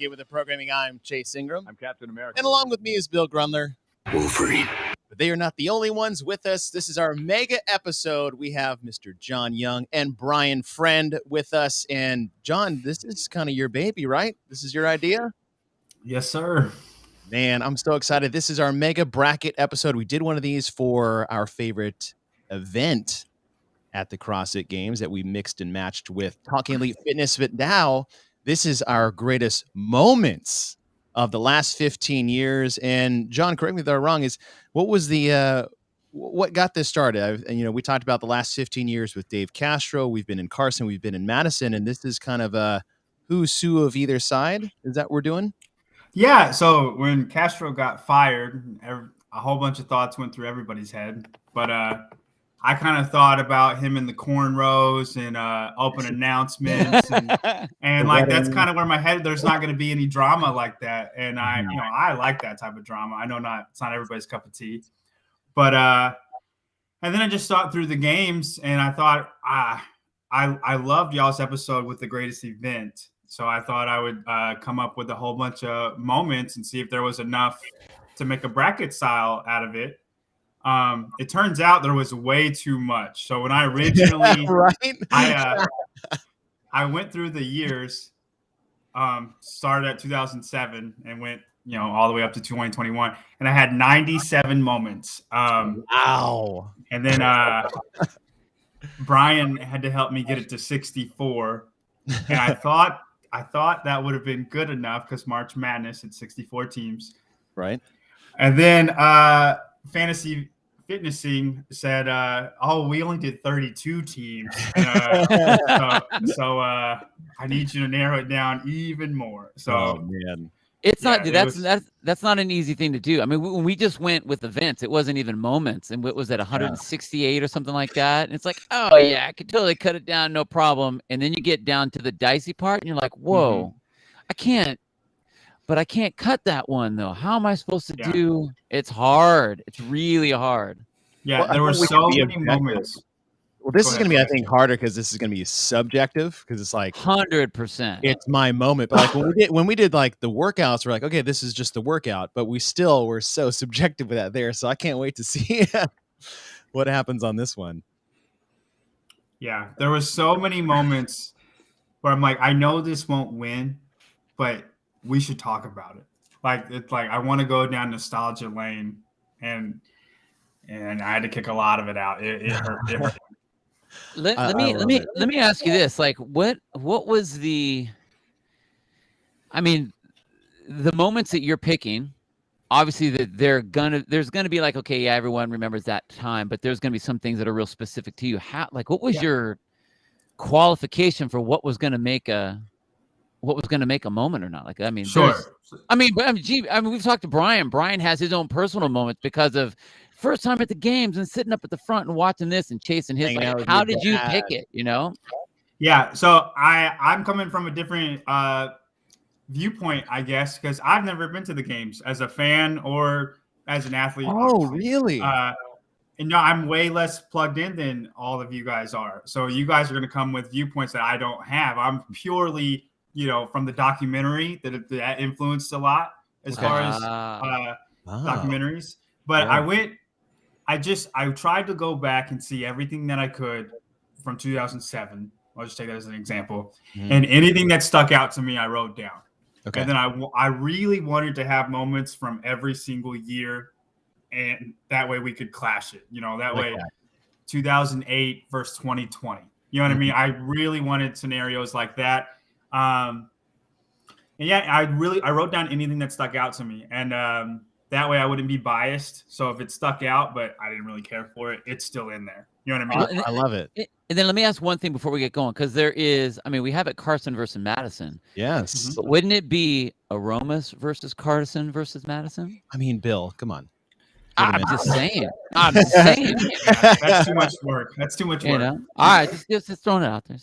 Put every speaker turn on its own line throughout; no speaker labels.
Get With the Programming. I'm Chase Ingram.
I'm Captain America.
And along with me is Bill Grunler.
Wolverine.
But they are not the only ones with us. This is our mega episode. We have Mr. John Young and Brian Friend with us. And John, this is kind of your baby, right? This is your idea?
Yes, sir.
Man, I'm so excited. This is our mega bracket episode. We did one of these for our favorite event at the CrossFit Games that we mixed and matched with Talking Elite Fitness. But now this is our greatest moments of the last 15 years. And John, correct me if I'm wrong, is what was the what got this started? We talked about the last 15 years with Dave Castro. We've been in Carson, we've been in Madison, and this is kind of a who's who of either side. Is that what we're doing?
Yeah. So when Castro got fired, a whole bunch of thoughts went through everybody's head. But I kind of thought about him in the cornrows and open announcements, and like that's kind of where my head. There's not going to be any drama like that, and I like that type of drama. I know it's not everybody's cup of tea, but and then I just thought through the games, and I thought I loved y'all's episode with the greatest event, so I thought I would come up with a whole bunch of moments and see if there was enough to make a bracket style out of it. It turns out there was way too much. So when I originally, I went through the years, started at 2007 and went, all the way up to 2021, and I had 97 moments.
Wow.
And then Brian had to help me get it to 64, and I thought that would have been good enough because March Madness had 64 teams,
right?
And then Fantasy Fitnessing said, we only did 32 teams. So I need you to narrow it down even more. So
man.
It's not that's not an easy thing to do. I mean, when we just went with events, it wasn't even moments. And what was that, 168 or something like that? And it's like, oh yeah, I could totally cut it down, no problem. And then you get down to the dicey part and you're like, whoa, I can't cut that one though. How am I supposed to do? It's hard. It's really hard.
Yeah, there were so many moments.
Well, this is going to be, I think, harder because this is going to be subjective because it's like
100%.
It's my moment. But like when we did like the workouts, we're like, okay, this is just the workout, but we still were so subjective with that there. So I can't wait to see what happens on this one.
Yeah, there were so many moments where I'm like, I know this won't win, but we should talk about it. Like it's like I want to go down nostalgia lane, and I had to kick a lot of it out. It hurt.
Let me ask you this: like, what was the? I mean, the moments that you're picking, obviously that there's gonna be like, okay, yeah, everyone remembers that time, but there's gonna be some things that are real specific to you. What was your qualification for what was gonna make a moment or not? Like, I mean,
sure.
We've talked to Brian. Brian has his own personal moments because of first time at the games and sitting up at the front and watching this and chasing his. Like, how did you pick it?
Yeah. So I'm coming from a different viewpoint, I guess, because I've never been to the games as a fan or as an athlete.
Oh, really?
And I'm way less plugged in than all of you guys are. So you guys are going to come with viewpoints that I don't have. I'm purely, from the documentary that influenced a lot as far as documentaries. But I tried to go back and see everything that I could from 2007. I'll just take that as an example. And anything that stuck out to me, I wrote down. Okay. And then I really wanted to have moments from every single year, and that way we could clash it. That way 2008 versus 2020. You know what I mean? I really wanted scenarios like that. And yeah, I wrote down anything that stuck out to me, and that way I wouldn't be biased. So if it stuck out, but I didn't really care for it, it's still in there. You know what I mean?
I love it.
And then let me ask one thing before we get going, because we have it Carson versus Madison.
Yes.
But wouldn't it be Aromas versus Carson versus Madison?
I mean, Bill, come on.
I'm just saying. That's
too much work.
All right, just throwing it out there.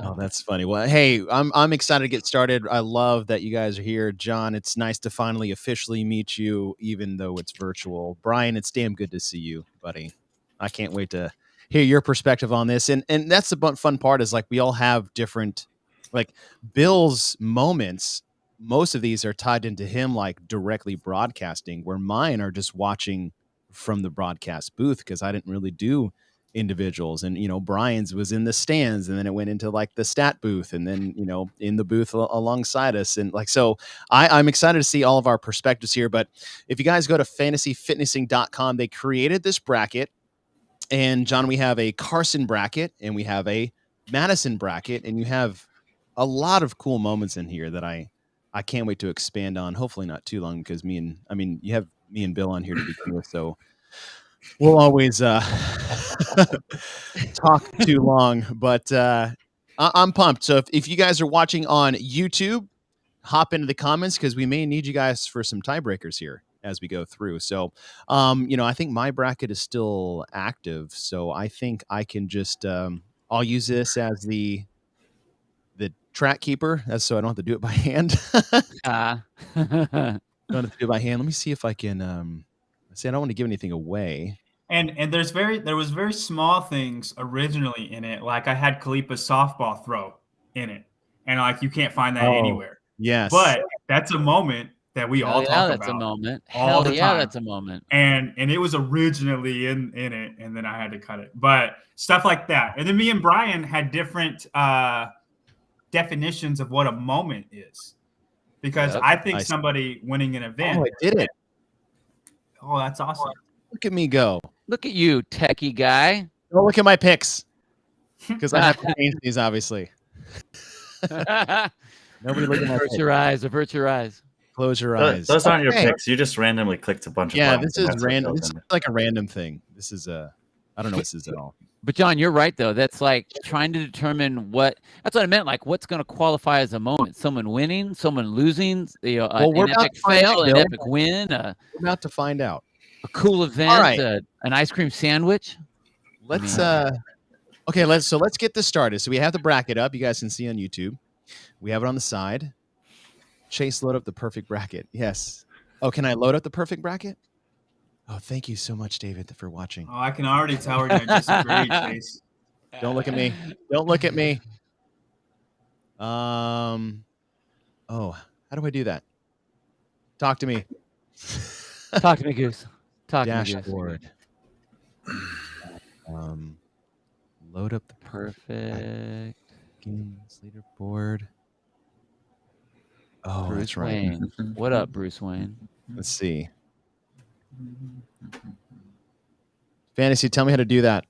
Oh, that's funny. Well, hey, I'm excited to get started. I love that you guys are here. John, it's nice to finally officially meet you, even though it's virtual. Brian, it's damn good to see you, buddy. I can't wait to hear your perspective on this. And that's the fun part is like we all have different, like Bill's moments most of these are tied into him like directly broadcasting, where mine are just watching from the broadcast booth because I didn't really do individuals. And, Brian's was in the stands, and then it went into like the stat booth, and then, in the booth alongside us. And like, so I'm excited to see all of our perspectives here. But if you guys go to fantasyfitnessing.com, they created this bracket. And John, we have a Carson bracket and we have a Madison bracket, and you have a lot of cool moments in here that I can't wait to expand on. Hopefully not too long, because you have me and Bill on here to begin with, so we'll always talk too long. But I'm pumped. So if you guys are watching on YouTube, hop into the comments, because we may need you guys for some tiebreakers here as we go through. So, I think my bracket is still active, so I think I can just I'll use this as the track keeper, so I don't have to do it by hand. Don't have to do it by hand. Let me see if I can. I don't want to give anything away.
And there was very small things originally in it. Like I had Khalipa's softball throw in it, and like you can't find that anywhere.
Yes,
but that's a moment that we all talk about.
That's a moment.
All the time.
That's a moment.
And it was originally in it, and then I had to cut it. But stuff like that. And then me and Brian had different definitions of what a moment is, because I think somebody winning an event.
Oh, I did it.
Oh, that's awesome.
Look at me go.
Look at you, techie guy.
Don't look at my picks, because I have to change these, obviously. Nobody look at my picks.
Avert your eyes.
Close your eyes.
Those aren't your picks. You just randomly clicked a bunch of buttons.
This is random. This is like a random thing. This is I don't know what this is at all.
But John, you're right though. That's like trying to determine that's what I meant. Like what's going to qualify as a moment? Someone winning, someone losing, an epic fail, an epic win.
We're about to find out.
A cool event, an ice cream sandwich.
Let's let's get this started. So we have the bracket up. You guys can see on YouTube. We have it on the side. Chase, load up the perfect bracket. Yes. Oh, can I load up the perfect bracket? Oh, thank you so much, David, for watching.
Oh, I can already tell we're going to disagree, Chase.
Don't look at me. Don't look at me. Oh, how do I do that? Talk to me.
Talk to me, Goose. Talk to me, Goose.
Dashboard. Load up the
perfect
games leaderboard. Oh,
Bruce
that's right.
Wayne. What up, Bruce Wayne?
Let's see. Fantasy, tell me how to do that.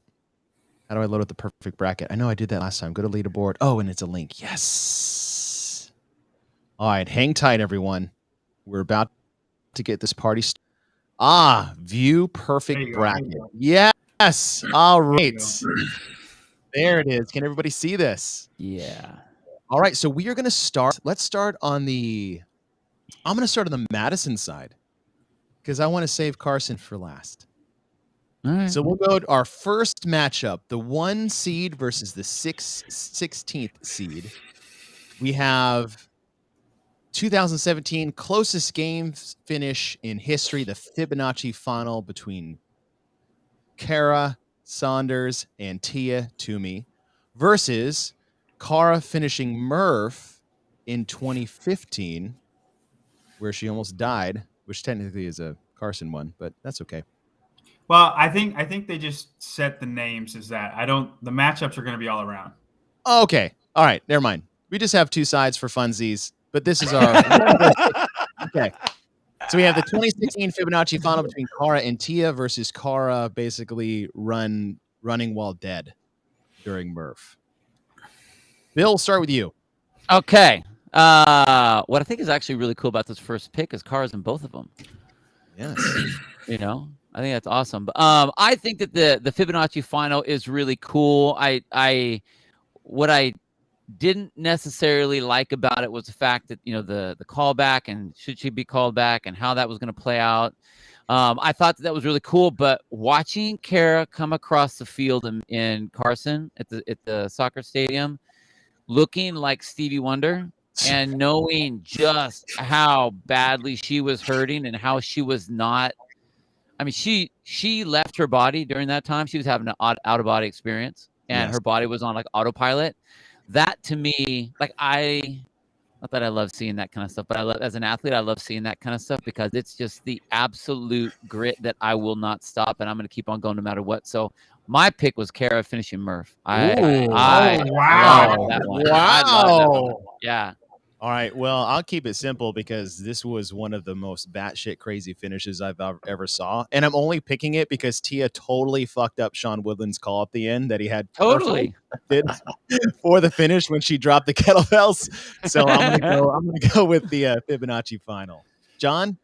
How do I load up the perfect bracket? I know I did that last time. Go to leaderboard. Oh, and it's a link. Yes. All right, hang tight, everyone. We're about to get this party started. View perfect bracket. Yes. All right. There it is. Can everybody see this?
Yeah.
All right, so we are going to start. Let's start on I'm going to start on the Madison side, because I want to save Carson for last.
All right.
So we'll go to our first matchup, the 1 seed versus the 16th seed. We have 2017 closest game finish in history, the Fibonacci final between Kara Saunders and Tia Toomey versus Cara finishing Murph in 2015, where she almost died, which technically is a Carson one, but that's okay.
Well, I think they just set the names as that. The matchups are going to be all around.
Okay. All right. Never mind. We just have two sides for funsies, but this is our okay. So we have the 2016 Fibonacci final between Cara and Tia versus Cara basically running while dead during Murph. Bill, start with you.
Okay. What I think is actually really cool about this first pick is Cara's in both of them.
Yes.
I think that's awesome. But I think that the Fibonacci final is really cool. What I didn't necessarily like about it was the fact that the callback and should she be called back and how that was going to play out. I thought that was really cool, but watching Cara come across the field in Carson at the soccer stadium, looking like Stevie Wonder and knowing just how badly she was hurting and how she was not. I mean, she left her body during that time. She was having an out-of-body experience, and her body was on like autopilot. That to me, like I Not that I love seeing that kind of stuff, but as an athlete, I love seeing that kind of stuff because it's just the absolute grit that I will not stop, and I'm going to keep on going no matter what. So my pick was Kara finishing Murph. I
wow.
love that one.
Wow.
I love that one. Yeah.
All right. Well, I'll keep it simple because this was one of the most batshit crazy finishes I've ever saw. And I'm only picking it because Tia totally fucked up Sean Woodland's call at the end that he had
Totally
did for the finish when she dropped the kettlebells. So I'm gonna go with the Fibonacci final. John,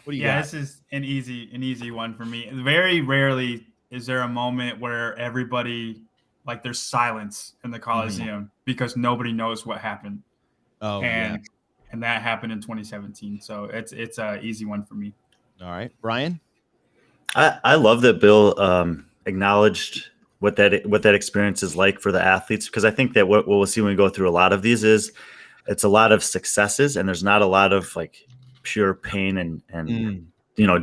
what do you got?
This is an easy one for me. Very rarely is there a moment where everybody, like, there's silence in the Coliseum because nobody knows what happened.
Oh,
and that happened in 2017. So it's a easy one for me.
All right, Brian.
I love that Bill acknowledged what that experience is like for the athletes, because I think that what we'll see when we go through a lot of these is it's a lot of successes and there's not a lot of like pure pain and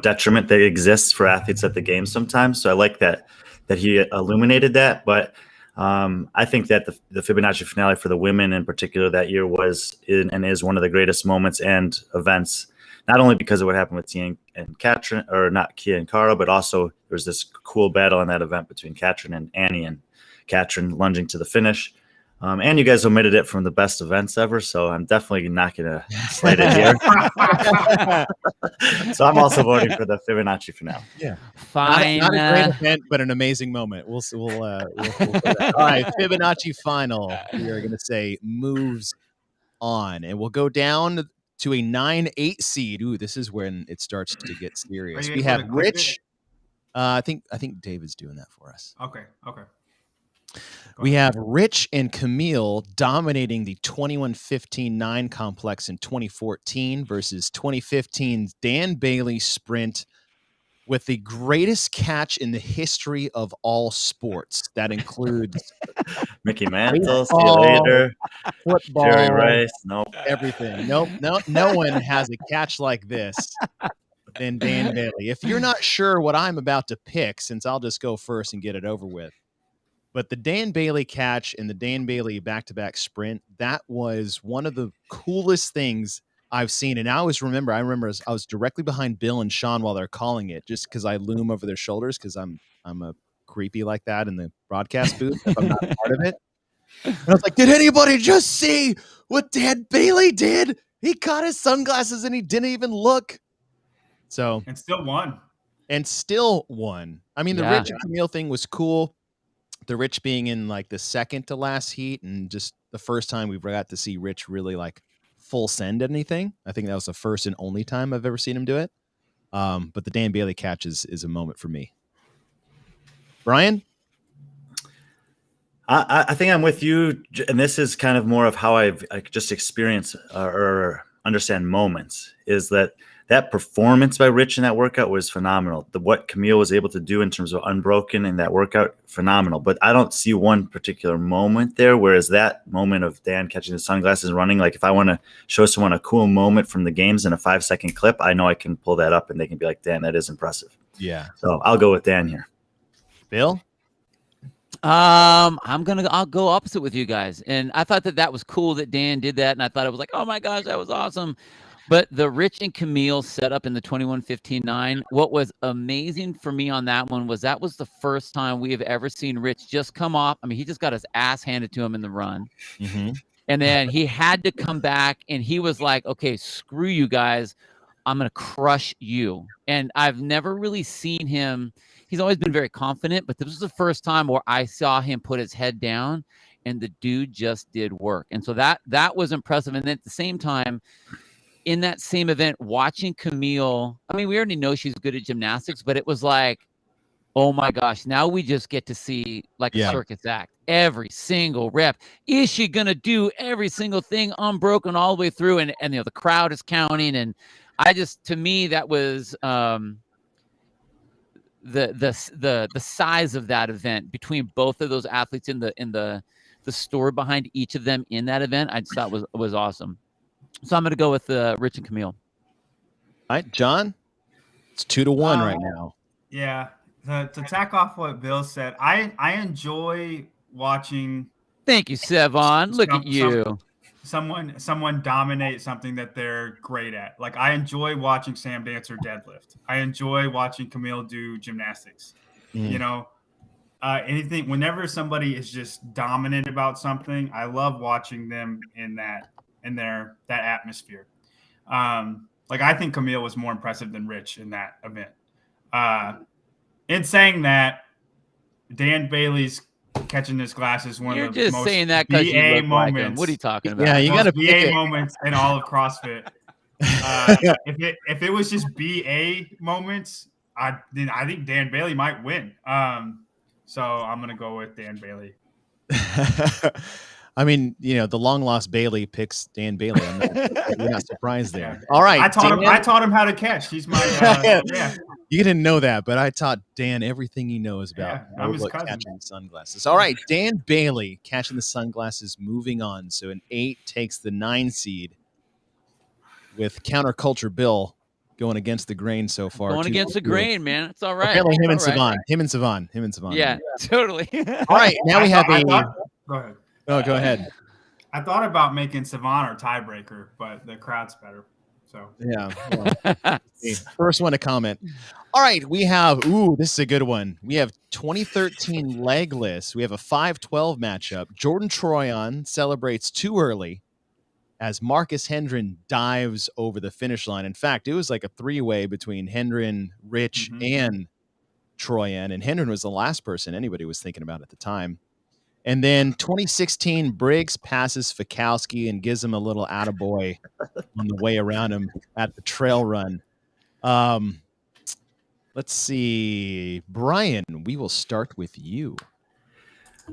detriment that exists for athletes at the games sometimes. So I like that he illuminated that. But I think that the Fibonacci finale for the women in particular that year was and is one of the greatest moments and events, not only because of what happened with Tia and Katrin, or not Kia and Cara, but also there was this cool battle in that event between Katrin and Annie, and Katrin lunging to the finish. And you guys omitted it from the best events ever, so I'm definitely not going to slate it here. So I'm also voting for the Fibonacci finale.
Yeah,
fine.
Not a great event, but an amazing moment. We'll all right, Fibonacci final. We are going to say moves on, and we'll go down to a 9-8 seed. Ooh, this is when it starts to get serious. We have Rich. I think Dave is doing that for us.
Okay.
We have Rich and Camille dominating the 21-15-9 complex in 2014 versus 2015's Dan Bailey sprint with the greatest catch in the history of all sports. That includes
Mickey Mantle, see you later.
Football,
Jerry Rice, nope.
Everything. Nope. No one has a catch like this than Dan Bailey. If you're not sure what I'm about to pick, since I'll just go first and get it over with. But the Dan Bailey catch and the Dan Bailey back-to-back sprint, that was one of the coolest things I've seen. And I remember I was directly behind Bill and Sean while they're calling it, just because I loom over their shoulders because I'm a creepy like that in the broadcast booth if I'm not a part of it. And I was like, did anybody just see what Dan Bailey did? He caught his sunglasses and he didn't even look.
And still won.
I mean, the Rich and Camille thing was cool. The Rich being in like the second to last heat, and just the first time we got to see Rich really like full send anything. I think that was the first and only time I've ever seen him do it. But the Dan Bailey catch is a moment for me. Brian?
I think I'm with you, and this is kind of more of how I just experience or understand moments, is that performance by Rich in that workout was phenomenal. What Camille was able to do in terms of unbroken in that workout, phenomenal. But I don't see one particular moment there, whereas that moment of Dan catching the sunglasses and running, like if I want to show someone a cool moment from the games in a 5-second clip, I know I can pull that up and they can be like, Dan, that is impressive.
Yeah.
So I'll go with Dan here.
Bill?
I'll go opposite with you guys. And I thought that was cool that Dan did that. And I thought it was like, oh my gosh, that was awesome. But the Rich and Camille setup in the 21-15-9, what was amazing for me on that one was that was the first time we have ever seen Rich just come off. I mean, he just got his ass handed to him in the run.
Mm-hmm.
And then he had to come back and he was like, okay, screw you guys. I'm going to crush you. And I've never really seen him. He's always been very confident, but this was the first time where I saw him put his head down and the dude just did work. And so that was impressive. And then at the same time, in that same event, watching Camille, I mean, we already know she's good at gymnastics, but it was like, oh my gosh, now we just get to see like a circus act. Every single rep. Is she going to do every single thing unbroken all the way through? And the crowd is counting. And to me, that was the size of that event between both of those athletes in the story behind each of them in that event, I just thought was awesome. So I'm going to go with Rich and Camille.
All right, John, it's 2-1 right now.
Yeah. To tack off what Bill said, I enjoy watching.
Thank you, Sevon. Look at you.
someone dominate something that they're great at. Like I enjoy watching Sam Dancer deadlift. I enjoy watching Camille do gymnastics. You know, anything. Whenever somebody is just dominant about something, I love watching them in that atmosphere. Like I think Camille was more impressive than Rich in that event. In saying that, Dan Bailey's catching his glasses one
You're
of the
just
most
saying that because you look
moments.
like him. What are you talking about?
Yeah, you got to pick
BA
it.
moments in all of CrossFit. If it was just BA moments, I think Dan Bailey might win. So I'm gonna go with Dan Bailey.
I mean, the long lost Bailey picks Dan Bailey. You're not surprised there. All right,
I taught him how to catch. He's my yeah.
You didn't know that, but I taught Dan everything he knows about
I'm his cousin.
catching sunglasses. All right, Dan Bailey catching the sunglasses. Moving on. So an 8 takes the 9 seed with counterculture Bill going against the grain so far.
Going against the grain, man. It's all right.
Apparently him and
right.
Savon.
Yeah, totally.
All right, now we have a.
Go ahead.
Oh, go ahead.
I thought about making Savon our tiebreaker, but the crowd's better. So
yeah. First one to comment. All right, we have. This is a good one. We have 2013 legless. We have a 5-12 matchup. Jordan Troyan celebrates too early as Marcus Hendren dives over the finish line. In fact, it was like a 3-way between Hendren, Rich, and Troyan, and Hendren was the last person anybody was thinking about at the time. And then 2016, Briggs passes Fikowski and gives him a little attaboy on the way around him at the trail run. Let's see. Brian, we will start with you.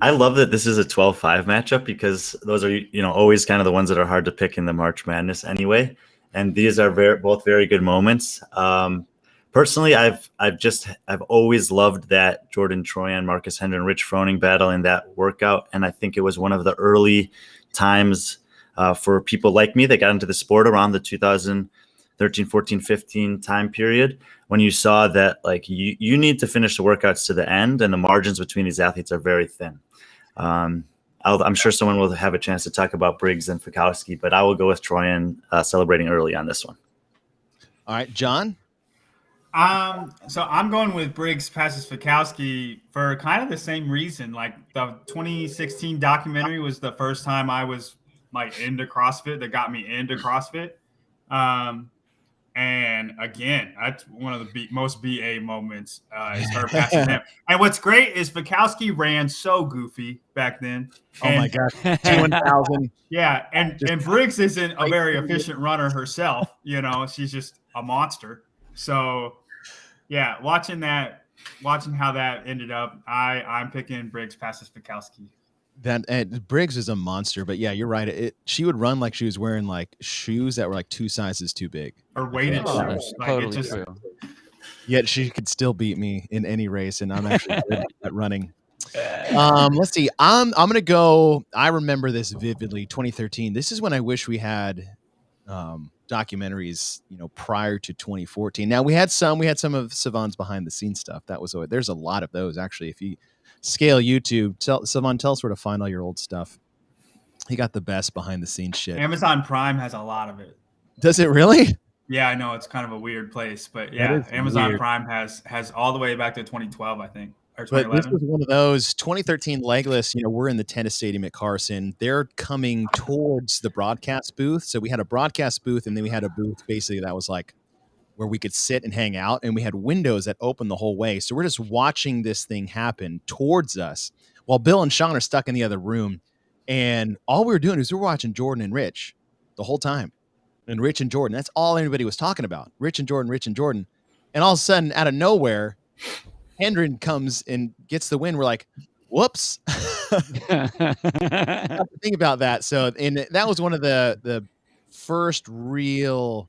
I love that this is a 12-5 matchup because those are, always kind of the ones that are hard to pick in the March Madness anyway. And these are both very good moments. Personally, I've always loved that Jordan Troyan, Marcus Hendren, Rich Froning battle in that workout, and I think it was one of the early times for people like me that got into the sport around the 2013, 14, 15 time period when you saw that like you need to finish the workouts to the end, and the margins between these athletes are very thin. I'm sure someone will have a chance to talk about Briggs and Fikowski, but I will go with Troyan celebrating early on this one.
All right, John.
So I'm going with Briggs passes Fikowski for kind of the same reason. Like the 2016 documentary was the first time I was like into CrossFit that got me into CrossFit. And again, that's one of the most BA moments is her passing him. And what's great is Fikowski ran so goofy back then.
Oh my gosh, 1,000.
Yeah, and Briggs isn't a very efficient runner herself. She's just a monster. So. Yeah, watching how that ended up, I'm picking Briggs passes Fikowski.
That Briggs is a monster, but yeah, you're right. She would run like she was wearing like shoes that were like 2 sizes too big,
or weighted shoes. Like
totally true.
Yet she could still beat me in any race, and I'm actually good at running. Let's see. I'm gonna go. I remember this vividly. 2013. This is when I wish we had. Documentaries, prior to 2014. Now we had some of Savon's behind the scenes stuff. There's a lot of those actually. If you scale YouTube, Savon, tell us where to find all your old stuff. He got the best behind the scenes shit.
Amazon Prime has a lot of it.
Does it really?
Yeah, I know it's kind of a weird place, but yeah, Amazon weird. Prime has all the way back to 2012, I think.
But this was one of those 2013 legless, we're in the tennis stadium at Carson. They're coming towards the broadcast booth. So we had a broadcast booth, and then we had a booth basically that was like where we could sit and hang out, and we had windows that opened the whole way. So we're just watching this thing happen towards us while Bill and Sean are stuck in the other room. And all we were doing is we were watching Jordan and Rich the whole time. And Rich and Jordan, that's all anybody was talking about. Rich and Jordan. And all of a sudden, out of nowhere, Hendren comes and gets the win. We're like, whoops. Think about that. So, and that was one of the first real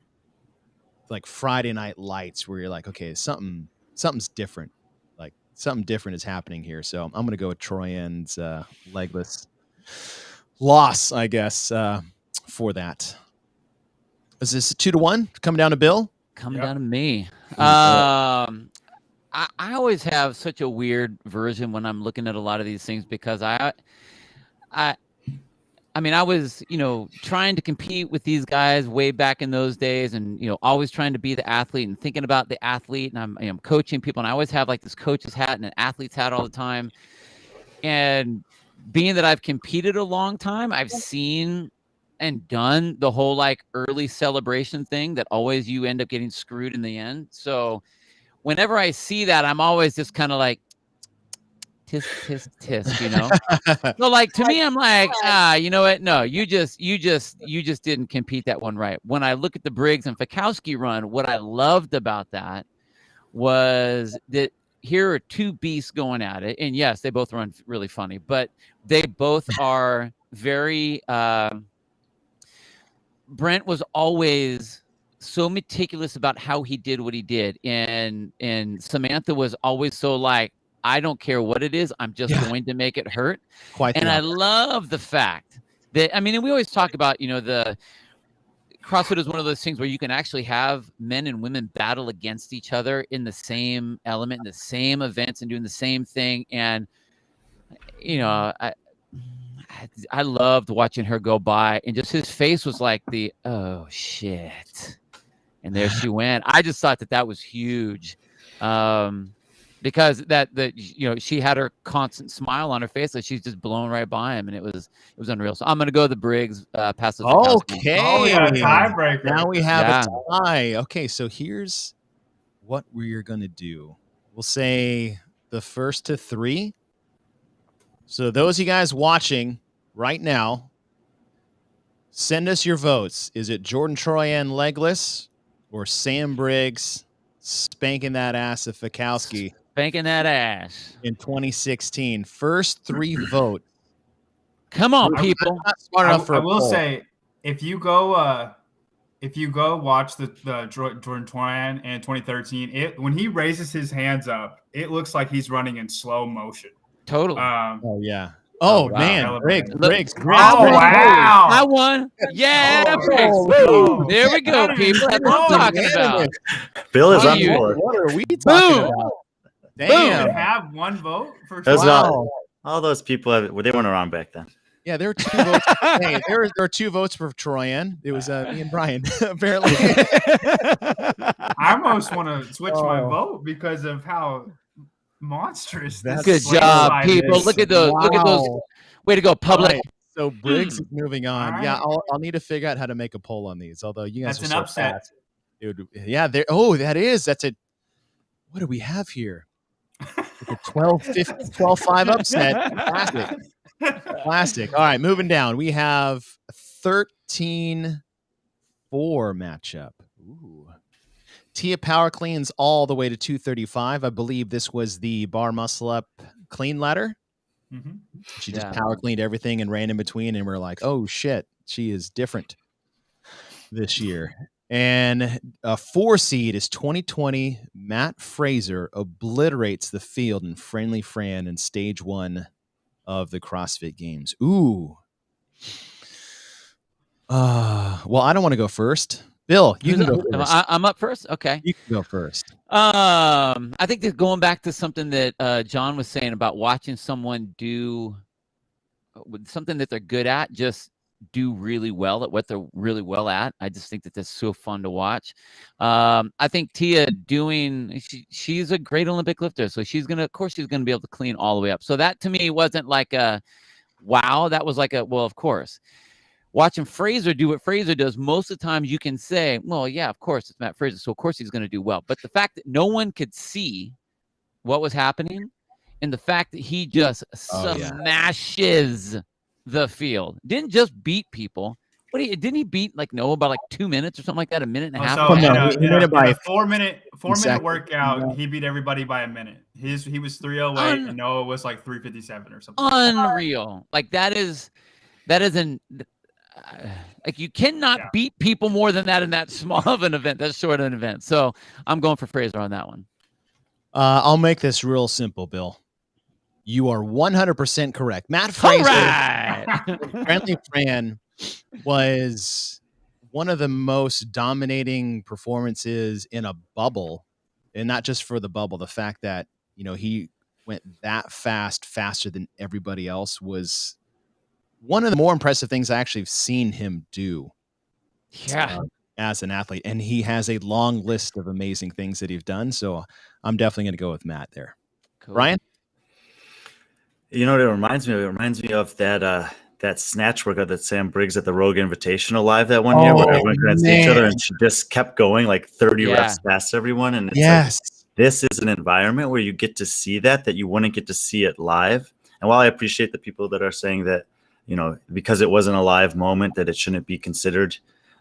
like Friday night lights where you're like, okay, something's different. Like something different is happening here. So I'm going to go with Troyan's legless loss, I guess, for that. Is this 2-1 coming down to Bill?
Coming down to me. I always have such a weird version when I'm looking at a lot of these things because I I mean, I was, trying to compete with these guys way back in those days, and always trying to be the athlete and thinking about the athlete. And I'm coaching people, and I always have like this coach's hat and an athlete's hat all the time. And being that I've competed a long time, I've seen and done the whole like early celebration thing that always you end up getting screwed in the end. So whenever I see that, I'm always just kind of like, tisk, tisk, tisk, So like to me, I'm like, you know what? No, you just didn't compete that one right. When I look at the Briggs and Fikowski run, what I loved about that was that here are two beasts going at it. And yes, they both run really funny, but they both are very Brent was always so meticulous about how he did what he did. And Samantha was always so like, I don't care what it is. I'm just going to make it hurt. And I love the fact that, I mean, and we always talk about, the CrossFit is one of those things where you can actually have men and women battle against each other in the same element, in the same events, and doing the same thing. And, I loved watching her go by, and just his face was like oh shit. And there she went. I just thought that was huge. Because she had her constant smile on her face, like she's just blown right by him, and it was unreal. So I'm gonna go the Briggs, pass the
Okay.
Oh yeah, tiebreaker.
Now we have a tie. Okay, so here's what we're gonna do. We'll say the first to 3. So those of you guys watching right now, send us your votes. Is it Jordan Troyan legless or Sam Briggs spanking that ass of Fikowski?
Spanking that ass
in 2016. First 3 votes.
Come on, people.
Not smart enough for
I will say, if you go watch the Jordan Troyan in 2013, when he raises his hands up, it looks like he's running in slow motion.
Totally.
Oh yeah. Oh wow. Man, Briggs.
Oh wow!
I won. Yeah, Briggs.
Oh,
there we go, people. That's what I'm talking about.
Bill is on board.
What are we talking about? Damn.
You have 1 vote for
all those people they weren't around back then.
Yeah, there were 2 votes. Hey, there were 2 votes for Troyan. It was me and Brian, apparently.
I almost want to switch my vote because of how monstrous this
Good job, people.
Is.
Look at those. Wow. Look at those. Way to go, public.
Right. So Briggs is moving on. Right. Yeah, I'll need to figure out how to make a poll on these. Although you guys
that's
are
an
so
upset.
fast. There. Oh, that is. That's a. What do we have here? Like a 12-5 upset. Classic. All right, moving down. We have a 13-4 matchup. Ooh. Tia power cleans all the way to 235. I believe this was the bar muscle up clean ladder.
Mm-hmm.
She just power cleaned everything and ran in between, and we're like, oh shit, she is different this year. And a 4 seed is 2020. Matt Fraser obliterates the field in Friendly Fran in stage 1 of the CrossFit Games. Ooh. Well, I don't want to go first. Bill, you can go first.
I'm up first? Okay.
You can go first.
I think that going back to something that John was saying about watching someone do something that they're good at, just do really well at what they're really well at. I just think that that's so fun to watch. I think Tia she's a great Olympic lifter, so she's gonna be able to clean all the way up. So that to me wasn't like a wow. That was like a well, of course. Watching Fraser do what Fraser does, most of the time you can say, well, yeah, of course it's Matt Fraser, so of course he's going to do well. But the fact that no one could see what was happening, and the fact that he just smashes the field, didn't just beat people. Didn't he beat like Noah by like 2 minutes or something like that, a minute and a half?
So in a 4 minute workout, he beat everybody by a minute. He was 308 and Noah was like 357 or something.
Unreal. Like that is an like you cannot beat people more than that in that small of an event, that short of an event. So I'm going for Fraser on that one.
I'll make this real simple, Bill. You are 100% correct. Matt Fraser, Friendly Fran, was one of the most dominating performances in a bubble, and not just for the bubble. The fact that he went that fast, faster than everybody else, was one of the more impressive things I actually have seen him do.
Yeah.
As an athlete, and he has a long list of amazing things that he's done. So I'm definitely going to go with Matt there.
Cool.
Brian?
You know what it reminds me of? It reminds me of that snatch workout that Sam Briggs at the Rogue Invitational live that one year where everyone glanced at each other and she just kept going like 30 reps past everyone. And it's like, this is an environment where you get to see that you wouldn't get to see it live. And while I appreciate the people that are saying that, because it wasn't a live moment, that it shouldn't be considered.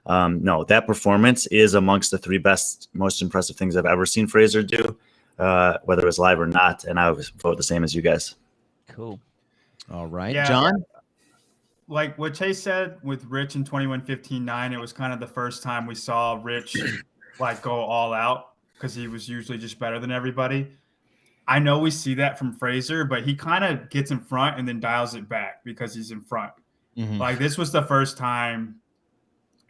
No, that performance is amongst the 3 best, most impressive things I've ever seen Fraser do, whether it was live or not. And I would vote the same as you guys.
Cool.
All right. Yeah. John?
Like what Chase said with Rich in 21-15-9, it was kind of the first time we saw Rich like go all out because he was usually just better than everybody. I know we see that from Fraser, but he kind of gets in front and then dials it back because he's in front. Mm-hmm. Like this was the first time.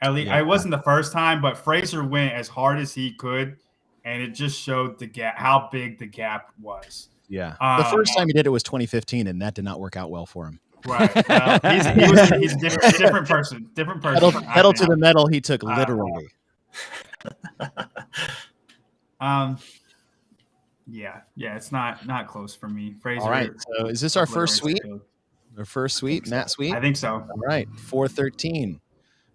At least it wasn't the first time, but Fraser went as hard as he could, and it just showed the gap, how big the gap was.
Yeah, the first time he did it was 2015, and that did not work out well for him.
Right, he's a different person. Different person.
Pedal to the metal. He took literally.
Yeah, it's not close for me. Fraser.
All right, so is this our first sweep? Our first sweep, Matt sweep.
I think so.
All right, 413.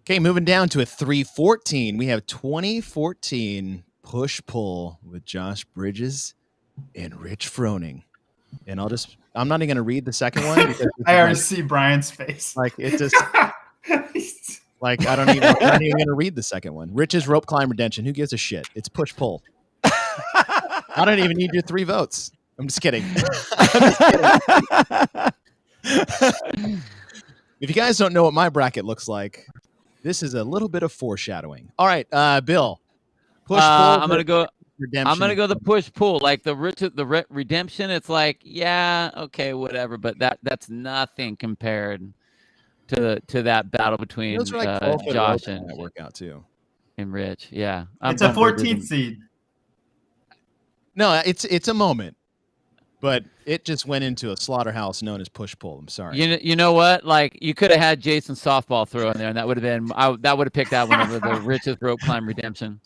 Okay, moving down to a 314. We have 2014 push-pull with Josh Bridges and Rich Froning. And I'm not even going to read the second one.
I already see Brian's face.
Like, it just, like, I'm not even going to read the second one. Rich's rope climb redemption. Who gives a shit? It's push-pull. I don't even need your 3 votes. I'm just kidding. If you guys don't know what my bracket looks like, this is a little bit of foreshadowing. All right, Bill.
Push pull. I'm gonna go the push pull. Like the redemption. It's like, yeah, okay, whatever. But that's nothing compared to that battle between Josh and
that workout too,
and Rich. Yeah,
it's a 14th seed.
No, it's a moment. But it just went into a slaughterhouse known as push pull. I'm sorry.
You know what? Like you could have had Jason softball throw in there, and that would have been that would have picked that one over the richest rope climb redemption.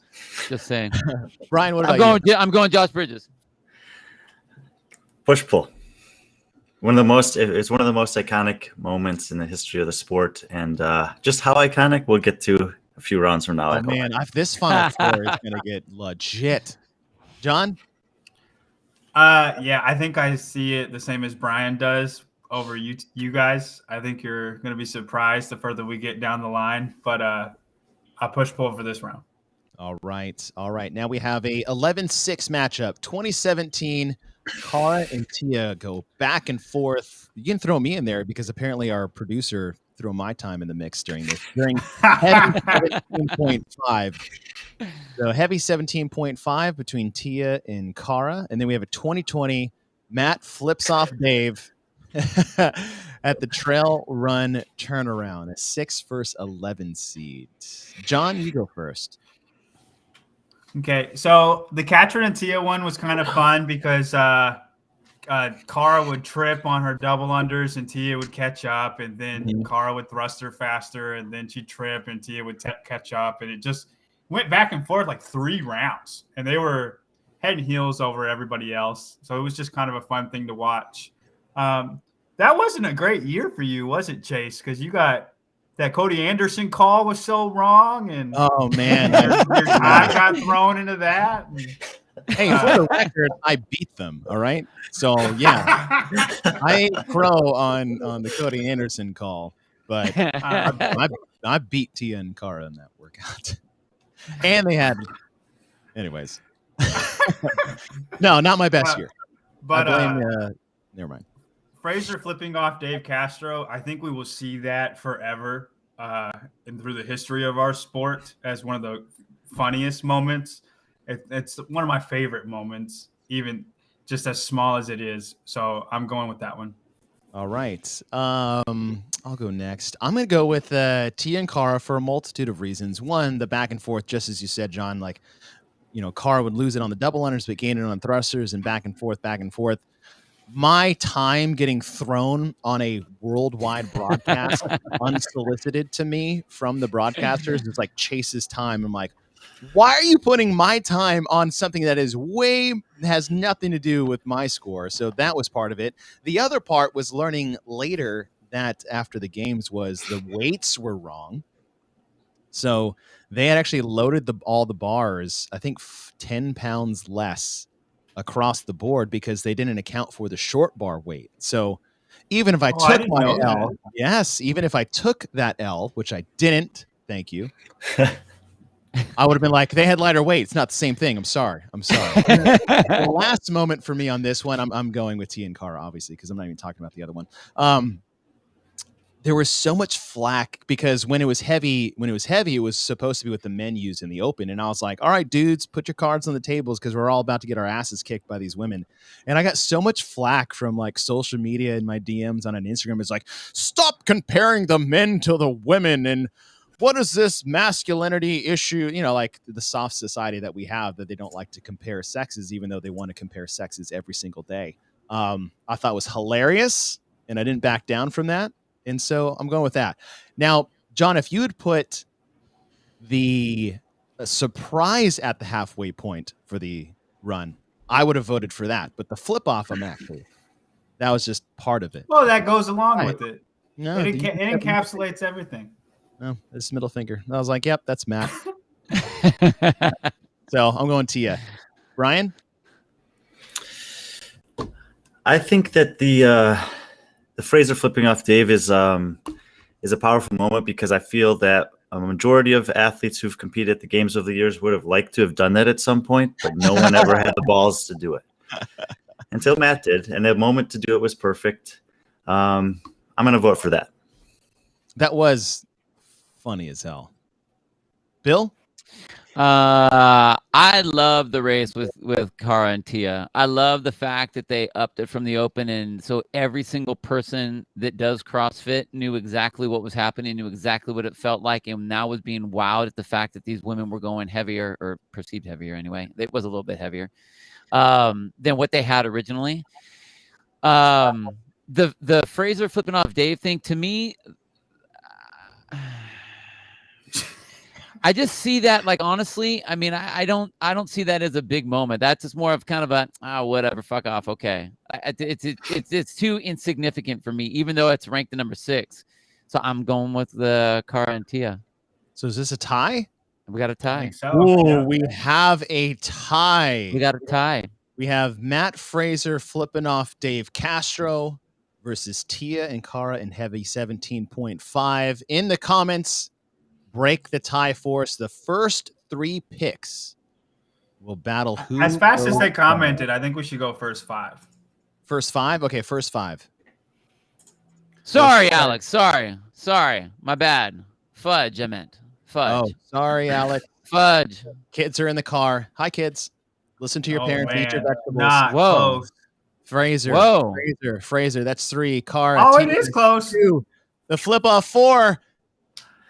Just saying.
Brian, what about you?
I'm going Josh Bridges.
Push pull. It's one of the most iconic moments in the history of the sport, and just how iconic we'll get to a few rounds from now.
Oh man, this Final Four is gonna get legit. John.
Yeah, I think I see it the same as Brian does over you guys. I think you're going to be surprised the further we get down the line, but I push pull for this round.
All right. Now we have a 11-6 matchup. 2017, Cara and Tia go back and forth. You can throw me in there because apparently our producer threw my time in the mix during this. During heavy 17.5. So heavy 17.5 between Tia and Cara. And then we have a 2020. Matt flips off Dave at the trail run turnaround. A 6 versus 11 seed. John, you go first.
Okay. So the Katrin and Tia one was kind of fun because Cara would trip on her double unders and Tia would catch up. And then Cara would thrust her faster. And then she'd trip and Tia would catch up. And it just went back and forth like 3 rounds, and they were head and heels over everybody else. So it was just kind of a fun thing to watch. That wasn't a great year for you, was it, Chase? Because you got that Cody Anderson call was so wrong, and
oh man,
your time got thrown into that.
Hey, for the record, I beat them. All right, so yeah, I ain't pro on the Cody Anderson call, but I beat Tia and Cara in that workout. And they had, anyways. No, not my best year.
But
never mind.
Fraser flipping off Dave Castro. I think we will see that forever, and through the history of our sport as one of the funniest moments. It's one of my favorite moments, even just as small as it is. So I'm going with that one.
All right. I'll go next. I'm going to go with Tia and Cara for a multitude of reasons. One, the back and forth, just as you said, John, like, Cara would lose it on the double unders, but gain it on thrusters and back and forth. my time getting thrown on a worldwide broadcast unsolicited to me from the broadcasters is like Chase's time. I'm like, why are you putting my time on something that has nothing to do with my score? So that was part of it. The other part was learning later that after the games was the weights were wrong. So they had actually loaded all the bars, I think 10 pounds less across the board because they didn't account for the short bar weight. So even if I took my L, even if I took that L, which I didn't, thank you, I would have been like, they had lighter weight. It's not the same thing. I'm sorry. The last moment for me on this one, I'm going with Tia and Cara, obviously, because I'm not even talking about the other one. There was so much flack because when it was heavy, it was supposed to be what the men use in the open. And I was like, all right, dudes, put your cards on the tables because we're all about to get our asses kicked by these women. And I got so much flack from like social media and my DMs on an Instagram. It's like, stop comparing the men to the women. And what is this masculinity issue? You know, like the soft society that we have that they don't like to compare sexes, even though they want to compare sexes every single day. I thought it was hilarious and I didn't back down from that. And so I'm going with that. Now, John, if you had put the surprise at the halfway point for the run, I would have voted for that. But the flip off, that was just part of it.
Well, that goes along with it.
No,
it encapsulates everything.
No, it's middle finger. I was like, yep, that's Matt. So I'm going Tia. Brian?
I think that the Fraser flipping off Dave is a powerful moment because I feel that a majority of athletes who've competed at the games over the years would have liked to have done that at some point, but no one ever had the balls to do it until Matt did. And the moment to do it was perfect. I'm going to vote for that.
That was funny as hell. Bill?
I love the race with Cara and Tia. I love the fact that they upped it from the open, and so every single person that does CrossFit knew exactly what was happening, knew exactly what it felt like, and now was being wowed at the fact that these women were going heavier, or perceived heavier anyway. It was a little bit heavier than what they had originally. The Fraser flipping off Dave thing, to me, I just see that, like, honestly, I mean, I don't see that as a big moment. That's just more of kind of a, whatever, fuck off. Okay. It's too insignificant for me, even though it's ranked the number 6. So I'm going with the Cara and Tia.
So is this a tie?
We got a tie.
I think so.
Ooh,
Yeah.
we have a tie.
We got a tie.
We have Matt Fraser flipping off Dave Castro versus Tia and Cara in heavy 17.5. In the comments, break the tie for us. The first 3 picks will battle who.
As fast as they commented, I think we should go first 5.
First 5? Okay, first 5.
Sorry, Alex. Sorry. My bad. Fudge, I meant. Fudge.
Oh, sorry, Alex.
Fudge.
Kids are in the car. Hi, kids. Listen to your parents. Eat your vegetables.
Not
Whoa.
close.
Fraser.
Whoa.
Fraser. That's 3. Cara.
Oh,
Tia,
it is close.
2. The flip off 4.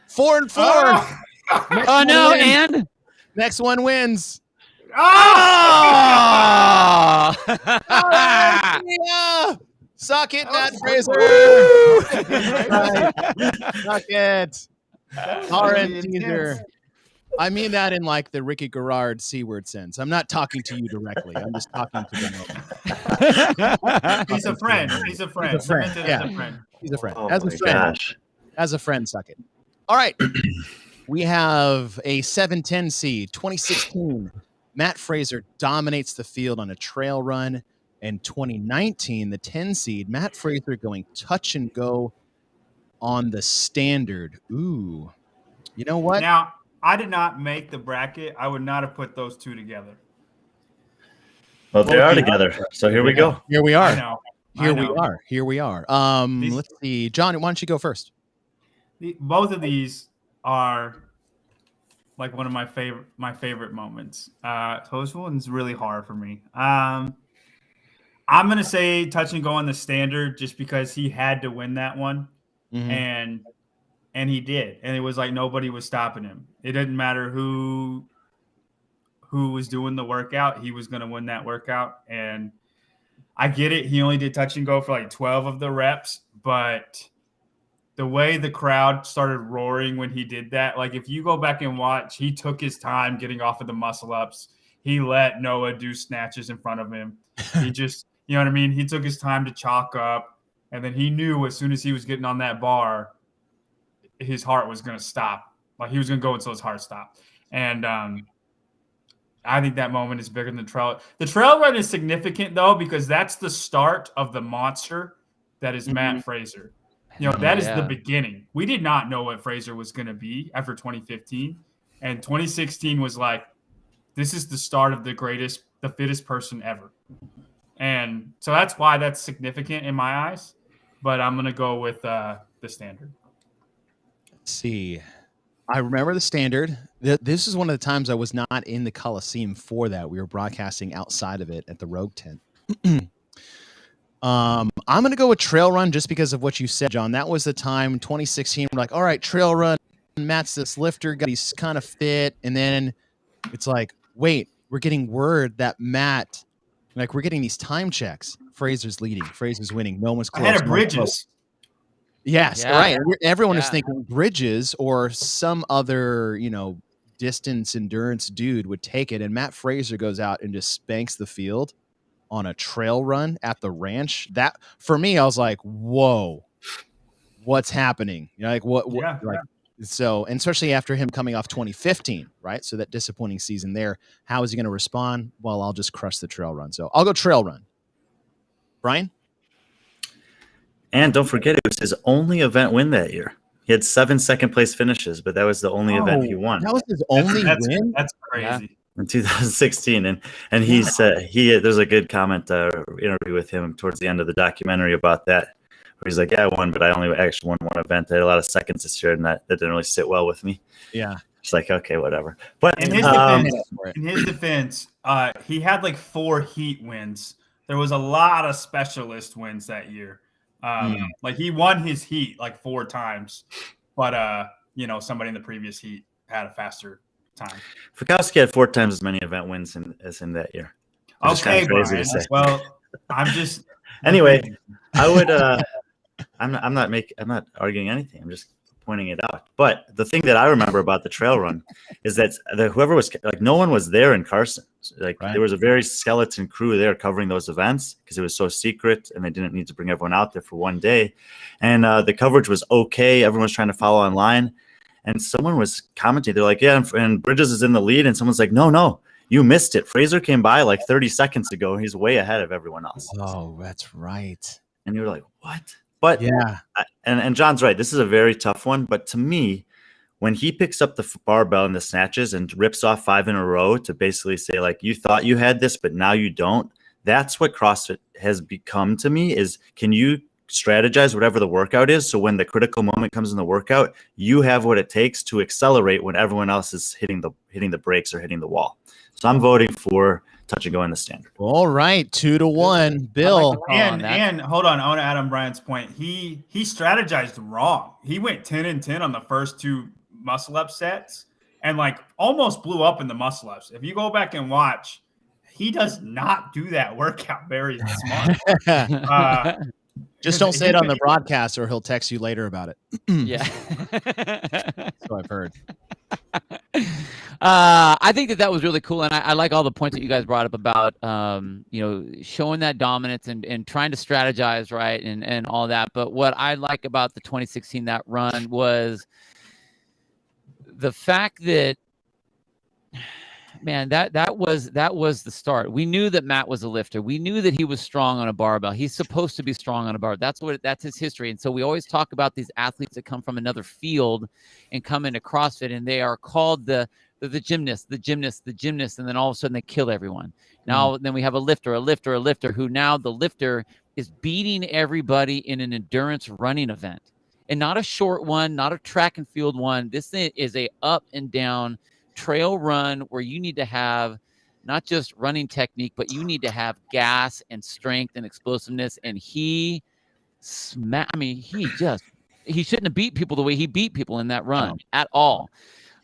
4 and 4.
Oh no,
wins.
and
Next one wins.
oh!
Yeah. Suck it, Matt Fraser. Suck it. Teaser. I mean that in like the Ricky Garrard C-word sense. I'm not talking to you directly. I'm just talking to them.
He's a friend. He's a friend.
Yeah.
As a friend.
He's a friend.
Oh
As a
my
friend.
gosh.
As a friend, suck it. All right. We have a 710 seed, 2016. Matt Fraser dominates the field on a trail run. And 2019, the 10 seed, Matt Fraser going touch and go on the standard. Ooh. You know what?
Now, I did not make the bracket. I would not have put those 2 together.
Well, they are together. So here we go.
Here we
I
are.
know.
Here we are. Let's see. John, why don't you go first?
Both of these are like one of my favorite moments. So this one's really hard for me. I'm gonna say touch and go on the standard just because he had to win that one, and he did, and it was like nobody was stopping him. It didn't matter who was doing the workout; he was gonna win that workout, and I get it. He only did touch and go for like 12 of the reps, but the way the crowd started roaring when he did that, like if you go back and watch, he took his time getting off of the muscle ups. He let Noah do snatches in front of him. He just, you know what I mean? He took his time to chalk up, and then he knew as soon as he was getting on that bar, his heart was going to stop. Like he was going to go until his heart stopped. And I think that moment is bigger than the trail. The trail run is significant though, because that's the start of the monster that is Matt Fraser. You know, that is the beginning. We did not know what Fraser was going to be after 2015. And 2016 was like, this is the start of the fittest person ever. And so that's why that's significant in my eyes. But I'm going to go with the standard.
Let's see. I remember the standard. This is one of the times I was not in the Coliseum for that. We were broadcasting outside of it at the Rogue tent. I'm going to go with trail run just because of what you said, John. That was the time, 2016. We're like, all right, trail run. Matt's this lifter. He's kind of fit. And then it's like, wait, we're getting word that Matt, like we're getting these time checks. Fraser's leading. Fraser's winning. No one's close.
Ahead of Bridges.
Yes, right. Everyone is thinking Bridges or some other, distance endurance dude would take it. And Matt Fraser goes out and just spanks the field on a trail run at the ranch. That for me, I was like, whoa, what's happening? So, and especially after him coming off 2015, right? So that disappointing season there, how is he going to respond? Well, I'll just crush the trail run. So I'll go trail run. Brian?
And don't forget, it was his only event win that year. He had 7 second-place finishes, but that was the only event he won.
That was his only win?
That's crazy.
In 2016, and he said there's a good comment interview with him towards the end of the documentary about that, where he's like, yeah, I won, but I only actually won one event. I had a lot of seconds this year, and that didn't really sit well with me.
Yeah,
it's like, okay, whatever. But
in his defense, he had like 4 heat wins. There was a lot of specialist wins that year. Like he won his heat like 4 times, but somebody in the previous heat had a faster time.
Fikowski had 4 times as many event wins as him that year.
Okay, Brian. Well, I'm just
anyway. I would. I'm not arguing anything. I'm just pointing it out. But the thing that I remember about the trail run is that whoever was like, no one was there in Carson. Like There was a very skeleton crew there covering those events because it was so secret and they didn't need to bring everyone out there for one day. And the coverage was okay. Everyone was trying to follow online. And someone was commenting. They're like, yeah, and Bridges is in the lead. And someone's like, no, you missed it. Fraser came by like 30 seconds ago. He's way ahead of everyone else.
Oh, that's right.
And you were like, what? But
yeah.
And John's right. This is a very tough one. But to me, when he picks up the barbell and the snatches and rips off 5 in a row to basically say, like, you thought you had this, but now you don't. That's what CrossFit has become to me is, can you strategize whatever the workout is, so when the critical moment comes in the workout, you have what it takes to accelerate when everyone else is hitting the brakes or hitting the wall. So I'm voting for touch and go in the standard.
All right, 2-1, Bill.
And hold on, I want to add on Brian's point. He strategized wrong. He went 10 and 10 on the first 2 muscle up sets and like almost blew up in the muscle ups. If you go back and watch, he does not do that workout very smart.
Just don't say it on the broadcast or he'll text you later about it.
Yeah.
So I've heard.
I think that was really cool. And I like all the points that you guys brought up about, showing that dominance and trying to strategize, right, and all that. But what I like about the 2016, that run, was the fact that, man, that was the start. We knew that Matt was a lifter. We knew that he was strong on a barbell. He's supposed to be strong on a barbell. That's his history. And so we always talk about these athletes that come from another field and come into CrossFit, and they are called the gymnast, and then all of a sudden they kill everyone. Now, then we have a lifter who now the lifter is beating everybody in an endurance running event, and not a short one, not a track and field one. This thing is a up and down trail run where you need to have not just running technique, but you need to have gas and strength and explosiveness. And he shouldn't have beat people the way he beat people in that run at all.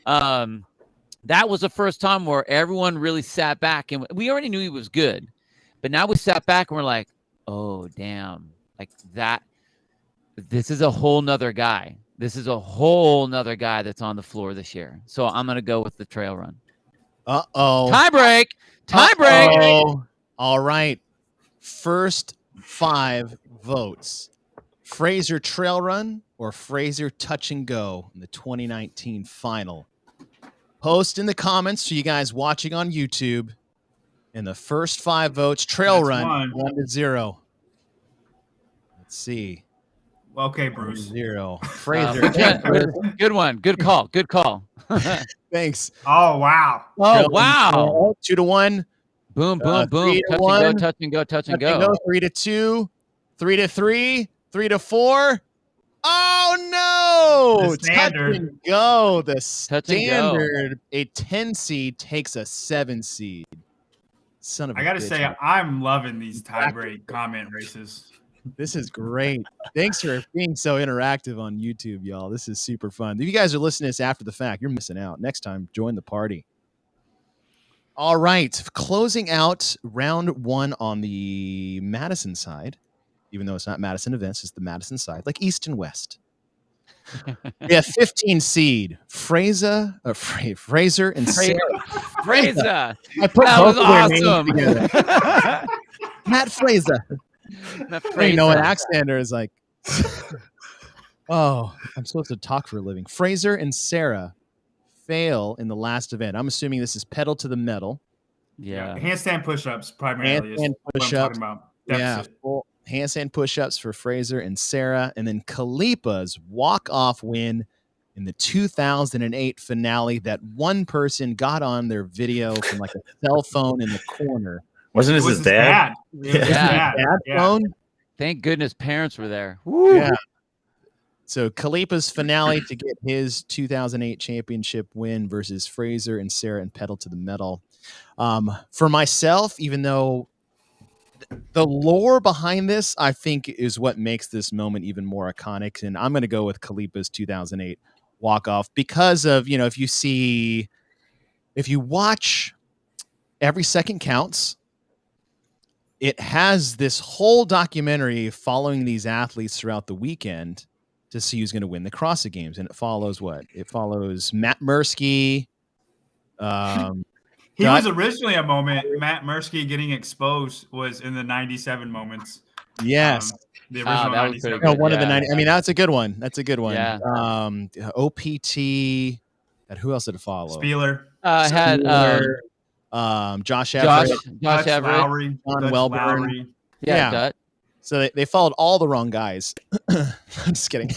That was the first time where everyone really sat back, and we already knew he was good, But now we sat back and we're like, oh, damn. Like that. This is a whole nother guy. This is a whole nother guy that's on the floor this year. So I'm going to go with the trail run.
Uh-oh.
Tie break.
All right. First 5 votes. Fraser trail run or Fraser touch and go in the 2019 final. Post in the comments for you guys watching on YouTube. And the first 5 votes, trail run, 1-0. Let's see.
Okay, Bruce.
0. Fraser.
Good one. Good call.
Thanks.
Oh, wow.
Oh, wow.
2-1.
Boom, boom, boom. Touch and go.
3-2. 3-3. 3-4. Oh, no.
The standard.
Touch and go. The
Touch and go.
standard. A 10 seed takes a 7 seed. Son of a
I got to
bitch.
say, I'm loving these tie-break comment races.
This is great. Thanks for being so interactive on YouTube, y'all. This is super fun. If you guys are listening to this after the fact, you're missing out. Next time, join the party. All right. Closing out round 1 on the Madison side, even though it's not Madison events, it's the Madison side, like East and West. We have 15 seed. Fraser and Sarah.
Fraser.
I put
That
both
was
of their names
awesome.
together. Matt Fraser. You know, an accenter is like, oh, I'm supposed to talk for a living. Fraser and Sarah fail in the last event. I'm assuming this is pedal to the metal.
Yeah.
Handstand push-ups primarily is what I'm talking about. Deficit.
Full handstand push-ups for Fraser and Sarah, and then Kalipa's walk-off win in the 2008 finale that one person got on their video from like a cell phone in the corner.
Wasn't this his dad?
It was his dad.
Phone?
Thank goodness parents were there.
Woo. Yeah. So Kalipa's finale to get his 2008 championship win versus Fraser and Sarah and pedal to the metal. For myself, even though the lore behind this, I think, is what makes this moment even more iconic. And I'm going to go with Kalipa's 2008 walk-off because of, you know, if you watch Every Second Counts, it has this whole documentary following these athletes throughout the weekend to see who's going to win the CrossFit Games. And it follows what? It follows Matt Mursky.
He was originally a moment. Matt Mursky getting exposed was in the 97 moments.
Yes.
The original 97.
No, one of the 90. I mean, that's a good one.
Yeah.
OPT. And who else did it follow?
Spieler.
Had
Josh Everett.
Josh Everett.
Lowry.
John
Dutch
Welborn.
Lowry.
Yeah. Dut.
So they followed all the wrong guys. I'm just kidding.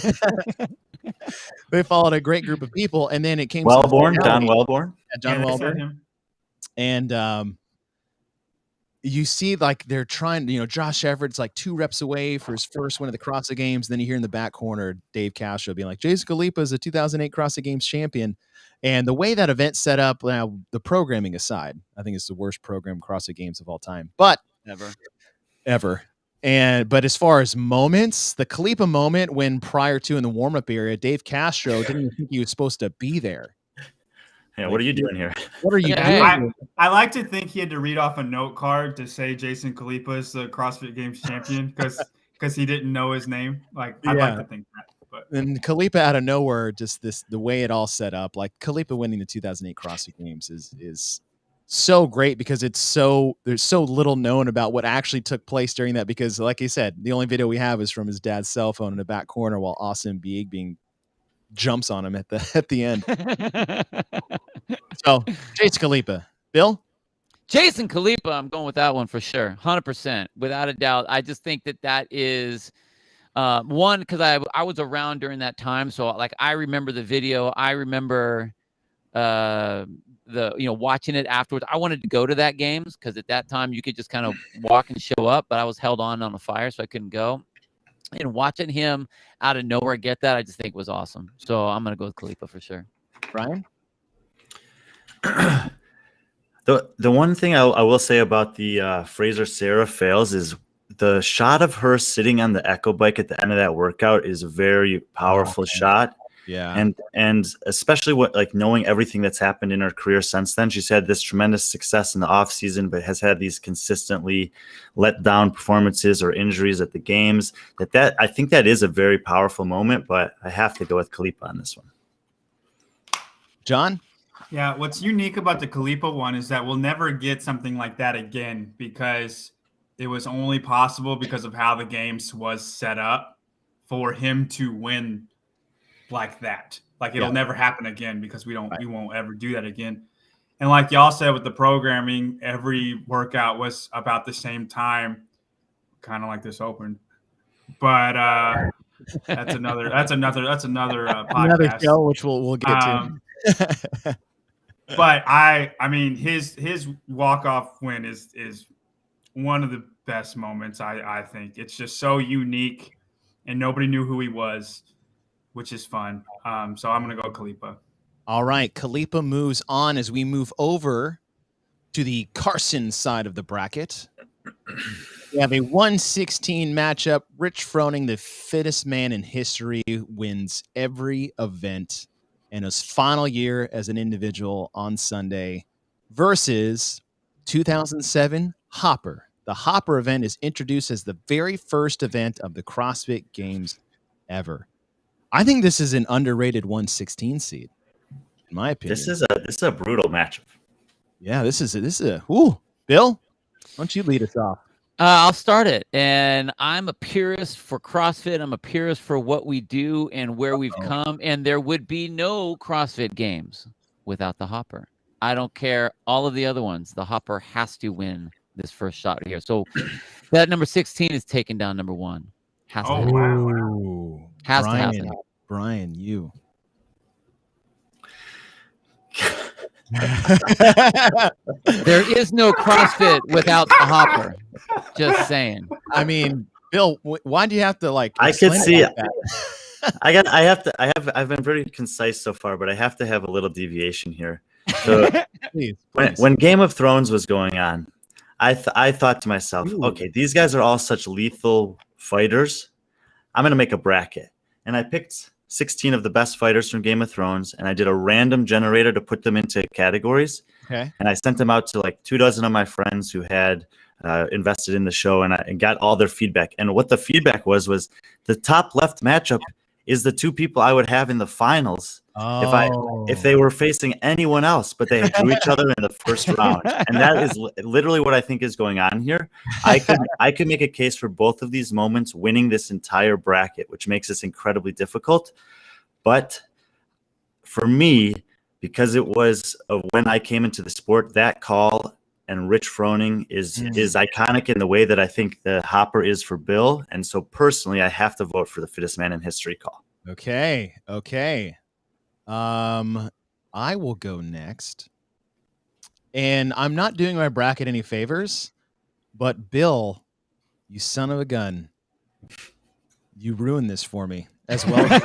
They followed a great group of people, and then it came
Wellborn, John Wellborn.
John Wellborn. And you see, like, they're trying, you know, Josh Everett's like 2 reps away for his first win of the CrossFit Games. Then you hear in the back corner Dave Castro being like, Jason Kalipa is a 2008 CrossFit Games champion. And the way that event set up, now the programming aside, I think it's the worst program CrossFit Games of all time. But ever. But as far as moments, the Kalipa moment when prior to in the warm-up area, Dave Castro didn't even think he was supposed to be there.
Yeah, what are you doing here?
What are you doing?
I like to think he had to read off a note card to say Jason Kalipa is the CrossFit Games champion because he didn't know his name. Like, I'd like to think that. But
and Kalipa out of nowhere, just the way it all set up, like Kalipa winning the 2008 CrossFit Games is so great because there's so little known about what actually took place during that. Because, like I said, the only video we have is from his dad's cell phone in the back corner while Austin Being jumps on him at the end. So Jason Kalipa. Bill?
Jason Kalipa, I'm going with that one for sure. 100%. Without a doubt. I just think that is one, because I was around during that time. So like I remember the video. I remember watching it afterwards. I wanted to go to that games because at that time you could just kind of walk and show up, but I was held on a fire, so I couldn't go. And watching him out of nowhere get that, I just think was awesome. So I'm going to go with Kalipa for sure.
Brian?
The one thing I will say about the Fraser Sarah fails is the shot of her sitting on the echo bike at the end of that workout is a very powerful shot.
Yeah.
And especially knowing everything that's happened in her career since then. She's had this tremendous success in the off season, but has had these consistently let down performances or injuries at the games. That I think that is a very powerful moment, but I have to go with Khalipa on this one.
John?
Yeah, what's unique about the Khalipa one is that we'll never get something like that again, because it was only possible because of how the games was set up for him to win like that. Like, it'll never happen again, because we won't ever do that again. And like y'all said with the programming, every workout was about the same time, kind of like this open. But that's another podcast.
Another show, which we'll get to.
But I mean, his walk-off win is one of the best moments. I think it's just so unique, and nobody knew who he was, which is fun. So I'm gonna go Khalipa.
All right, Khalipa moves on as we move over to the Carson side of the bracket. We have a 116 matchup. Rich Froning, the fittest man in history, wins every event in his final year as an individual on Sunday, versus 2007 Hopper. The Hopper event is introduced as the very first event of the CrossFit Games ever. I think this is an underrated 116 seed, in my opinion.
This is a brutal matchup.
Yeah, this is a Bill, why don't you lead us off?
I'll start it. And I'm a purist for CrossFit. I'm a purist for what we do and where we've come. And there would be no CrossFit Games without the Hopper. I don't care all of the other ones. The Hopper has to win this first shot here. So that number 16 is taking down number 1. Has to happen.
Wow.
Has to happen.
Brian, you.
There is no CrossFit without the Hopper. Just saying.
I mean, Bill, why do you have to like?
I could see it.
That?
I've been very concise so far, but I have to have a little deviation here. So
please.
When Game of Thrones was going on, I thought to myself, okay, these guys are all such lethal fighters. I'm gonna make a bracket, and I picked 16 of the best fighters from Game of Thrones, and I did a random generator to put them into categories.
Okay.
And I sent them out to like 24 of my friends who had invested in the show, and got all their feedback. And what the feedback was the top left matchup is the 2 people I would have in the finals if they were facing anyone else, but they drew each other in the first round. And that is literally what I think is going on here. I could make a case for both of these moments winning this entire bracket, which makes this incredibly difficult. But for me, because it was when I came into the sport, that call and Rich Froning is iconic in the way that I think the Hopper is for Bill. And so personally, I have to vote for the fittest man in history call.
Okay. I will go next. And I'm not doing my bracket any favors, but Bill, you son of a gun, you ruined this for me as well as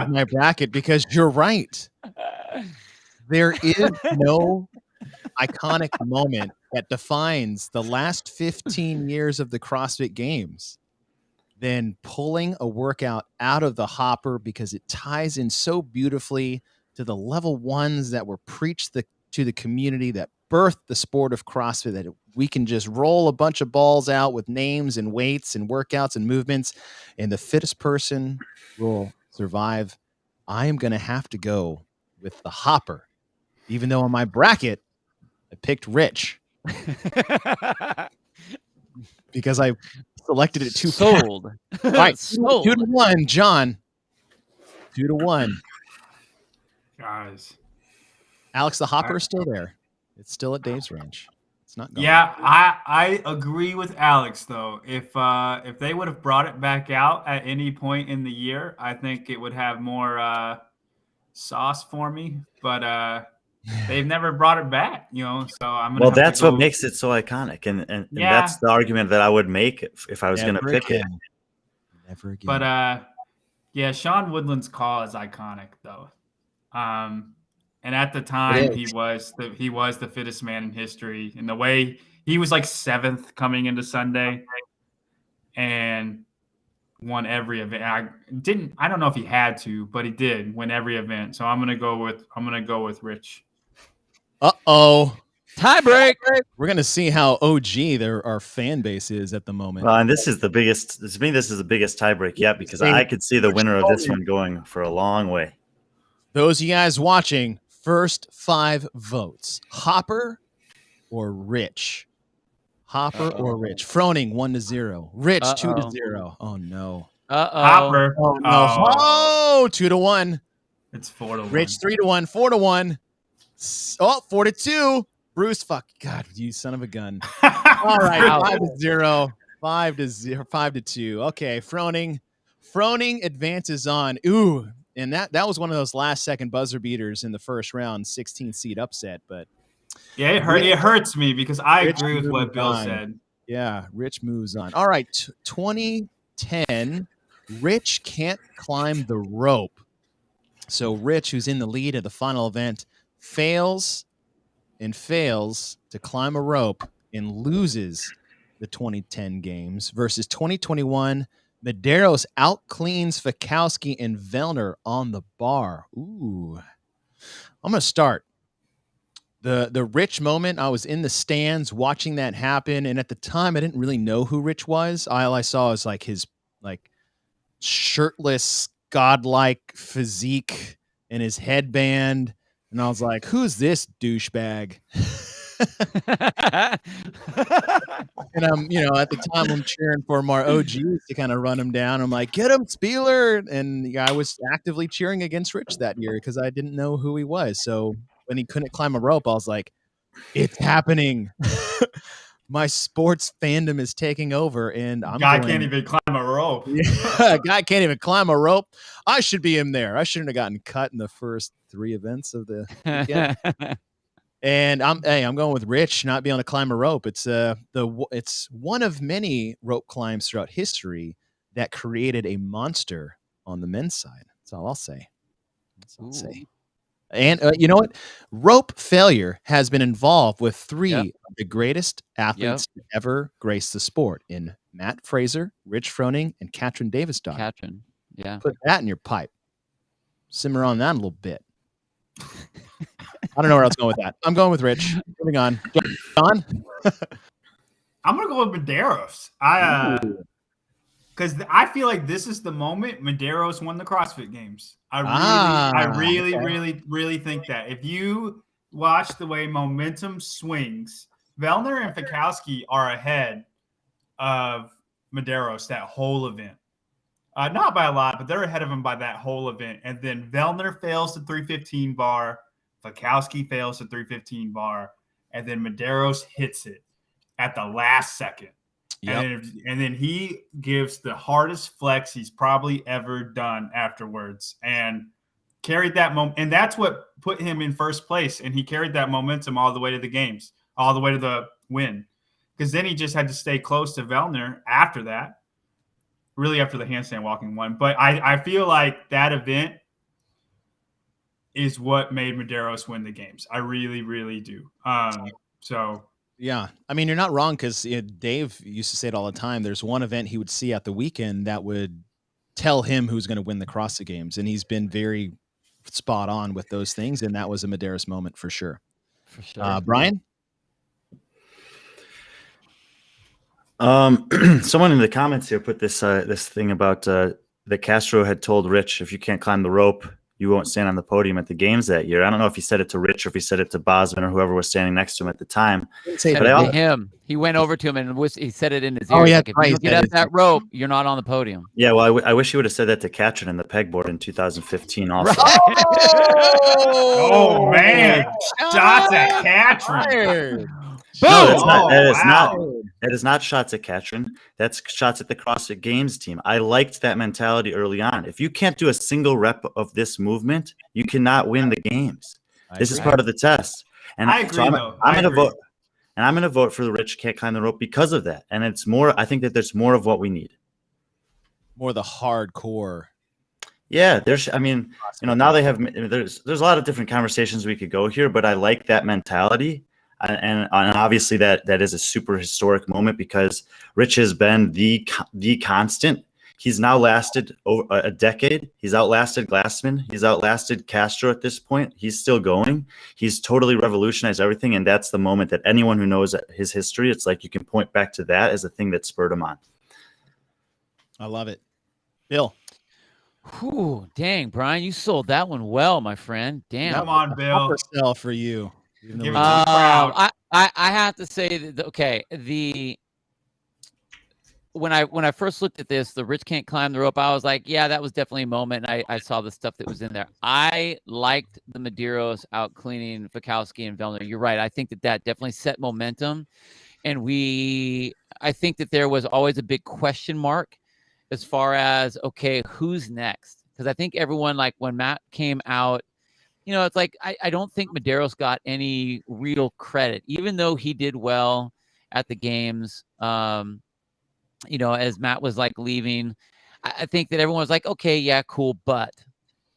my bracket, because you're right. There is no iconic moment that defines the last 15 years of the CrossFit Games than pulling a workout out of the Hopper, because it ties in so beautifully to the level 1s that were preached to the community that birthed the sport of CrossFit, that we can just roll a bunch of balls out with names and weights and workouts and movements, and the fittest person will survive. I am going to have to go with the Hopper, even though on my bracket, I picked Rich because I selected it too
sold.
Right,
sold.
2-1, John. 2-1.
Guys,
Alex, the Hopper is still there. It's still at Dave's range. It's not gone.
Yeah, I agree with Alex though. If they would have brought it back out at any point in the year, I think it would have more sauce for me. But they've never brought it back, so I'm gonna.
Well, that's what makes it so iconic, and that's the argument that I would make if I was going to pick it.
Never again.
But yeah, Sean Woodland's call is iconic though. And at the time, he was the fittest man in history. And the way he was like 7th coming into Sunday, and won every event. I don't know if he had to, but he did win every event. So I'm gonna go with Rich.
Uh-oh.
Tie break.
We're gonna see how OG our fan base is at the moment.
Well, and this is the biggest. To me, this is the biggest tiebreak yet because I could see the winner of this one going for a long way.
Those of you guys watching, first 5 votes: Hopper or Rich. Hopper or Rich. Froning 1-0. Rich 2-0. Oh no.
Hopper.
Oh no. Oh, 2-1.
It's 4-1.
Rich 3-1. 4-1. Oh, 4-2. Bruce, fuck. God, you son of a gun. All right, 5-0. 5-0. 5-2. Okay, Froning advances on. Ooh, and that was one of those last second buzzer beaters in the first round, 16 seed upset. But
yeah, it hurts me because I agree with what Bill said.
Yeah, Rich moves on. All right, 2010. Rich can't climb the rope. So Rich, who's in the lead at the final event, fails to climb a rope and loses the 2010 games versus 2021. Medeiros outcleans Fikowski and Vellner on the bar. Ooh. I'm going to start. The Rich moment, I was in the stands watching that happen, and at the time I didn't really know who Rich was. All I saw was like his like shirtless, godlike physique and his headband, and I was like, who's this douchebag? And at the time I'm cheering for more OGs to kind of run him down. I'm like, get him, Spieler. And I was actively cheering against Rich that year because I didn't know who he was. So when he couldn't climb a rope, I was like, it's happening. My sports fandom is taking over, and
can't even climb a rope.
Yeah, guy can't even climb a rope. I should be in there. I shouldn't have gotten cut in the first 3 events of the weekend. And I'm going with Rich not being able to climb a rope. It's it's one of many rope climbs throughout history that created a monster on the men's side. That's all I'll say. And you know what? Rope failure has been involved with 3 of the greatest athletes to ever grace the sport in Matt Fraser, Rich Froning, and Katrin Davidstock.
Katrin, yeah.
Put that in your pipe. Simmer on that a little bit. I don't know where else to go with that. I'm going with Rich. Moving on. John?
I'm going to go with Medeiros. Because I feel like this is the moment Medeiros won the CrossFit Games. I really think that. If you watch the way momentum swings, Vellner and Fikowski are ahead of Medeiros that whole event. Not by a lot, but they're ahead of him by that whole event. And then Vellner fails the 315 bar. Fikowski fails the 315 bar. And then Medeiros hits it at the last second. Yep. And then he gives the hardest flex he's probably ever done afterwards and carried that moment. And that's what put him in first place. And he carried that momentum all the way to the games, all the way to the win. Because then he just had to stay close to Vellner after that, really after the handstand walking one. But I feel like that event is what made Medeiros win the games. I really, really do. Yeah.
I mean, you're not wrong because Dave used to say it all the time. There's one event he would see at the weekend that would tell him who's going to win the CrossFit Games. And he's been very spot on with those things. And that was a Medeiros moment for sure. Brian?
Someone in the comments here put this thing about that Castro had told Rich, if you can't climb the rope, you won't stand on the podium at the games that year. I don't know if he said it to Rich or if he said it to Bosman or whoever was standing next to him at the time.
To him. He went over to him and he said it in his ear.
Oh, yeah,
like, if you get up that rope, you're not on the podium.
Yeah, well, I wish he would have said that to Katrin in the pegboard in 2015 also.
Oh, man. Shots at Katrin.
No, that's not. That is not shots at Katrin. That's shots at the CrossFit Games team. I liked that mentality early on. If you can't do a single rep of this movement, you cannot win the games. This is part of the test. And
I agree,
I'm going to vote. And I'm going to vote for the Rich can't climb the rope because of that. And it's more. I think that there's more of what we need.
More the hardcore.
Yeah, now they have. There's a lot of different conversations we could go here, but I like that mentality. And obviously that is a super historic moment because Rich has been the constant. He's now lasted over a decade. He's outlasted Glassman. He's outlasted Castro at this point. He's still going. He's totally revolutionized everything. And that's the moment that anyone who knows his history, it's like you can point back to that as a thing that spurred him on.
I love it. Bill.
Whew, dang, Brian, you sold that one well, my friend. Damn.
Come on, Bill.
Sell for you.
Give it to the crowd.
I have to say that, okay, when I first looked at this, the Rich Can't Climb the Rope, I was like, yeah, that was definitely a moment. And I saw the stuff that was in there. I liked the Medeiros out cleaning Fikowski and Vellner. You're right. I think that definitely set momentum. And I think that there was always a big question mark as far as, okay, who's next? Because I think everyone, like when Matt came out, it's like, I don't think Medeiros got any real credit, even though he did well at the games. As Matt was like leaving, I think that everyone was like, okay, yeah, cool. But,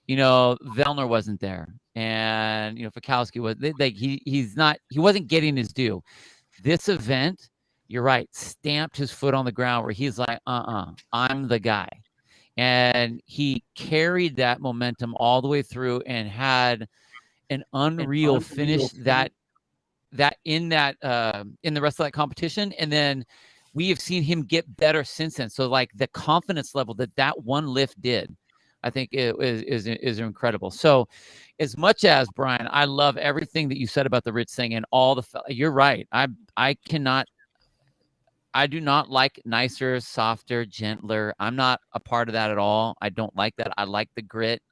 Vellner wasn't there. And, Fikowski was like, he wasn't getting his due. This event, you're right, stamped his foot on the ground where he's like, I'm the guy. And he carried that momentum all the way through and had an unreal finish that in the rest of that competition. And then we have seen him get better since then. So like the confidence level that one lift did, I think it is incredible. So as much as, Brian, I love everything that you said about the Rich thing and you're right. I do not like nicer, softer, gentler. I'm not a part of that at all. I don't like that. I like the grit.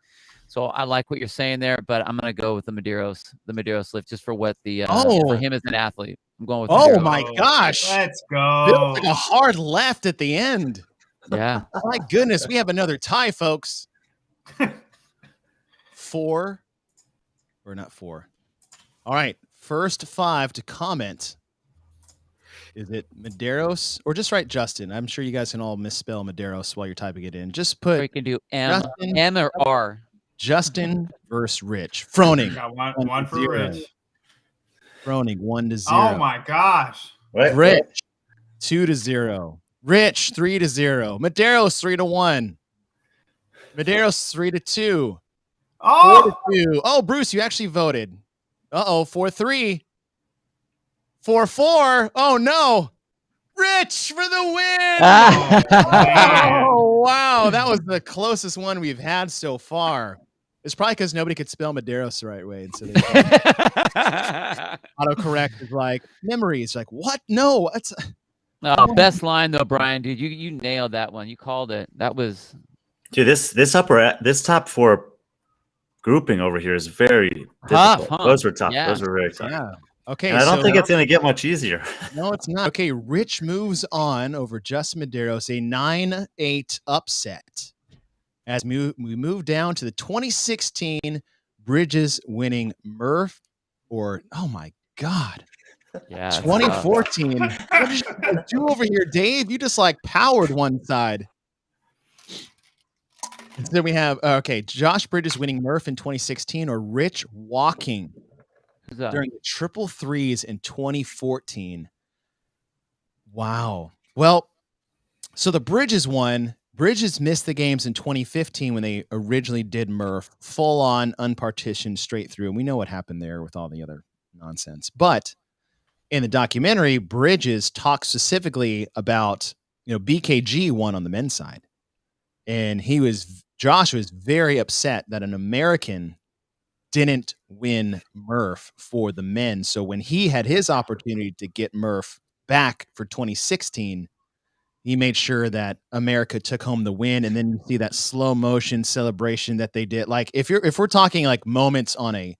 So I like what you're saying there, but I'm going to go with the Medeiros lift just for what for him as an athlete. I'm going with Medeiros.
Oh my gosh.
Let's go.
Like a hard left at the end.
Yeah.
My goodness. We have another tie, folks. 4 or not 4. All right. First 5 to comment. Is it Medeiros or just write Justin? I'm sure you guys can all misspell Medeiros while you're typing it in. Just put.
Or you can do M or R.
Justin versus Rich. Froning.
Got one for Rich.
Froning 1-0.
Oh my gosh.
Rich 2-0. Rich 3-0. Medeiros 3-1. Medeiros 3-2.
Oh.
4-2. Oh, Bruce, you actually voted. 4-3. 4-4. Oh no. Rich for the win. Oh, wow. That was the closest one we've had so far. It's probably because nobody could spell Medeiros the right way. And so autocorrect is like memories. Like, what? No. It's
best line though, Brian, dude. You nailed that one. You called it. That was
dude, this top 4 grouping over here is very
tough.
difficult.
Huh?
Those were tough.
Yeah.
Those were very tough.
yeah. Okay.
And I don't think it's going to get much easier.
No, it's not. Okay. Rich moves on over Justin Medeiros, a 9-8 upset. As we move down to the 2016 Bridges winning Murph, oh my God.
Yeah.
2014. What did you do over here, Dave? You just like powered one side. And so we have, Josh Bridges winning Murph in 2016 or Rich walking during the triple threes in 2014. Wow. Well, so the Bridges won. Bridges missed the games in 2015 when they originally did Murph, full on, unpartitioned, straight through. And we know what happened there with all the other nonsense. But in the documentary, Bridges talks specifically about, BKG won on the men's side. And Josh was very upset that an American didn't win Murph for the men. So when he had his opportunity to get Murph back for 2016, he made sure that America took home the win. And then you see that slow motion celebration that they did. Like if we're talking like moments on a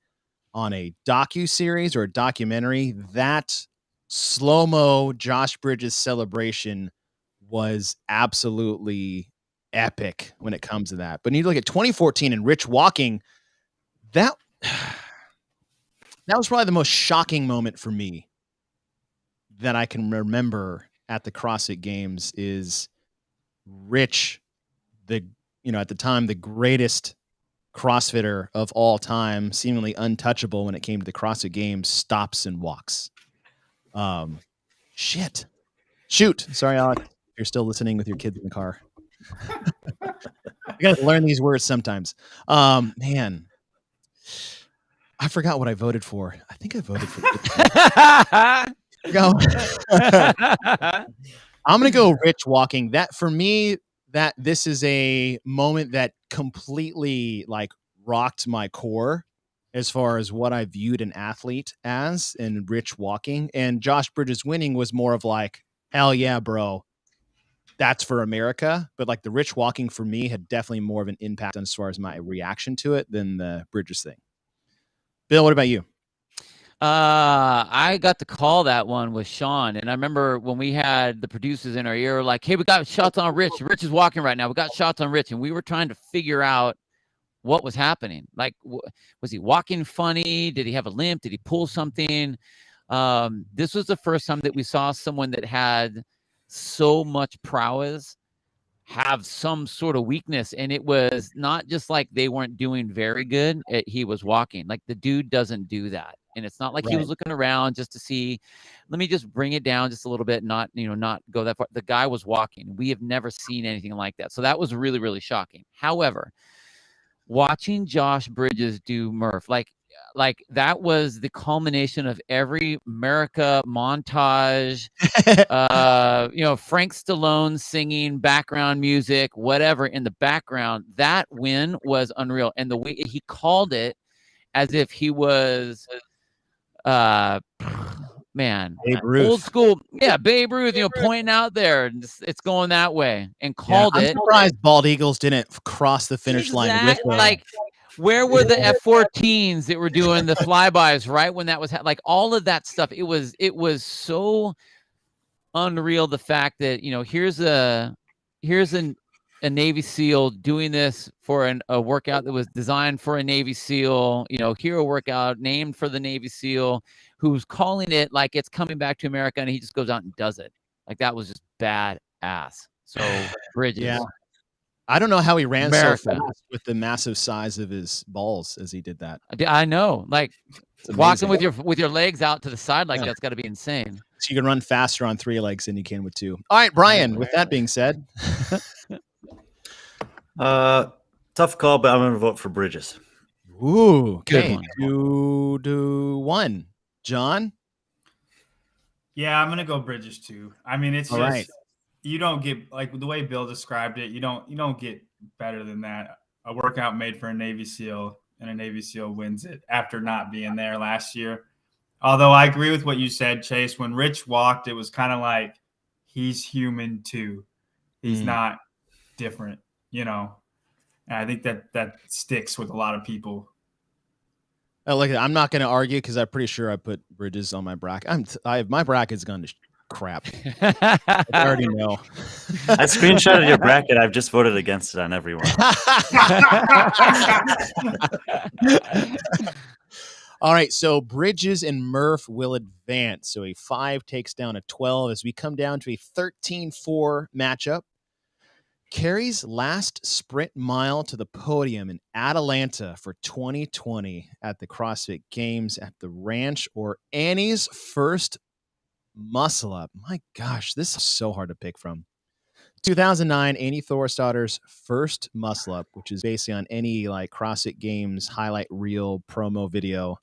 docu-series or a documentary, that slow-mo Josh Bridges celebration was absolutely epic when it comes to that. But when you look at 2014 and Rich walking, that was probably the most shocking moment for me that I can remember at the CrossFit Games is Rich, at the time, the greatest CrossFitter of all time, seemingly untouchable when it came to the CrossFit Games, stops and walks. Shoot. Sorry, Alex. You're still listening with your kids in the car. I got to learn these words sometimes. Man, I forgot what I voted for. I think I voted for. I'm going to go Rich walking. That for me, that this is a moment that completely like rocked my core as far as what I viewed an athlete as, and Rich walking. And Josh Bridges winning was more of like, hell yeah, bro. That's for America. But like the Rich walking for me had definitely more of an impact on as far as my reaction to it than the Bridges thing. Bill, what about you?
I got to call that one with Sean, and I remember when we had the producers in our ear, like, "Hey, we got shots on Rich. Rich is walking right now. We got shots on Rich," and we were trying to figure out what was happening. Like, was he walking funny? Did he have a limp? Did he pull something? This was the first time that we saw someone that had so much prowess have some sort of weakness, and it was not just like they weren't doing very good. He was walking like the dude doesn't do that, and it's not like he was looking around just to see, let me just bring it down just a little bit, not go that far. The guy was walking. We have never seen anything like that, so that was really, really shocking. However, watching Josh Bridges do Murph, like that was the culmination of every America montage, Frank Stallone singing background music, whatever in the background. That win was unreal. And the way he called it as if he was, man,
Babe Ruth.
old school. Yeah, Babe Ruth, pointing out there. It's going that way. And called it.
I'm surprised Bald Eagles didn't cross the finish line with
like, where were the F-14s that were doing the flybys right when that was like all of that stuff? It was so unreal. The fact that here's a Navy SEAL doing this for a workout that was designed for a Navy SEAL, hero workout named for the Navy SEAL, who's calling it like it's coming back to America, and he just goes out and does it. Like that was just badass. So Bridges.
Yeah. I don't know how he ran so fast with the massive size of his balls as he did that.
I know, like walking with your legs out to the side like that's got to be insane.
So you can run faster on 3 legs than you can with 2. All right, Brian. With that being said,
tough call, but I'm going to vote for Bridges.
Ooh, okay. 2-1. John.
Yeah, I'm going to go Bridges too. I mean, it's just. You don't get, like the way Bill described it, you don't get better than that. A workout made for a Navy SEAL, and a Navy SEAL wins it after not being there last year. Although I agree with what you said, Chase. When Rich walked, it was kind of like he's human too. He's not different, And I think that sticks with a lot of people.
I'm not going to argue because I'm pretty sure I put Bridges on my bracket. My bracket's gone to crap. I already know.
I screenshotted your bracket. I've just voted against it on everyone.
All right, so Bridges and Murph will advance. So a 5 takes down a 12 as we come down to a 13-4 matchup. Carrie's last sprint mile to the podium in Atlanta for 2020 at the CrossFit Games at the Ranch, or Annie's first muscle up. My gosh, this is so hard to pick from. 2009, Annie Thorstadter's first muscle up, which is basically on any like CrossFit Games highlight reel promo video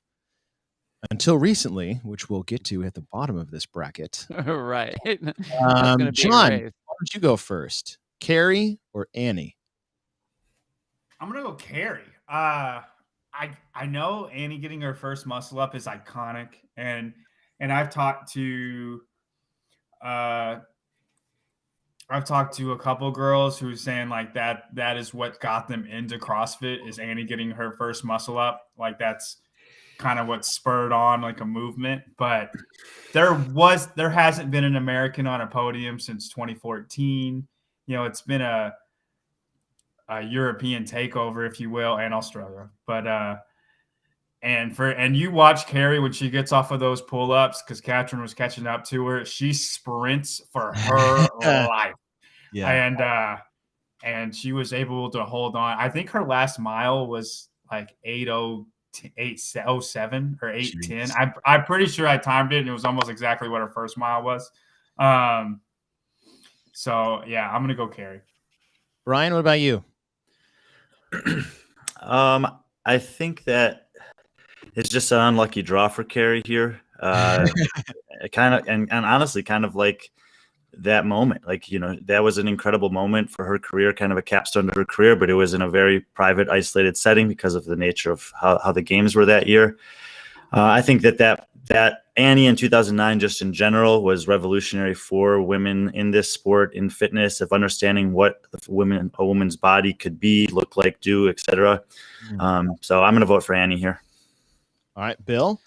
until recently, which we'll get to at the bottom of this bracket.
Right.
John, why don't you go first? Carrie or Annie?
I'm gonna go Carrie. I know Annie getting her first muscle up is iconic, and I've talked to a couple girls who are saying like that is what got them into CrossFit, is Annie getting her first muscle up. Like that's kind of what spurred on like a movement. But there hasn't been an American on a podium since 2014. It's been a European takeover, if you will, and Australia. But and you watch Carrie when she gets off of those pull-ups, because Catherine was catching up to her. She sprints for her life. Yeah. And she was able to hold on. I think her last mile was like 8:07 or 8:10. I'm pretty sure I timed it, and it was almost exactly what her first mile was. So yeah, I'm gonna go Carrie.
Brian, what about you?
I think that it's just an unlucky draw for Carrie here. Kind of, and honestly, kind of like that moment. Like, that was an incredible moment for her career, kind of a capstone to her career, but it was in a very private, isolated setting because of the nature of how the games were that year. I think that Annie in 2009, just in general, was revolutionary for women in this sport, in fitness, of understanding what a woman's body could be, look like, do, etc. So I'm going to vote for Annie here.
All right, Bill.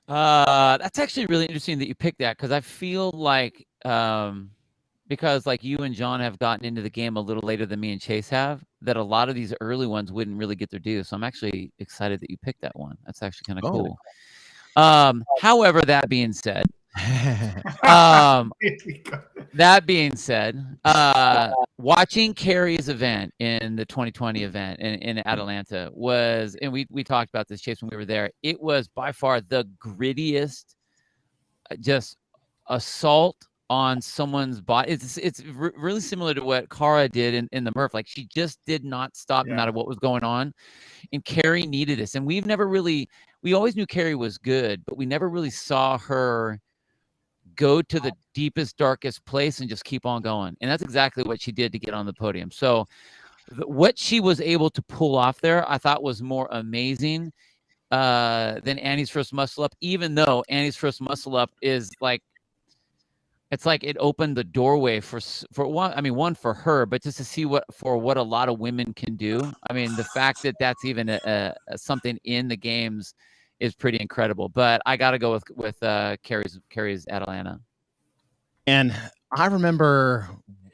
That's actually really interesting that you picked that, because I feel like because like you and John have gotten into the game a little later than me and Chase have, that a lot of these early ones wouldn't really get their due. So I'm actually excited that you picked that one. That's actually kind of cool. However, that being said, watching Carrie's event in the 2020 event in Atlanta was, and we talked about this, Chase, when we were there, it was by far the grittiest, just assault on someone's body. It's really similar to what Cara did in the Murph. Like, she just did not stop no matter what was going on. And Carrie needed this. And we always knew Carrie was good, but we never really saw her go to the deepest, darkest place and just keep on going. And that's exactly what she did to get on the podium. So what she was able to pull off there, I thought was more amazing than Annie's first muscle up, even though Annie's first muscle up is like, it's like it opened the doorway for one. I mean, one for her, but just to see what a lot of women can do. I mean, the fact that that's even a something in the games is pretty incredible. But I got to go with Carrie's Atlanta.
And I remember,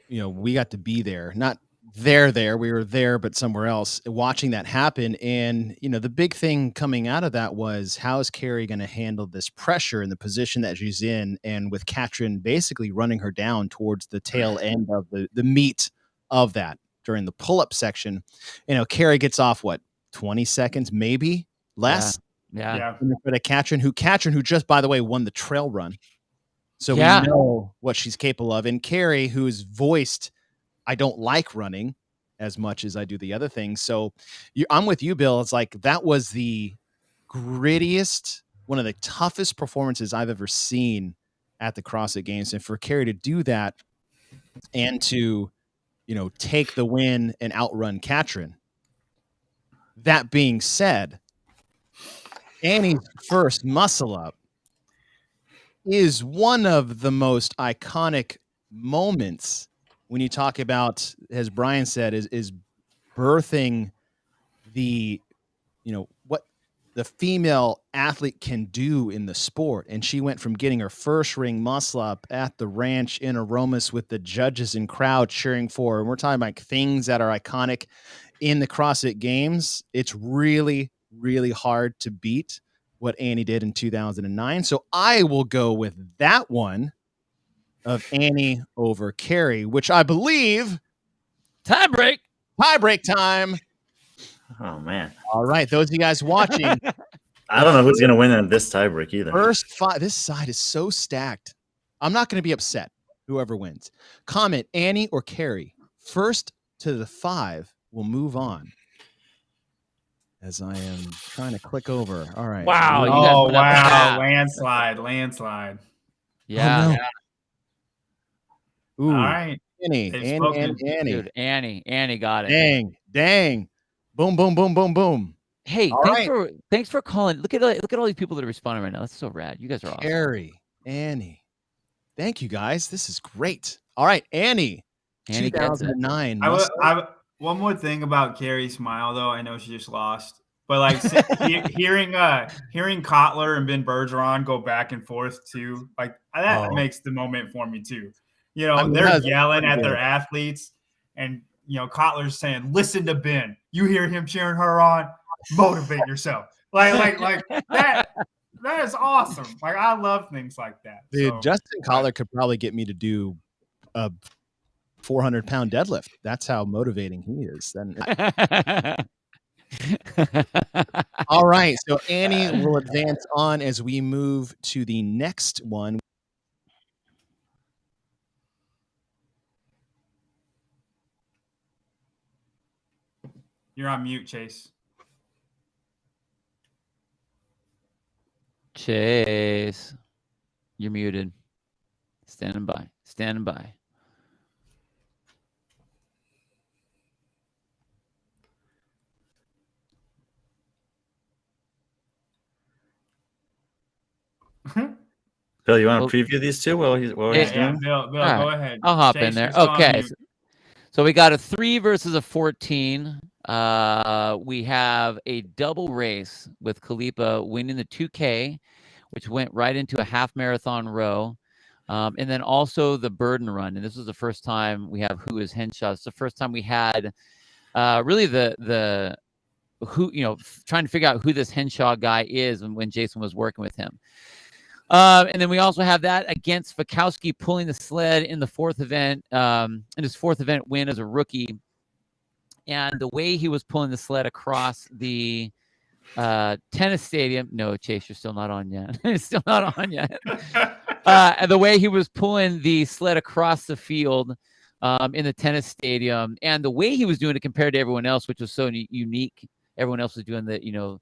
we got to be there, not there. We were there, but somewhere else, watching that happen. And, the big thing coming out of that was, how is Carrie going to handle this pressure in the position that she's in? And with Katrin basically running her down towards the tail end of the meat of that during the pull-up section, Carrie gets off 20 seconds, maybe less.
Yeah.
For the Katrin, who just, by the way, won the trail run. So we know what she's capable of. And Carrie, who's voiced, I don't like running as much as I do the other things. So I'm with you, Bill. It's like, that was the grittiest, one of the toughest performances I've ever seen at the CrossFit Games. And for Carrie to do that and to, take the win and outrun Katrin. That being said, Annie's first muscle up is one of the most iconic moments when you talk about, as Brian said, is birthing the, what the female athlete can do in the sport. And she went from getting her first ring muscle up at the ranch in Aromas with the judges and crowd cheering for her. And we're talking about things that are iconic in the CrossFit Games. It's really, really hard to beat what Annie did in 2009. So I will go with that one of Annie over Carrie, which I believe
tie break
time.
Oh man.
All right. Those of you guys watching,
I don't know who's going to win in this tie break either.
First five, this side is so stacked. I'm not going to be upset, whoever wins. Comment Annie or Carrie. First to the 5 will move on. As I am trying to click over. All right.
Wow.
Wow. Landslide.
Yeah.
Ooh.
All right.
Annie.
Dude, Annie got it.
Dang. Boom.
Hey, thanks for calling. Look at all these people that are responding right now. That's so rad. You guys are awesome.
Carrie, Annie. Thank you guys. This is great. All right, Annie 2009.
One more thing about Carrie's smile, though. I know she just lost, but like hearing Kotler and Ben Bergeron go back and forth too, like that makes the moment for me too. They're yelling at their athletes, and Kotler's saying, "Listen to Ben. You hear him cheering her on. Motivate yourself." Like that. That is awesome. Like, I love things like that.
Dude, so, Justin Kotler could probably get me to do a 400-pound deadlift. That's how motivating he is. All right. So Annie will advance on as we move to the next one.
You're on mute, Chase.
Chase, you're muted. Standing by. Standing by.
Bill, you want to preview these two while he's doing?
Bill,
right.
go ahead.
I'll hop
Chase,
in there.
you're still on
Okay.
mute.
So we got a 3 versus a 14. We have a double race with Khalipa winning the 2K, which went right into a half marathon row. And then also the burden run. And this was the first time we have who is Henshaw. It's the first time we had really the who, trying to figure out who this Henshaw guy is when Jason was working with him. And then we also have that against Fikowski pulling the sled in the fourth event, in his fourth event win as a rookie. And the way he was pulling the sled across the tennis stadium. No, Chase, you're still not on yet. It's still not on yet. And the way he was pulling the sled across the field in the tennis stadium, and the way he was doing it compared to everyone else, which was so unique. Everyone else was doing the,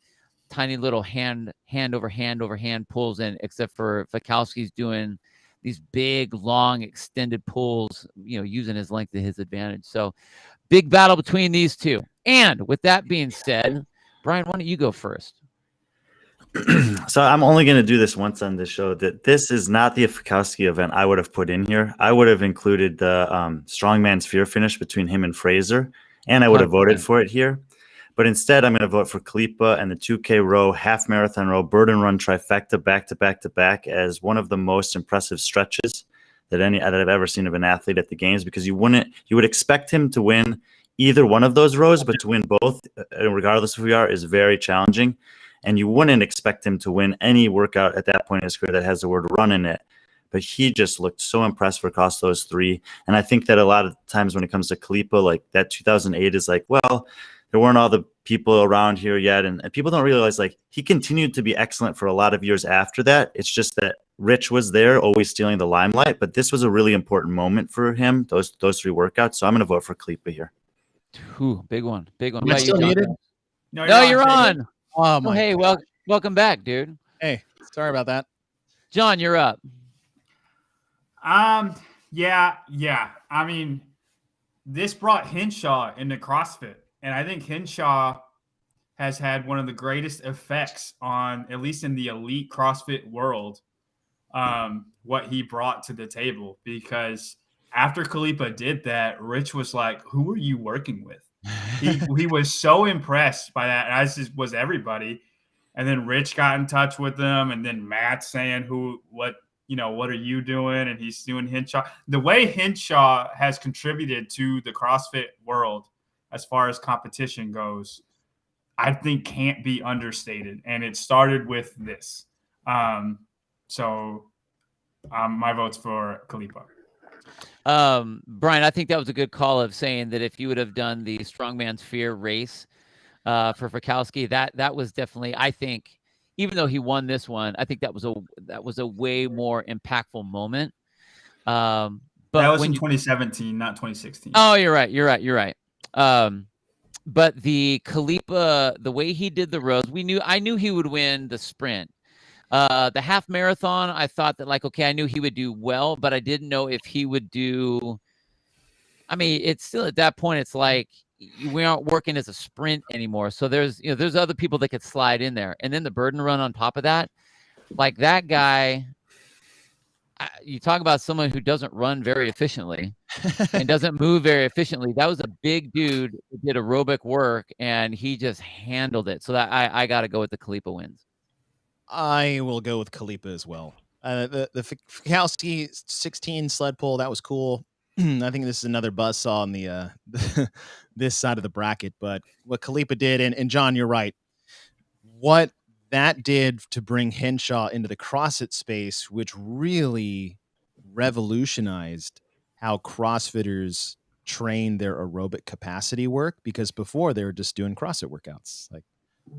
tiny little hand over hand pulls in, except for Fikowski's doing these big, long, extended pulls, using his length to his advantage. So big battle between these two. And with that being said, Brian, why don't you go first?
So I'm only going to do this once on this show. That this is not the Fikowski event I would have put in here. I would have included the strongman sphere finish between him and Fraser, and I would have voted for it here. But instead, I'm going to vote for Khalipa and the 2K row, half marathon row, burden run trifecta back to back to back as one of the most impressive stretches that I've ever seen of an athlete at the games, because you would expect him to win either one of those rows, but to win both, regardless of who you are, is very challenging. And you wouldn't expect him to win any workout at that point in his career that has the word run in it. But he just looked so impressive across those three. And I think that a lot of times when it comes to Khalipa, like that 2008 is like, well, there weren't all the people around here yet. And people don't realize, like, he continued to be excellent for a lot of years after that. It's just that Rich was there, always stealing the limelight. But this was a really important moment for him, those three workouts. So I'm going to vote for Khalipa here.
Ooh, big one. Big one.
Am I still muted?
No,
you're on.
Oh, my
hey,
God.
welcome back, dude.
Hey, sorry about that.
John, you're up.
Yeah. I mean, this brought Henshaw into CrossFit, and I think Henshaw has had one of the greatest effects on, at least in the elite CrossFit world, what he brought to the table. Because after Khalipa did that, Rich was like, "Who are you working with?" He was so impressed by that, as was everybody. And then Rich got in touch with them, and then Matt saying, what are you doing? And he's doing Henshaw. The way Henshaw has contributed to the CrossFit world as far as competition goes, I think can't be understated. And it started with this. So my vote's for Khalipa.
Brian, I think that was a good call of saying that if you would have done the strongman sphere race for Fikowski, that was definitely, I think, even though he won this one, I think that was a way more impactful moment. But
that was in 2017, not 2016.
Oh, you're right. But the Khalipa, the way he did the rows, I knew he would win the sprint. The half marathon, I thought that, like, okay, I knew he would do well, but I didn't know if he would do. I mean, it's still at that point, it's like we aren't working as a sprint anymore. So there's other people that could slide in there, and then the burden run on top of that, like that guy. You talk about someone who doesn't run very efficiently and doesn't move very efficiently. That was a big dude who did aerobic work, and he just handled it. So that I got to go with the Khalipa wins.
I will go with Khalipa as well. The Fikowski 16 sled pull, that was cool. I think this is another buzzsaw on the this side of the bracket. But what Khalipa did, and John, you're right. What that did to bring Henshaw into the CrossFit space, which really revolutionized how CrossFitters train their aerobic capacity work, because before they were just doing CrossFit workouts. Like,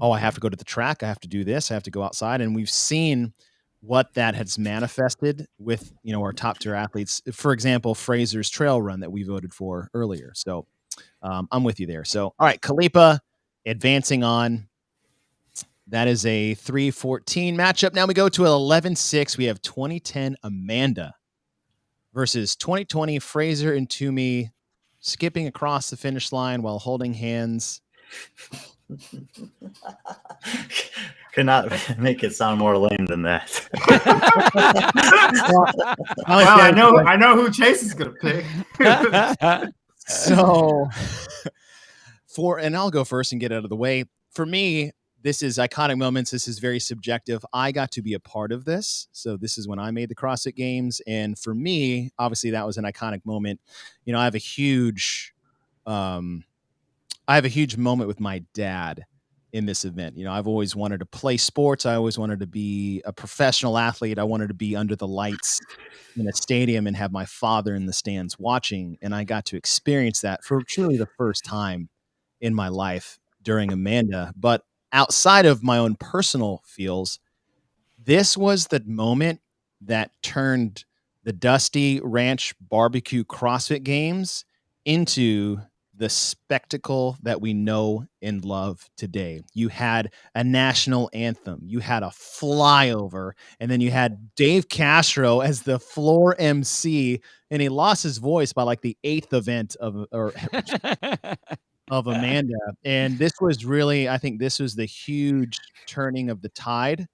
oh, I have to go to the track, I have to do this, I have to go outside. And we've seen what that has manifested with, our top tier athletes. For example, Fraser's trail run that we voted for earlier. So I'm with you there. So, all right, Khalipa advancing on. That is a 3-14 matchup. Now we go to an 11-6. We have 2010 Amanda versus 2020 Fraser and Toomey skipping across the finish line while holding hands.
Could not make it sound more lame than that.
Well, I know who Chase is gonna pick.
So and I'll go first and get out of the way. For me, this is iconic moments. This is very subjective. I got to be a part of this. So this is when I made the CrossFit Games. And for me, obviously that was an iconic moment. You know, I have a huge moment with my dad in this event. You know, I've always wanted to play sports. I always wanted to be a professional athlete. I wanted to be under the lights in a stadium and have my father in the stands watching. And I got to experience that for truly the first time in my life during Amanda. But outside of my own personal feels, this was the moment that turned the Dusty Ranch Barbecue CrossFit Games into the spectacle that we know and love today. You had a national anthem, you had a flyover, and then you had Dave Castro as the floor MC, and he lost his voice by like the 8th event of Amanda. And this was really, I think this was the huge turning of the tide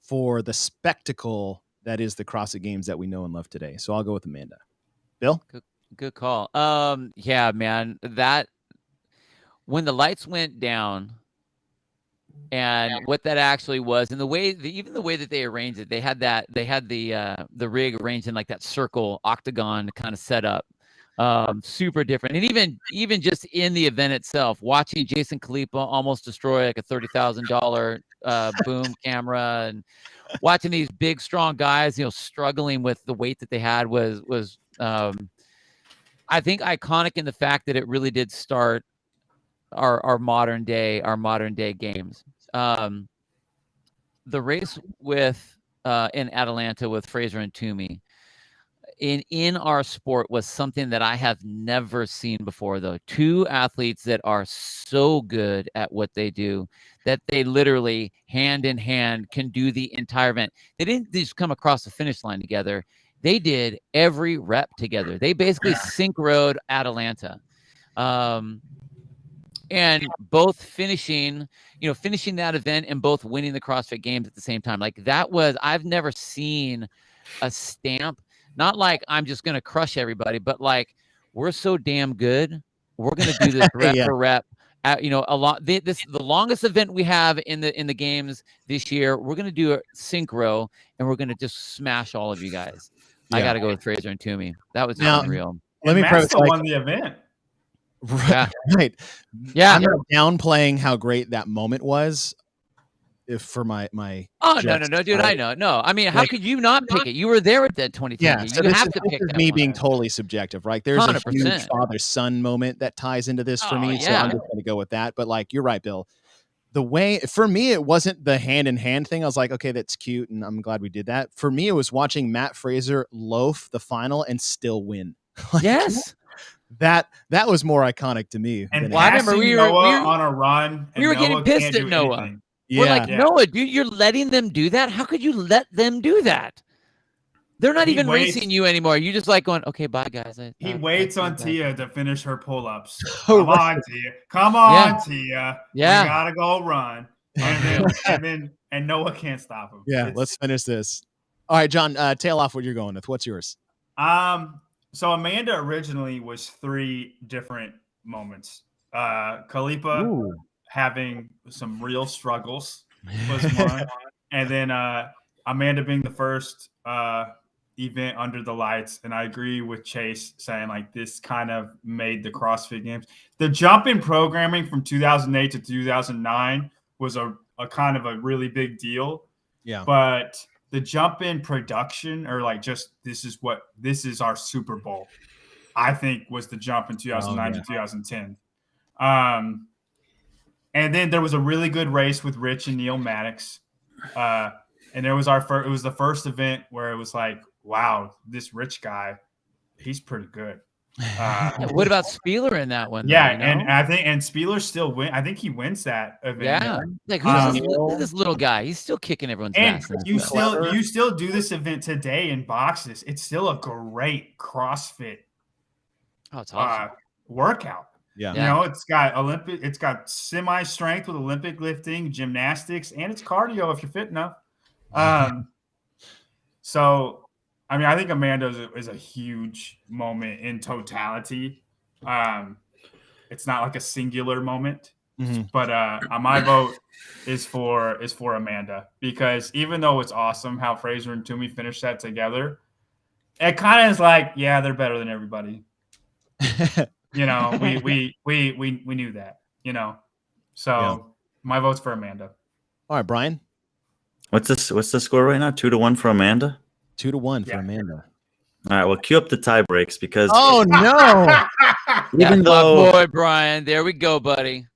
for the spectacle that is the CrossFit Games that we know and love today. So I'll go with Amanda. Bill?
Good call. Yeah, man, that when the lights went down and what that actually was, and the way even the way that they arranged it, they had the rig arranged in like that circle octagon kind of setup. Super different. And even just in the event itself, watching Jason Khalipa almost destroy like a $30,000 boom camera, and watching these big strong guys, you know, struggling with the weight that they had was I think iconic in the fact that it really did start our modern day games. The race with in Atlanta with Fraser and Toomey in our sport was something that I have never seen before, though. Two athletes that are so good at what they do that they literally hand in hand can do the entire event. They didn't just come across the finish line together. They did every rep together. They basically synchroed Atlanta. And both finishing that event and both winning the CrossFit Games at the same time. Like that was, I've never seen a stamp, not like I'm just going to crush everybody, but like we're so damn good. We're going to do this rep for rep. A lot. This is the longest event we have in the games this year. We're going to do a synchro and we're going to just smash all of you guys. Yeah. I got to go with Fraser and Toomey. That was unreal.
Let me won the event.
Right. Yeah. I'm not downplaying how great that moment was. If for my
no, dude, I know. No, I mean, how could you not pick it? You were there at that 2010.
Yeah,
so you have to pick that.
Me being totally subjective, right? There's 100%. A huge father-son moment that ties into this for me, so I'm just going to go with that. But like, you're right, Bill. The way for me, it wasn't the hand-in-hand thing. I was like, okay, that's cute, and I'm glad we did that. For me, it was watching Matt Fraser loaf the final and still win.
Like, yes.
That was more iconic to me.
And I remember we were on a run.
We were getting pissed at Noah.
Anything.
We're like, Noah, dude, you're letting them do that? How could you let them do that? They're not even racing you anymore. You're just like going, okay, bye, guys.
He waits on Tia to finish her pull-ups. Come on, Tia. Come on, Tia.
Yeah.
We got to go run. And Noah can't stop him.
Yeah, let's finish this. All right, John, tail off what you're going with. What's yours?
So Amanda originally was 3 different moments. Khalipa having some real struggles was one. And then Amanda being the first event under the lights. And I agree with Chase saying like this kind of made the CrossFit Games. The jump in programming from 2008 to 2009 was a kind of a really big deal. Yeah. But the jump in production or like just this is our Super Bowl, I think was the jump in 2009 to 2010. And then there was a really good race with Rich and Neil Maddox. And there was it was the first event where it was like, wow, this Rich guy, he's pretty good.
What about Spieler in that one?
Yeah,
though, you know?
and I think Spieler still win. I think he wins that event.
Yeah. Like look at this little guy. He's still kicking everyone's
And
ass. And
you
stuff.
still do this event today in boxes. It's still a great CrossFit
it's awesome.
workout.
Yeah.
You know, it's got semi-strength with Olympic lifting, gymnastics, and it's cardio if you're fit enough. So, I mean, I think Amanda is a huge moment in totality. It's not like a singular moment, but my vote is for Amanda, because even though it's awesome how Fraser and Toomey finished that together, it kind of is like, yeah, they're better than everybody. You know, we knew that, you know. So my vote's for Amanda.
All right, Brian.
What's the score right now? 2-1 for Amanda?
2-1 for Amanda.
All right, well, cue up the tie breaks because
oh no.
Even though
my boy Brian, there we go, buddy.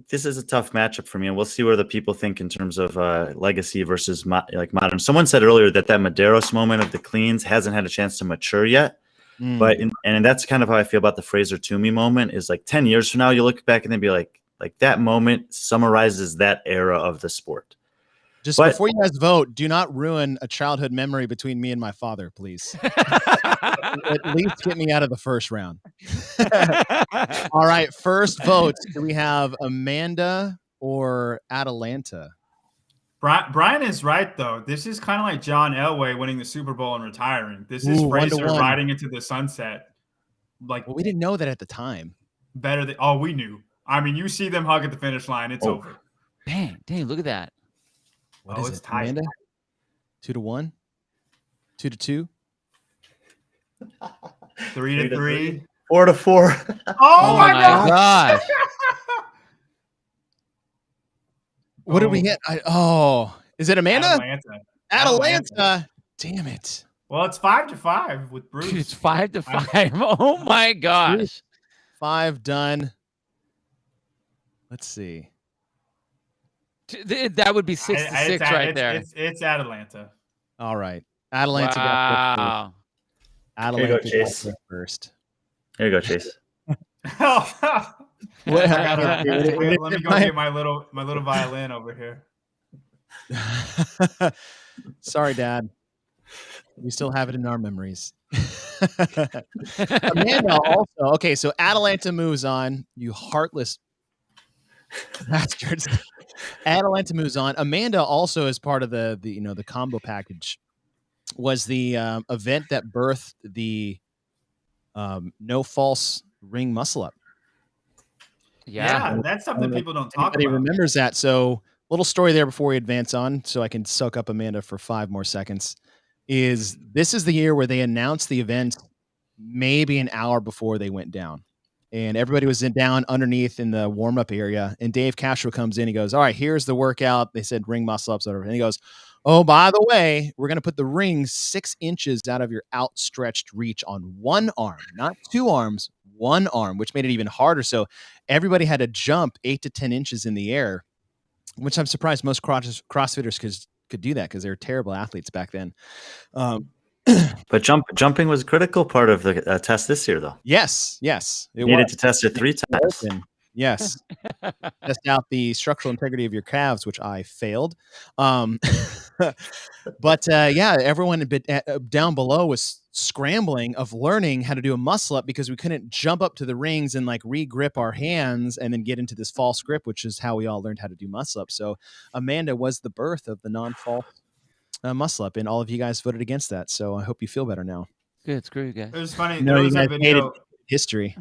This is a tough matchup for me, and we'll see where the people think in terms of legacy versus modern. Someone said earlier that Medeiros moment of the cleans hasn't had a chance to mature yet. But and that's kind of how I feel about the Fraser Toomey moment. Is like 10 years from now, you look back and then be like that moment summarizes that era of the sport.
Before you guys vote, do not ruin a childhood memory between me and my father, please. At least get me out of the first round. All right, first votes. Do we have Amanda or Atalanta?
Brian is right, though. This is kind of like John Elway winning the Super Bowl and retiring. This is Fraser riding into the sunset.
Well, we didn't know that at the time.
Better than we knew. I mean, you see them hug at the finish line, it's over.
Dang, look at that.
What is it, Amanda? 2-1? 2-2?
3-3?
4-4?
Oh my gosh!
What did we hit? Is it Amanda? Atalanta. Damn it.
Well, it's 5-5 with Bruce.
Dude, it's 5-5. Oh my gosh.
5 done. Let's see.
That would be 6-6 right there.
It's Atalanta.
All right. Atalanta
got
Atalanta got first.
Here you go, Chase.
Let me go get my little violin over here.
Sorry, Dad. We still have it in our memories. Amanda also. Okay, so Atalanta moves on. You heartless bastards. Atalanta moves on. Amanda also, as part of the combo package, was the event that birthed the no false ring muscle up.
Yeah, that's something people don't talk about.
Anybody remembers that? So, little story there before we advance on, so I can soak up Amanda for 5 more seconds. This is the year where they announced the event maybe an hour before they went down, and everybody was down underneath in the warm up area. And Dave Castro comes in. He goes, "All right, here's the workout." They said ring muscle ups, whatever. And he goes, "Oh, by the way, we're going to put the ring 6 inches out of your outstretched reach on one arm, not 2 arms, one arm," which made it even harder. So everybody had to jump 8 to 10 inches in the air, which I'm surprised most CrossFitters could do that, because they were terrible athletes back then.
But jumping was a critical part of the test this year, though.
Yes.
You needed to test it 3 times.
Yes. Test out the structural integrity of your calves, which I failed. But everyone down below was scrambling of learning how to do a muscle up, because we couldn't jump up to the rings and re-grip our hands and then get into this false grip, which is how we all learned how to do muscle up. So Amanda was the birth of the non-false muscle up, and all of you guys voted against that. So I hope you feel better now.
Good, screw you guys.
It was funny.
There was a video history.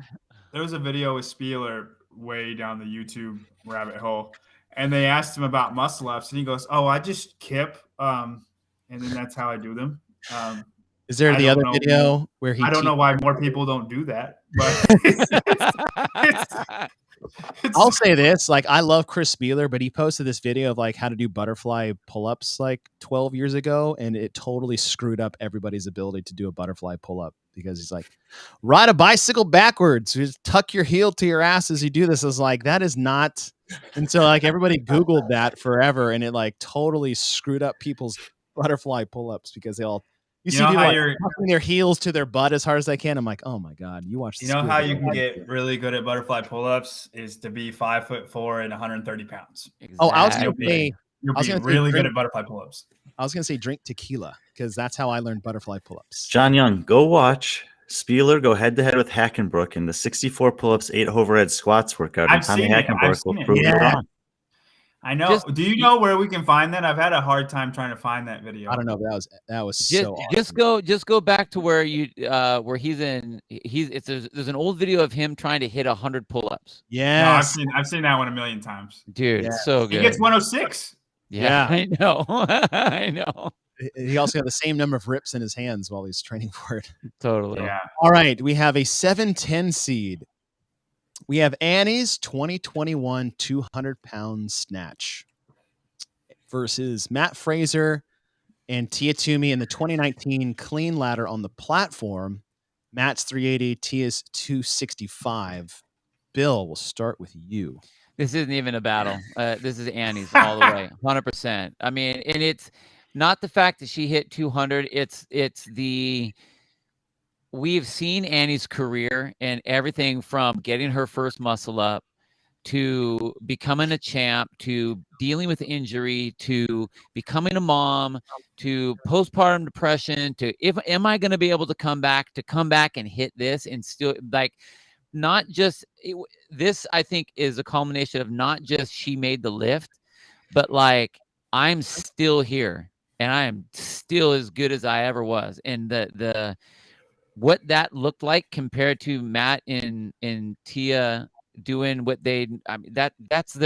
There was a video with Spieler way down the YouTube rabbit hole, and they asked him about muscle ups, and he goes, "Oh, I just kip, and then that's how I do them."
Is there the other video where he?
I don't know why more people don't do that, but
I'll say this: I love Chris Spieler, but he posted this video of how to do butterfly pull-ups 12 years ago, and it totally screwed up everybody's ability to do a butterfly pull-up, because he's like, ride a bicycle backwards, just tuck your heel to your ass as you do this. I was like, that is not. And so everybody Googled that forever, and it totally screwed up people's butterfly pull-ups, because they all You see
know
people
how
like
you're
pushing their heels to their butt as hard as they can. I'm like, oh my God, you watch.
You know how you can get really good at butterfly pull-ups is to be 5'4" and 130 pounds.
Exactly.
Oh, I was going to say,
you'll be really good at butterfly pull-ups.
I was going to say drink tequila because that's how I learned butterfly pull-ups.
John Young, go watch Spieler go head-to-head with Hackenbrook in the 64 pull-ups, 8 overhead squats workout.
I've seen it.
Hackenbrook will prove you wrong.
I know. Do you know where we can find that? I've had a hard time trying to find that video.
I don't know. But that was so
awesome. Just go back to where there's an old video of him trying to hit 100 pull-ups.
Yeah,
no, I've seen that one a million times.
Dude, it's so good.
He gets 106.
Yeah. I know. I know.
He also had the same number of rips in his hands while he's training for it.
Totally.
Yeah.
All right, we have a 7-10 seed. We have Annie's 2021 200-pound snatch versus Matt Fraser and Tia Toomey in the 2019 clean ladder on the platform. Matt's 380, Tia's 265. Bill, we'll start with you.
This isn't even a battle. This is Annie's all the way, 100%. I mean, and it's not the fact that she hit 200. We've seen Annie's career and everything from getting her first muscle up to becoming a champ, to dealing with injury, to becoming a mom, to postpartum depression, to am I going to be able to come back and hit this and still not just this, I think is a culmination of not just she made the lift, but I'm still here and I am still as good as I ever was. And the what that looked like compared to Matt and Tia doing what that's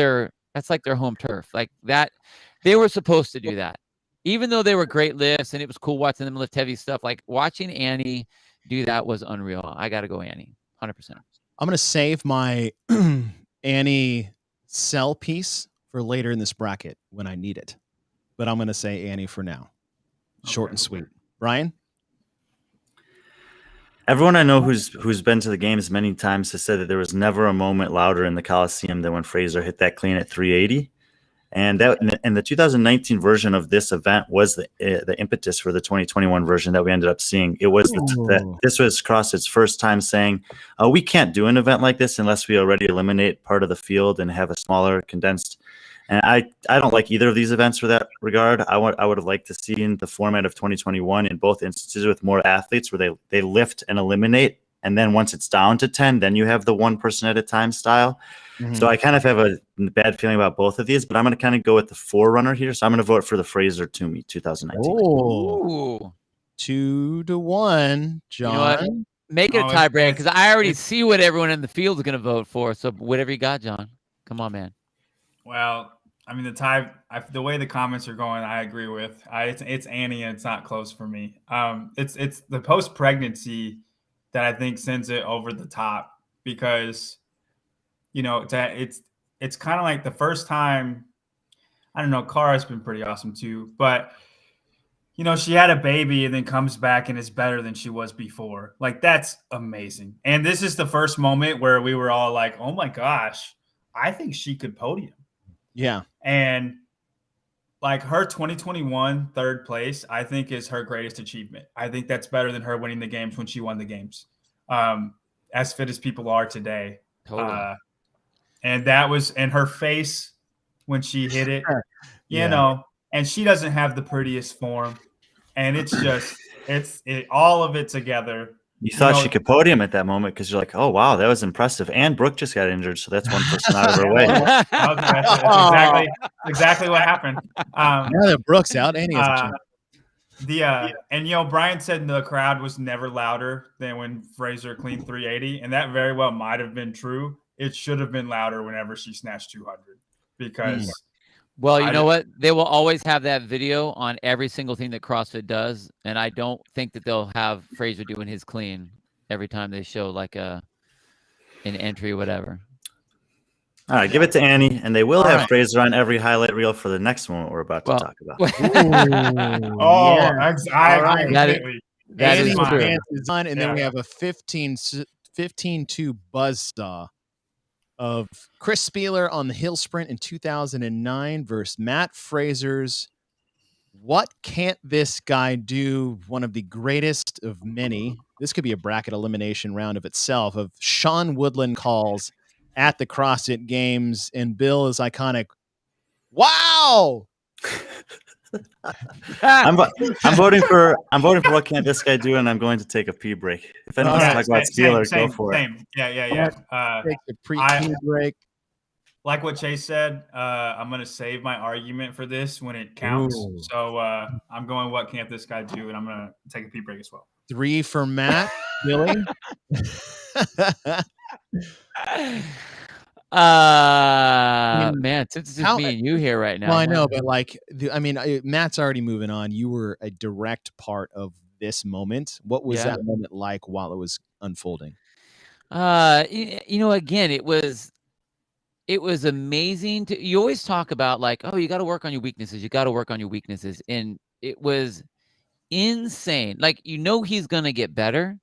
like their home turf. Like that, they were supposed to do that. Even though they were great lifts and it was cool watching them lift heavy stuff, like watching Annie do that was unreal. I got to go Annie, 100%.
I'm going to save my Annie sell piece for later in this bracket when I need it. But I'm going to say Annie for now. Short and sweet. Brian?
Everyone I know who's been to the games many times has said that there was never a moment louder in the Coliseum than when Fraser hit that clean at 380. And the 2019 version of this event was the impetus for the 2021 version that we ended up seeing. It was this was CrossFit's first time saying, we can't do an event like this unless we already eliminate part of the field and have a smaller condensed. And I don't like either of these events for that regard. I would have liked to see in the format of 2021 in both instances with more athletes where they lift and eliminate. And then once it's down to 10, then you have the one person at a time style. Mm-hmm. So I kind of have a bad feeling about both of these, but I'm going to kind of go with the forerunner here. So I'm going to vote for the Fraser Toomey 2019.
Oh, 2-1, John.
You know what? Make it a tiebreaker because I already see what everyone in the field is going to vote for. So whatever you got, John. Come on, man.
Well, I mean, the way the comments are going, I agree with. It's Annie, and it's not close for me. It's the post-pregnancy that I think sends it over the top because, it's kind of like the first time. I don't know. Cara's been pretty awesome too, but she had a baby and then comes back and is better than she was before. Like that's amazing. And this is the first moment where we were all like, "Oh my gosh, I think she could podium."
Yeah.
And like her 2021 third place, I think is her greatest achievement. I think that's better than her winning the games when she won the games. As fit as people are today.
Totally.
And her face when she hit it, and she doesn't have the prettiest form. And it's just, all of it together.
You thought she could podium at that moment because you're like, oh, wow, that was impressive. And Brooke just got injured, so that's one person out of her way.
That's exactly what happened.
Now that Brooke's out, Annie has a chance.
And Brian said the crowd was never louder than when Fraser cleaned 380, and that very well might have been true. It should have been louder whenever she snatched 200 because.
Well, you know what? They will always have that video on every single thing that CrossFit does, and I don't think that they'll have Fraser doing his clean every time they show like an entry or whatever.
All right, give it to Annie, and they will have Fraser on every highlight reel for the next one we're about to talk about.
I agree.
That is true.
And then we have a 15-2 buzzsaw of Chris Spieler on the hill sprint in 2009 versus Matt Fraser's What can't this guy do? One of the greatest of many. This could be a bracket elimination round of itself. Of Sean Woodland calls at the CrossFit Games, and Bill is iconic. Wow.
I'm voting for what can't this guy do, and I'm going to take a pee break. If anyone's talking about Steelers, go for it.
Yeah.
Take a pee break.
Like what Chase said, I'm going to save my argument for this when it counts.
Ooh.
So I'm going, what can't this guy do? And I'm going to take a pee break as well.
3 for Matt. Billy?
Man, since it's just me and you here right now.
Well, I know, but like, Matt's already moving on. You were a direct part of this moment. What was that moment like while it was unfolding?
Again, it was amazing. You always talk about like, oh, you got to work on your weaknesses. You got to work on your weaknesses. And it was insane. Like, he's going to get better,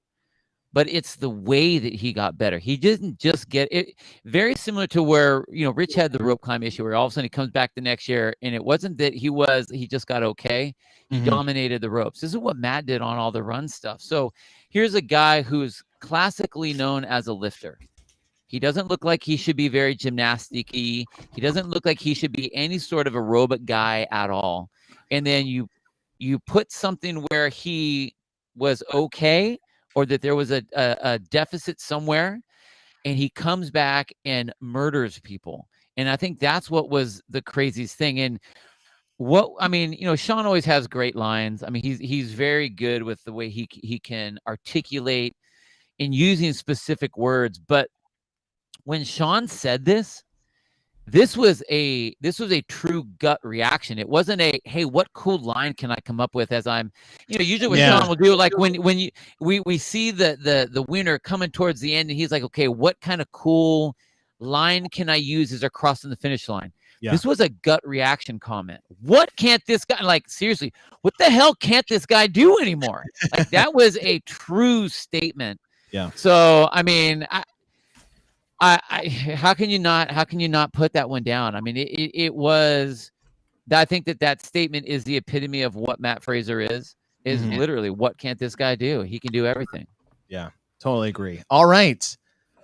but it's the way that he got better. He didn't just get it. Very similar to where, Rich had the rope climb issue where all of a sudden he comes back the next year and it wasn't that he just got okay. He dominated the ropes. This is what Matt did on all the run stuff. So here's a guy who's classically known as a lifter. He doesn't look like he should be very gymnastic-y. He doesn't look like he should be any sort of aerobic guy at all. And then you put something where he was okay, or that there was a deficit somewhere, and he comes back and murders people. And I think that's what was the craziest thing. And Sean always has great lines. I mean, he's very good with the way he can articulate in using specific words. But when Sean said this was a true gut reaction. It wasn't a, hey, what cool line can I come up with as I'm, usually what Sean will do, like when we see the winner coming towards the end and he's like, okay, what kind of cool line can I use as they're crossing the finish line? Yeah. This was a gut reaction comment. What can't this guy, like, seriously, what the hell can't this guy do anymore? Like, that was a true statement.
Yeah.
So, I mean, how can you not put that one down? I mean, it was, I think that statement is the epitome of what Matt Fraser is literally, what can't this guy do? He can do everything.
Yeah, totally agree. All right.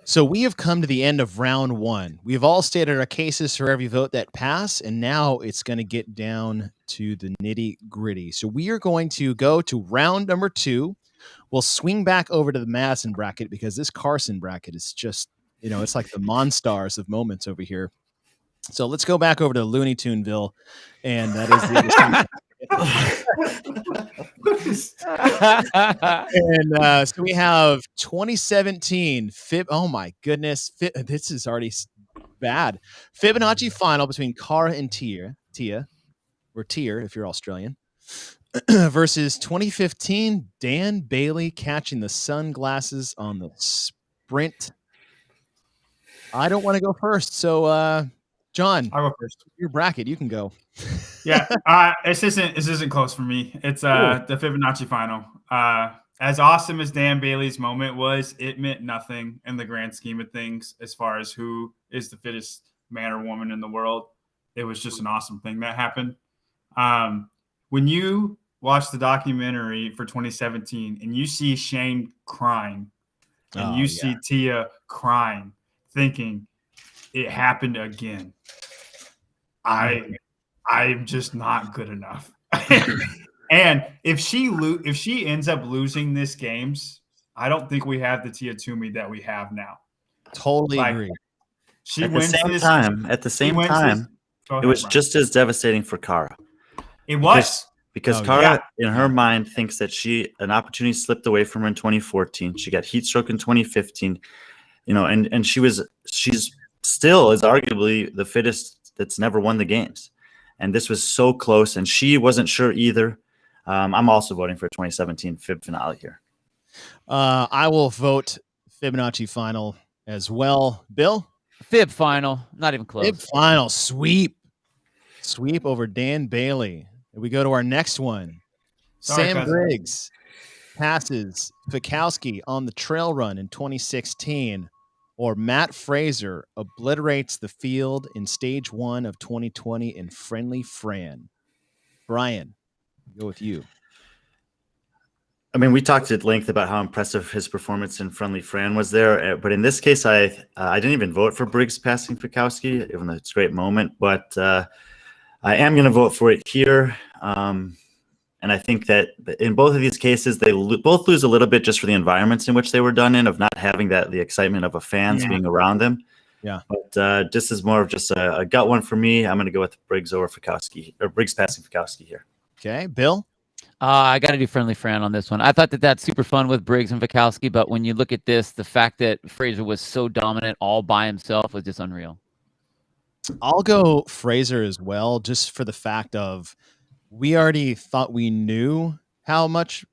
So we have come to the end of round 1. We've all stated our cases for every vote that passed, and now it's going to get down to the nitty gritty. So we are going to go to round number 2. We'll swing back over to the Madison bracket because this Carson bracket is just, it's like the Monstars of moments over here. So let's go back over to Looney Tuneville, and that is the and so we have 2017 oh my goodness, this is already bad. Fibonacci final between Cara and Tia, or Tier if you're Australian, versus 2015 Dan Bailey catching the sunglasses on the sprint. I don't want to go first, so John,
I'll go first.
Your bracket, you can go.
Yeah, this isn't close for me. It's the Fibonacci final. As awesome as Dan Bailey's moment was, it meant nothing in the grand scheme of things as far as who is the fittest man or woman in the world. It was just an awesome thing that happened. When you watch the documentary for 2017 and you see Shane crying and you see Tia crying, thinking it happened again, I'm just not good enough. And if she ends up losing this games, I don't think we have the Tia Toomey that we have now.
Totally agree.
At the same time, it was just as devastating for Cara.
It was.
Because Cara, in her mind, thinks that an opportunity slipped away from her in 2014. She got heat stroke in 2015, and she's still is arguably the fittest that's never won the games. And this was so close, and she wasn't sure either. I'm also voting for 2017 Fib finale here.
I will vote Fibonacci final as well. Bill?
Fib final, not even close.
Fib final, sweep over Dan Bailey. We go to our next one. Sam Briggs passes Fikowski on the trail run in 2016, or Matt Fraser obliterates the field in stage 1 of 2020 in Friendly Fran. Brian. Go with you.
I mean, we talked at length about how impressive his performance in Friendly Fran was there, but in this case, I didn't even vote for Briggs passing Fikowski, even though it's a great moment. But I am going to vote for it here, and I think that in both of these cases, they both lose a little bit just for the environments in which they were done in, of not having the excitement of a fans being around them.
Yeah.
But just as more of just a gut one for me, I'm going to go with Briggs over Fikowski, or Briggs passing Fikowski here.
Okay, Bill.
I got to do Friendly Fran on this one. I thought that's super fun with Briggs and Fikowski, but when you look at this, the fact that Fraser was so dominant all by himself was just unreal.
I'll go Fraser as well, just for the fact of we already thought we knew how much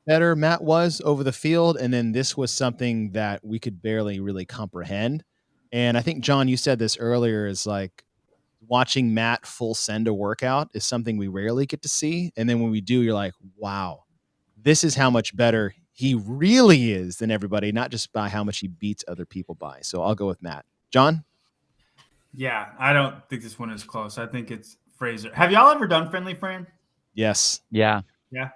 better Matt was over the field, and then this was something that we could barely really comprehend. And I think, John, you said this earlier, is like watching Matt full send a workout is something we rarely get to see. And then when we do, you're like, wow, this is how much better he really is than everybody, not just by how much he beats other people by. So I'll go with Matt. John?
Yeah, I don't think this one is close. I think it's Fraser. Have y'all ever done Friendly Fran?
Yes.
Yeah.
Yeah.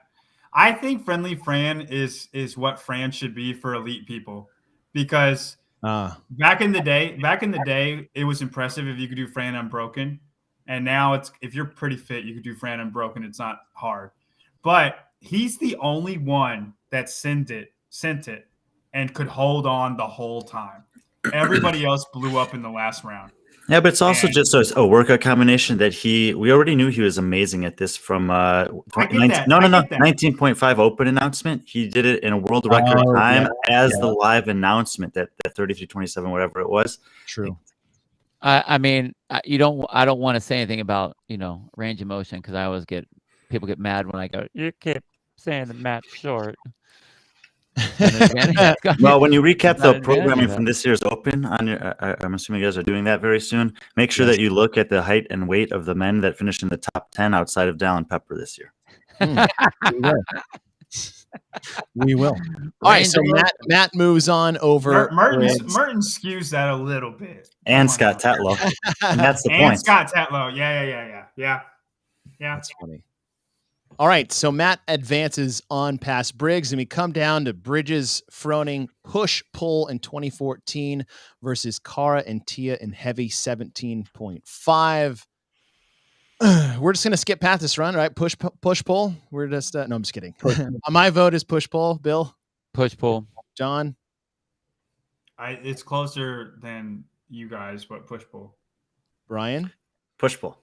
I think Friendly Fran is what Fran should be for elite people, because back in the day, it was impressive if you could do Fran unbroken. And now it's, if you're pretty fit, you could do Fran unbroken. It's not hard. But he's the only one that sent it and could hold on the whole time. Everybody else blew up in the last round.
Yeah, but it's also just a workout combination that we already knew he was amazing at this from 19.5 open announcement. He did it in a world record time as the live announcement, that 33:27, whatever it was.
True.
I mean, I don't want to say anything about, range of motion, because I always people get mad when I go, you keep saying the Matt's short.
Well, when you recap the programming from this year's Open, I'm assuming you guys are doing that very soon. Make sure that you look at the height and weight of the men that finished in the top 10 outside of Dallin Pepper this year.
We will. All right, so Matt moves on over.
Merton skews that a little bit.
And Scott Tetlow. And that's the point.
And Scott Tetlow. Yeah.
That's funny. All right, so Matt advances on past Briggs, and we come down to Bridges, Froning, push-pull in 2014 versus Cara and Tia in heavy 17.5. We're just going to skip past this run, right? Push-pull. We're just no, I'm just kidding. My vote is push-pull. Bill?
Push-pull.
John?
It's closer than you guys, but push-pull.
Brian?
Push-pull.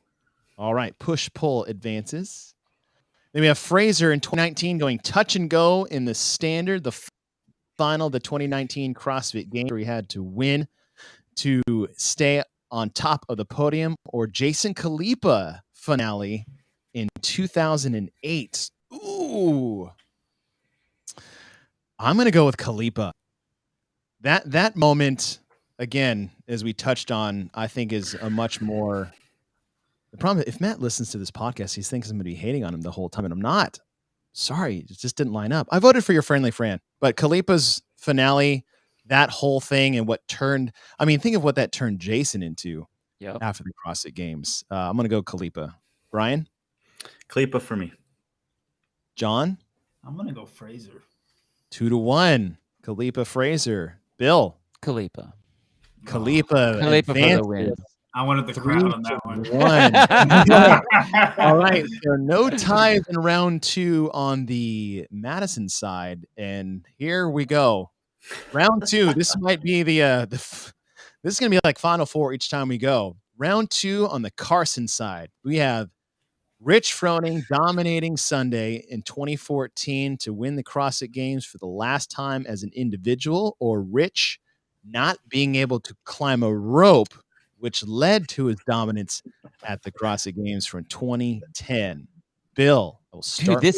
All right, push-pull advances. Then we have Fraser in 2019 going touch and go in the standard, the final, the 2019 CrossFit Games, where he had to win to stay on top of the podium, or Jason Khalipa finale in 2008. Ooh. I'm going to go with Khalipa. That moment, again, as we touched on, I think is a much more... The problem, if Matt listens to this podcast, he thinks I'm going to be hating on him the whole time, and I'm not. Sorry, it just didn't line up. I voted for your Friendly Fran, but Khalipa's finale, that whole thing, and think of what that turned Jason into after the CrossFit Games. I'm going to go Khalipa. Brian?
Khalipa for me.
John?
I'm going to go Fraser.
2-1. Khalipa, Fraser. Bill?
Khalipa
for
the win.
I wanted the crowd on that one.
All right. There are no ties in round 2 on the Madison side. And here we go. Round 2. This might be this is going to be like Final Four each time we go. Round 2 on the Carson side. We have Rich Froning dominating Sunday in 2014 to win the CrossFit Games for the last time as an individual, or Rich not being able to climb a rope, which led to his dominance at the CrossFit Games from 2010. Bill, I will start.
Dude,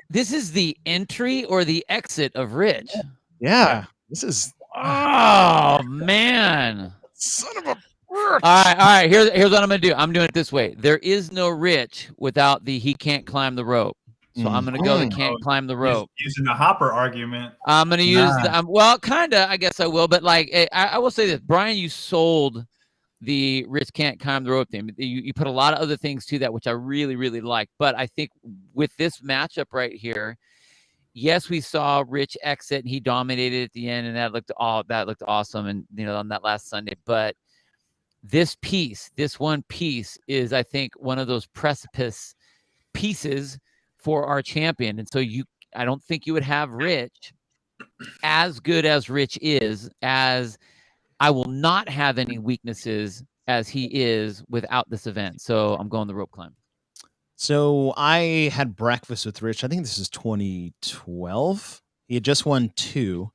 this is the entry or the exit of Rich.
Yeah. This is.
Oh man,
son of a.
All right. Here's what I'm gonna do. I'm doing it this way. There is no Rich without the he can't climb the rope. So I'm gonna go the can't climb the rope.
Using the Hopper argument.
I'm gonna use kinda. I guess I will. But I will say this, Brian, you sold the Rich can't climb the rope thing. You put a lot of other things to that, which I really, really like. But I think with this matchup right here, yes, we saw Rich exit and he dominated at the end, and that looked awesome. And on that last Sunday, but this one piece is, I think, one of those precipice pieces for our champion. And so I don't think you would have Rich, as good as Rich is, as I will not have any weaknesses as he is without this event. So I'm going the rope climb.
So I had breakfast with Rich. I think this is 2012. He had just won 2.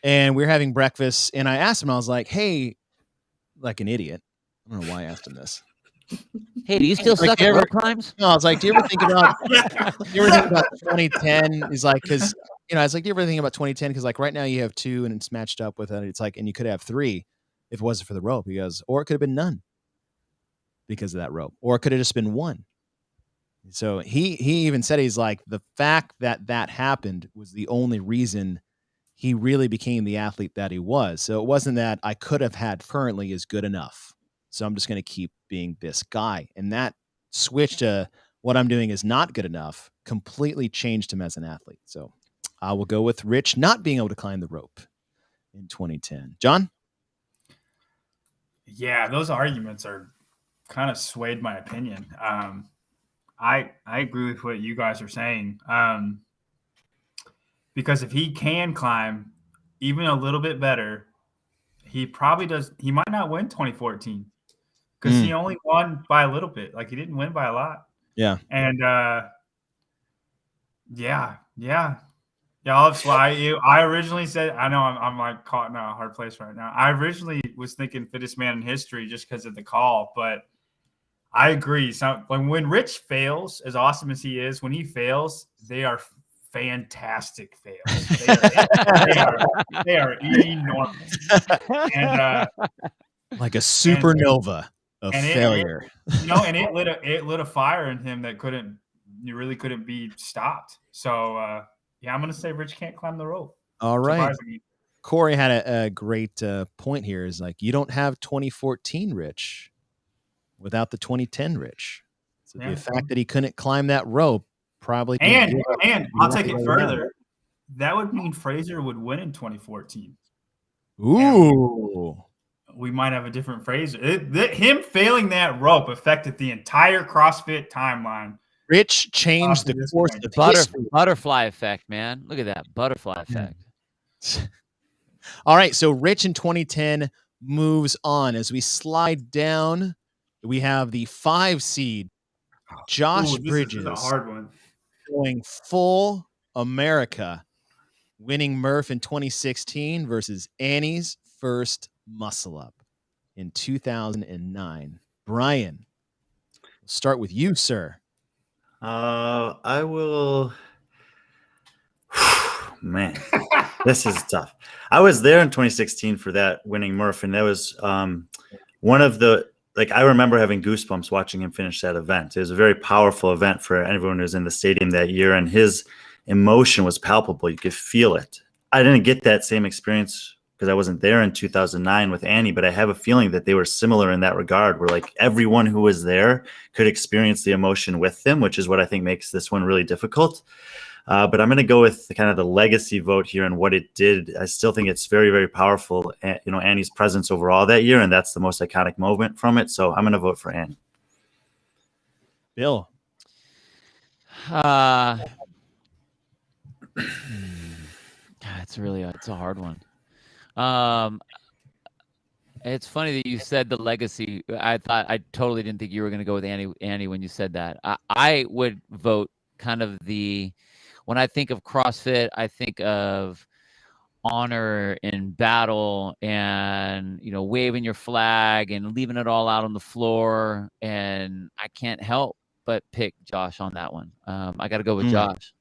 And we were having breakfast. And I asked him, I was like, hey, like an idiot. I don't know why I asked him this.
Hey, do you still suck at rope climbs?
No, I was like, do you ever think about 2010? He's like, because I was like, do you ever think about 2010? Because like right now you have 2 and it's matched up with it. It's like, and you could have 3 if it wasn't for the rope. He goes, or it could have been none because of that rope, or it could have just been 1. So he even said, he's like, the fact that happened was the only reason he really became the athlete that he was. So it wasn't that I could have had currently is good enough. So I'm just going to keep being this guy. And that switch to what I'm doing is not good enough completely changed him as an athlete. So I will go with Rich not being able to climb the rope in 2010. John?
Yeah, those arguments are kind of swayed my opinion. I agree with what you guys are saying. Because if he can climb even a little bit better, he probably does. He might not win 2014 because he only won by a little bit. Like, he didn't win by a lot.
Yeah.
And yeah. I originally said, I know I'm like caught in a hard place right now. I originally was thinking fittest man in history just because of the call, but I agree. So when Rich fails, as awesome as he is, when he fails, they are fantastic fails. They are enormous. And
like a supernova of failure.
And it lit a fire in him that really couldn't be stopped. So I'm going to say Rich can't climb the rope.
All right. Corey had a great point here. Is like, you don't have 2014 Rich without the 2010 Rich. So the fact that he couldn't climb that rope probably.
And I'll take it further. That would mean Fraser would win in 2014.
Ooh.
We might have a different Fraser. Him failing that rope affected the entire CrossFit timeline.
Rich changed the course of history.
Butterfly effect, man. Look at that butterfly effect.
All right, so Rich in 2010 moves on. As we slide down, we have the 5 seed, Josh Bridges.
This is a hard one.
Going full America, winning Murph in 2016 versus Annie's first muscle up in 2009. Brian, we'll start with you, sir.
I will. Man, this is tough. I was there in 2016 for that winning Murph, and that was one of the, like, I remember having goosebumps watching him finish that event. It was a very powerful event for everyone who was in the stadium that year, and his emotion was palpable. You could feel it. I didn't get that same experience because I wasn't there in 2009 with Annie, but I have a feeling that they were similar in that regard, where like everyone who was there could experience the emotion with them, which is what I think makes this one really difficult. But I'm going to go with kind of the legacy vote here and what it did. I still think it's very, very powerful. Annie's presence overall that year, and that's the most iconic moment from it. So I'm going to vote for Annie.
Bill.
It's a hard one. It's funny that you said the legacy. I totally didn't think you were going to go with Annie when you said that. I would vote kind of when I think of CrossFit, I think of honor and battle and, waving your flag and leaving it all out on the floor. And I can't help but pick Josh on that one. I got to go with Josh.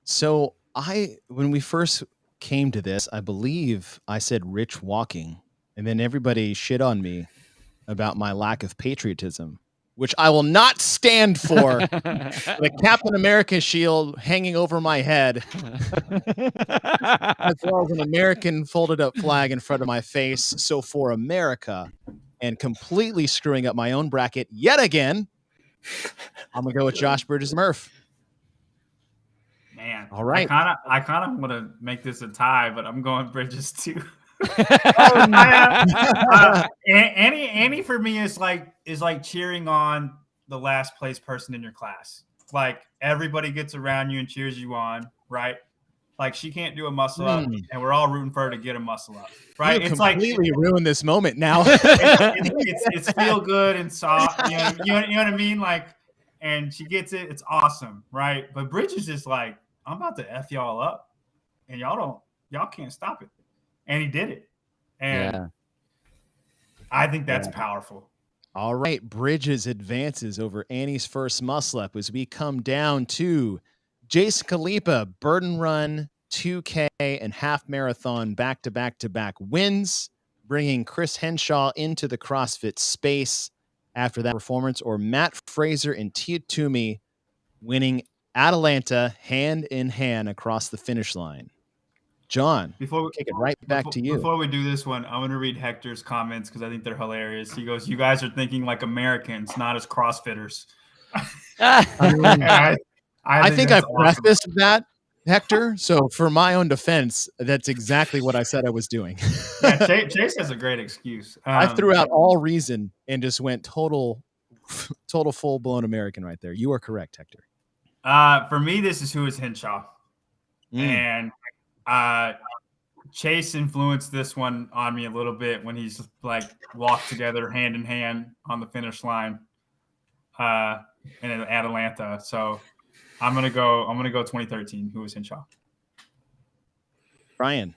So when we first came to this, I believe I said Rich walking, and then everybody shit on me about my lack of patriotism which I will not stand for, the Captain America shield hanging over my head, as well as an American folded up flag in front of my face. So for America, and completely screwing up my own bracket yet again, I'm going to go with Josh Bridges Murph.
Man,
all right.
I kind of want to make this a tie, but I'm going Bridges too. Annie for me is like cheering on the last place person in your class. Like everybody gets around you and cheers you on, right? Like she can't do a muscle up, and we're all rooting for her to get a muscle up, right?
You completely ruined this moment now.
it's feel good and soft, you know what I mean? Like, and she gets it, it's awesome, right? But Bridges is like, I'm about to F y'all up, and y'all can't stop it. And he did it. And I think that's powerful.
All right. Bridges advances over Annie's first muscle up as we come down to Jason Khalipa, burden run, 2K, and half marathon back-to-back-to-back wins, bringing Chris Henshaw into the CrossFit space after that performance, or Matt Fraser and Tia Toomey winning Atlanta hand in hand across the finish line. John, before we take it right back to you.
Before we do this one, I want to read Hector's comments because I think they're hilarious. He goes, "You guys are thinking like Americans, not as CrossFitters."
I think I prefaced that, Hector. So for my own defense, that's exactly what I said I was doing.
Yeah, Chase has a great excuse.
I threw out all reason and just went total full-blown American right there. You are correct, Hector.
For me, this is who is Henshaw. And Chase influenced this one on me a little bit when he's like walked together hand in hand on the finish line in Atlanta. So I'm gonna go 2013. Who is Henshaw?
Brian.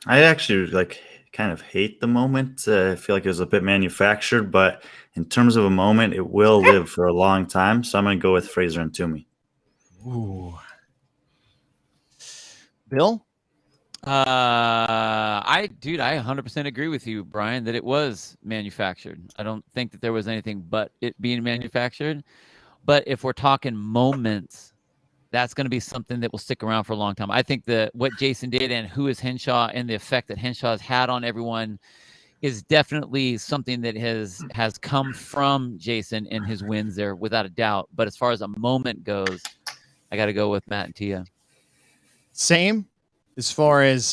I actually kind of hate the moment. I feel like it was a bit manufactured, but in terms of a moment, it will live for a long time. So I'm gonna go with Fraser and Toomey.
Ooh. Bill?
I 100% agree with you, Brian, that it was manufactured. I don't think that there was anything but it being manufactured. But if we're talking moments, that's going to be something that will stick around for a long time. I think that what Jason did and who is Henshaw and the effect that Henshaw has had on everyone is definitely something that has come from Jason and his wins there, without a doubt. But as far as a moment goes, I got to go with Matt and Tia.
Same as far as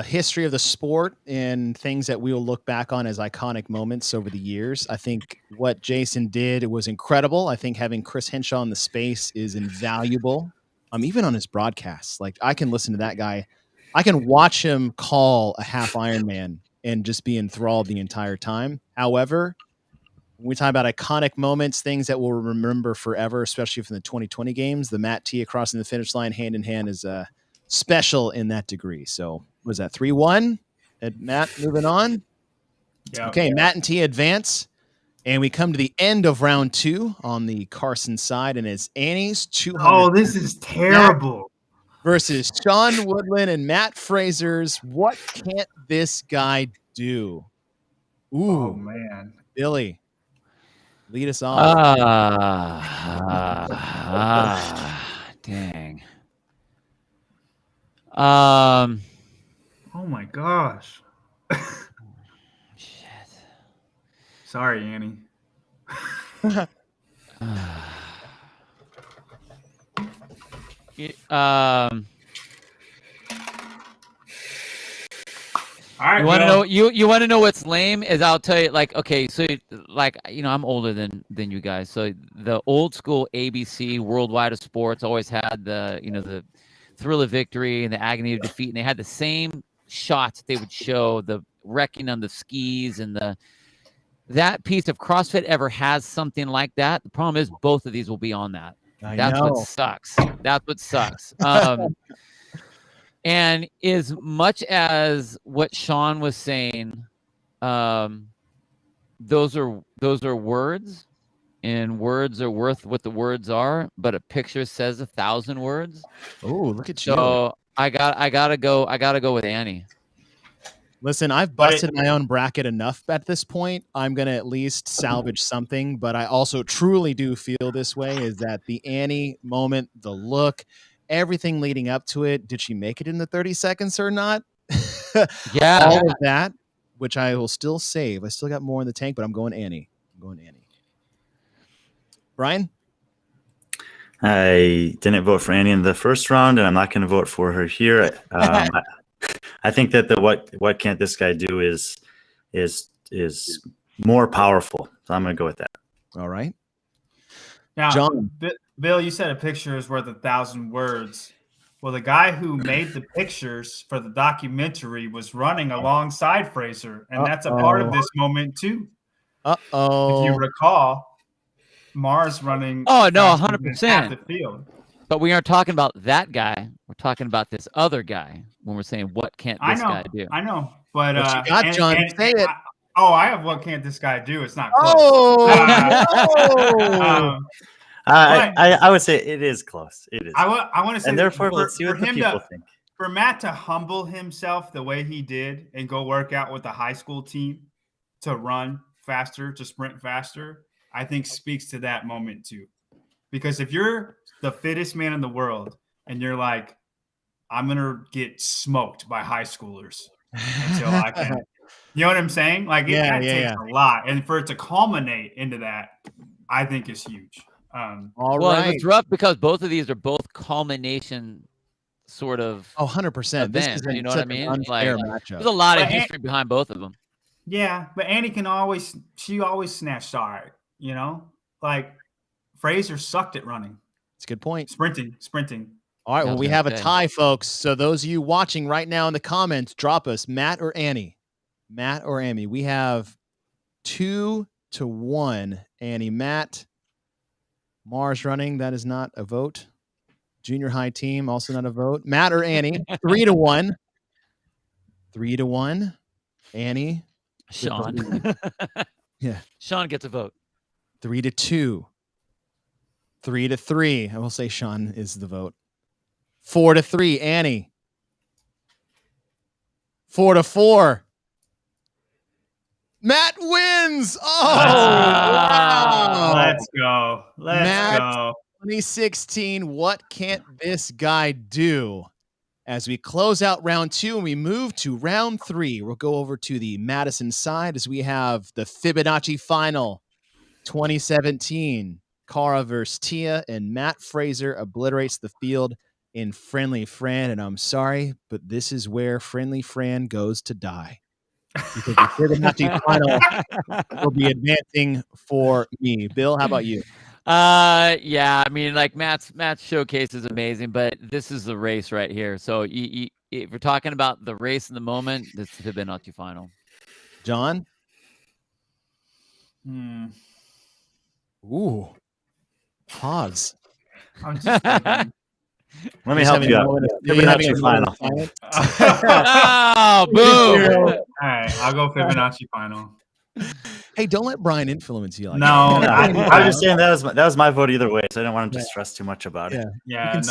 history of the sport and things that we will look back on as iconic moments over the years. I think what Jason did was incredible. I think having Chris Henshaw in the space is invaluable. Even on his broadcasts, like I can listen to that guy. I can watch him call a half Ironman and just be enthralled the entire time. However, when we talk about iconic moments, things that we'll remember forever, especially from the 2020 games, the Matt Tia crossing the finish line hand in hand is special in that degree. So was that 3-1? Matt moving on.
Yeah.
Okay, Matt and Tia advance. And we come to the end of round 2 on the Carson side, and it's Annie's 200.
Oh, this is terrible.
Versus Sean Woodland and Matt Fraser's What Can't This Guy Do? Ooh,
oh man.
Billy, lead us off.
Dang.
Oh my gosh.
Shit.
Sorry, Annie. All right,
you want to know what's lame is I'll tell you, like, okay, so like, I'm older than you guys. So the old school ABC Worldwide of Sports always had the thrill of victory and the agony of defeat, and they had the same shots they would show, the wrecking on the skis and that piece of CrossFit ever has something like that. The problem is both of these will be on that. That's what sucks. That's what sucks. And as much as what Sean was saying, those are words, and words are worth what the words are, but a picture says 1,000 words.
Oh, look at you.
So I gotta go with Annie.
Listen, I've busted my own bracket enough at this point. I'm going to at least salvage something, but I also truly do feel this way, is that the Annie moment, the look, everything leading up to it, did she make it in the 30 seconds or not?
Yeah.
All of that, which I will still save. I still got more in the tank, but I'm going Annie. Brian?
I didn't vote for Annie in the first round, and I'm not going to vote for her here. I think that the what can't this guy do is more powerful. So I'm going to go with that.
All right.
Now,
John.
Bill, you said a picture is worth 1,000 words. Well, the guy who made the pictures for the documentary was running alongside Fraser, and that's a part of this moment too.
Uh-oh.
If you recall, Mars running.
Oh no,
100% half the field.
But we aren't talking about that guy. We're talking about this other guy when we're saying what can't this guy do.
I know, but
what you got, John? Say it.
I have what can't this guy do? It's not close.
I would say it is close. It is.
I want to say,
and therefore, let's see what the people think.
For Matt to humble himself the way he did and go work out with the high school team to run faster, to sprint faster, I think speaks to that moment too. Because if you're the fittest man in the world and you're like, I'm going to get smoked by high schoolers until I can. You know what I'm saying? Like, it takes a lot. And for it to culminate into that, I think is huge.
All right.
It's rough because both of these are both culmination sort of
100%. This is
you know what I mean? Like,
matchup.
there's a lot of history behind both of them.
Yeah, but Annie she always snatched hard, you know? Like, Fraser sucked at running.
That's a good point.
Sprinting.
All right, well, we have a tie, folks. So those of you watching right now in the comments, drop us Matt or Annie. Matt or Annie. We have 2-1. Annie, Matt. Mars running. That is not a vote. Junior high team, also not a vote. Matt or Annie. 3-1. 3-1. Annie.
Sean.
Yeah.
Sean gets a vote.
3-2. 3-3. I will say Sean is the vote. 4-3. Annie. 4-4. Matt wins. Oh, wow.
Let's go. Let's go.
2016. What can't this guy do? As we close out round 2 and we move to round 3, we'll go over to the Madison side as we have the Fibonacci final 2017. Cara versus Tia, and Matt Fraser obliterates the field in Friendly Fran. And I'm sorry, but this is where Friendly Fran goes to die. Because the Fibonacci final will be advancing for me. Bill, how about you?
Yeah, I mean, like Matt's showcase is amazing, but this is the race right here. So if we're talking about the race in the moment, this is the Fibonacci final.
John? Ooh. Pause.
I'm just thinking.
Let me help you out. Fibonacci final.
Oh, boom.
All right, I'll go Fibonacci final.
Hey, don't let Brian influence you like
No,
that.
I was just saying that was my vote either way, so I didn't want him to stress too much about it.
Yeah,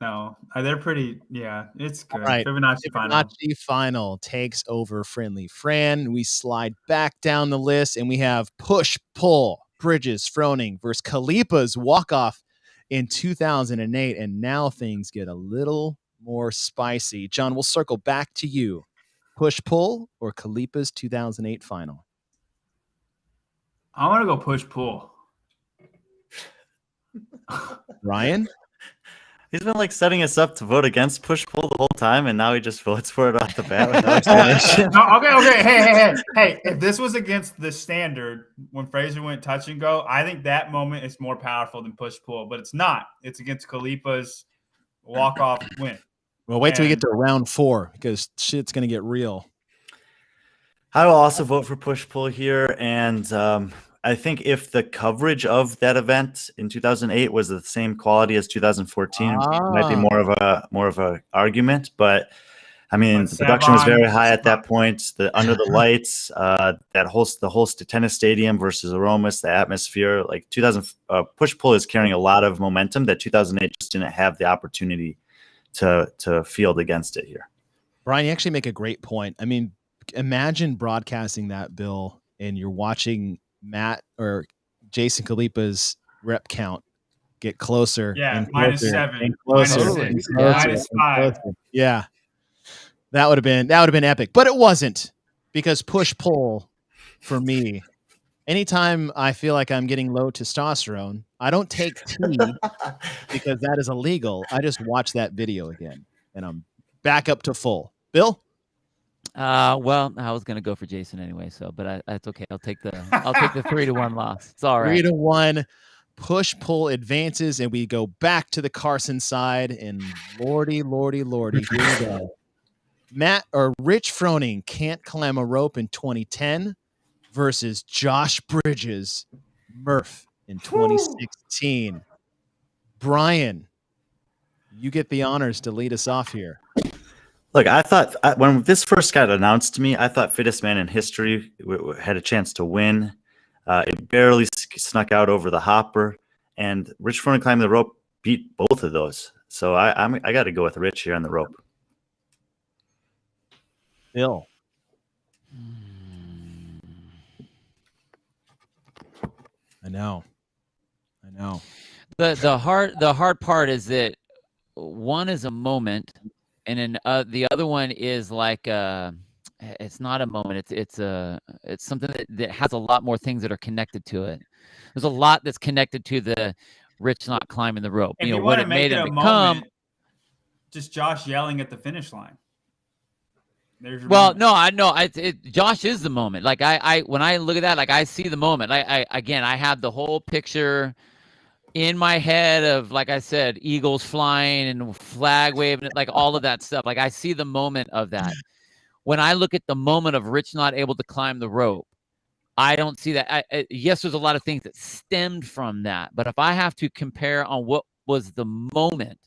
no. They're pretty. Yeah, it's good.
Right.
Fibonacci final.
Fibonacci final takes over Friendly Fran. We slide back down the list, and we have push, pull, Bridges, Froning versus Khalipa's walk-off in 2008, and now things get a little more spicy. John, we'll circle back to you. Push, pull, or Khalipa's 2008 final?
I want to go push, pull.
Ryan?
He's been like setting us up to vote against push pull the whole time, and now he just votes for it off the bat with no explanation.
Okay. Hey, if this was against the standard when Fraser went touch and go, I think that moment is more powerful than push pull, but it's not. It's against Khalipa's walk-off win.
Well, wait till we get to round 4 because shit's going to get real.
I will also vote for push pull here, and I think if the coverage of that event in 2008 was the same quality as 2014, it might be more of a argument. But I mean, the production was very high at that point. Under the lights, the whole tennis stadium versus Aromas, the atmosphere, like push pull is carrying a lot of momentum that 2008 just didn't have the opportunity to field against it here.
Brian, you actually make a great point. I mean, imagine broadcasting that, Bill, and you're watching Matt or Jason Khalipa's rep count get closer.
Yeah,
and
minus
closer
7,
and closer
minus
Totally.
6,
Yeah.
minus 5.
Yeah, that would have been epic, but it wasn't, because push pull for me. Anytime I feel like I'm getting low testosterone, I don't take tea because that is illegal. I just watch that video again, and I'm back up to full. Bill?
Well, I was gonna go for Jason anyway, but that's okay. I'll take the 3-1 loss. It's all right.
3-1. Push pull advances, and we go back to the Carson side. And lordy, here we go. Rich Froning can't climb a rope in 2010 versus Josh Bridges Murph in 2016. Brian, you get the honors to lead us off here.
Look, I thought when this first got announced to me, I thought fittest man in history had a chance to win. It barely snuck out over the hopper, and Rich Froning climbing the rope beat both of those. So I got to go with Rich here on the rope.
Bill. I know.
The hard part is that one is a moment, and then the other one is like it's not a moment. It's something that has a lot more things that are connected to it. There's a lot that's connected to the Rich not climbing the rope.
If you
what
want
it
to
made
make it
him
a
become.
moment, just Josh yelling at the finish line. There's your
Well,
moment.
no, I know. Josh is the moment. Like I when I look at that, like I see the moment. I have the whole picture in my head of, like I said, eagles flying and flag waving, like all of that stuff. Like I see the moment of that. When I look at the moment of Rich not able to climb the rope, I don't see that. Yes, there's a lot of things that stemmed from that. But if I have to compare on what was the moment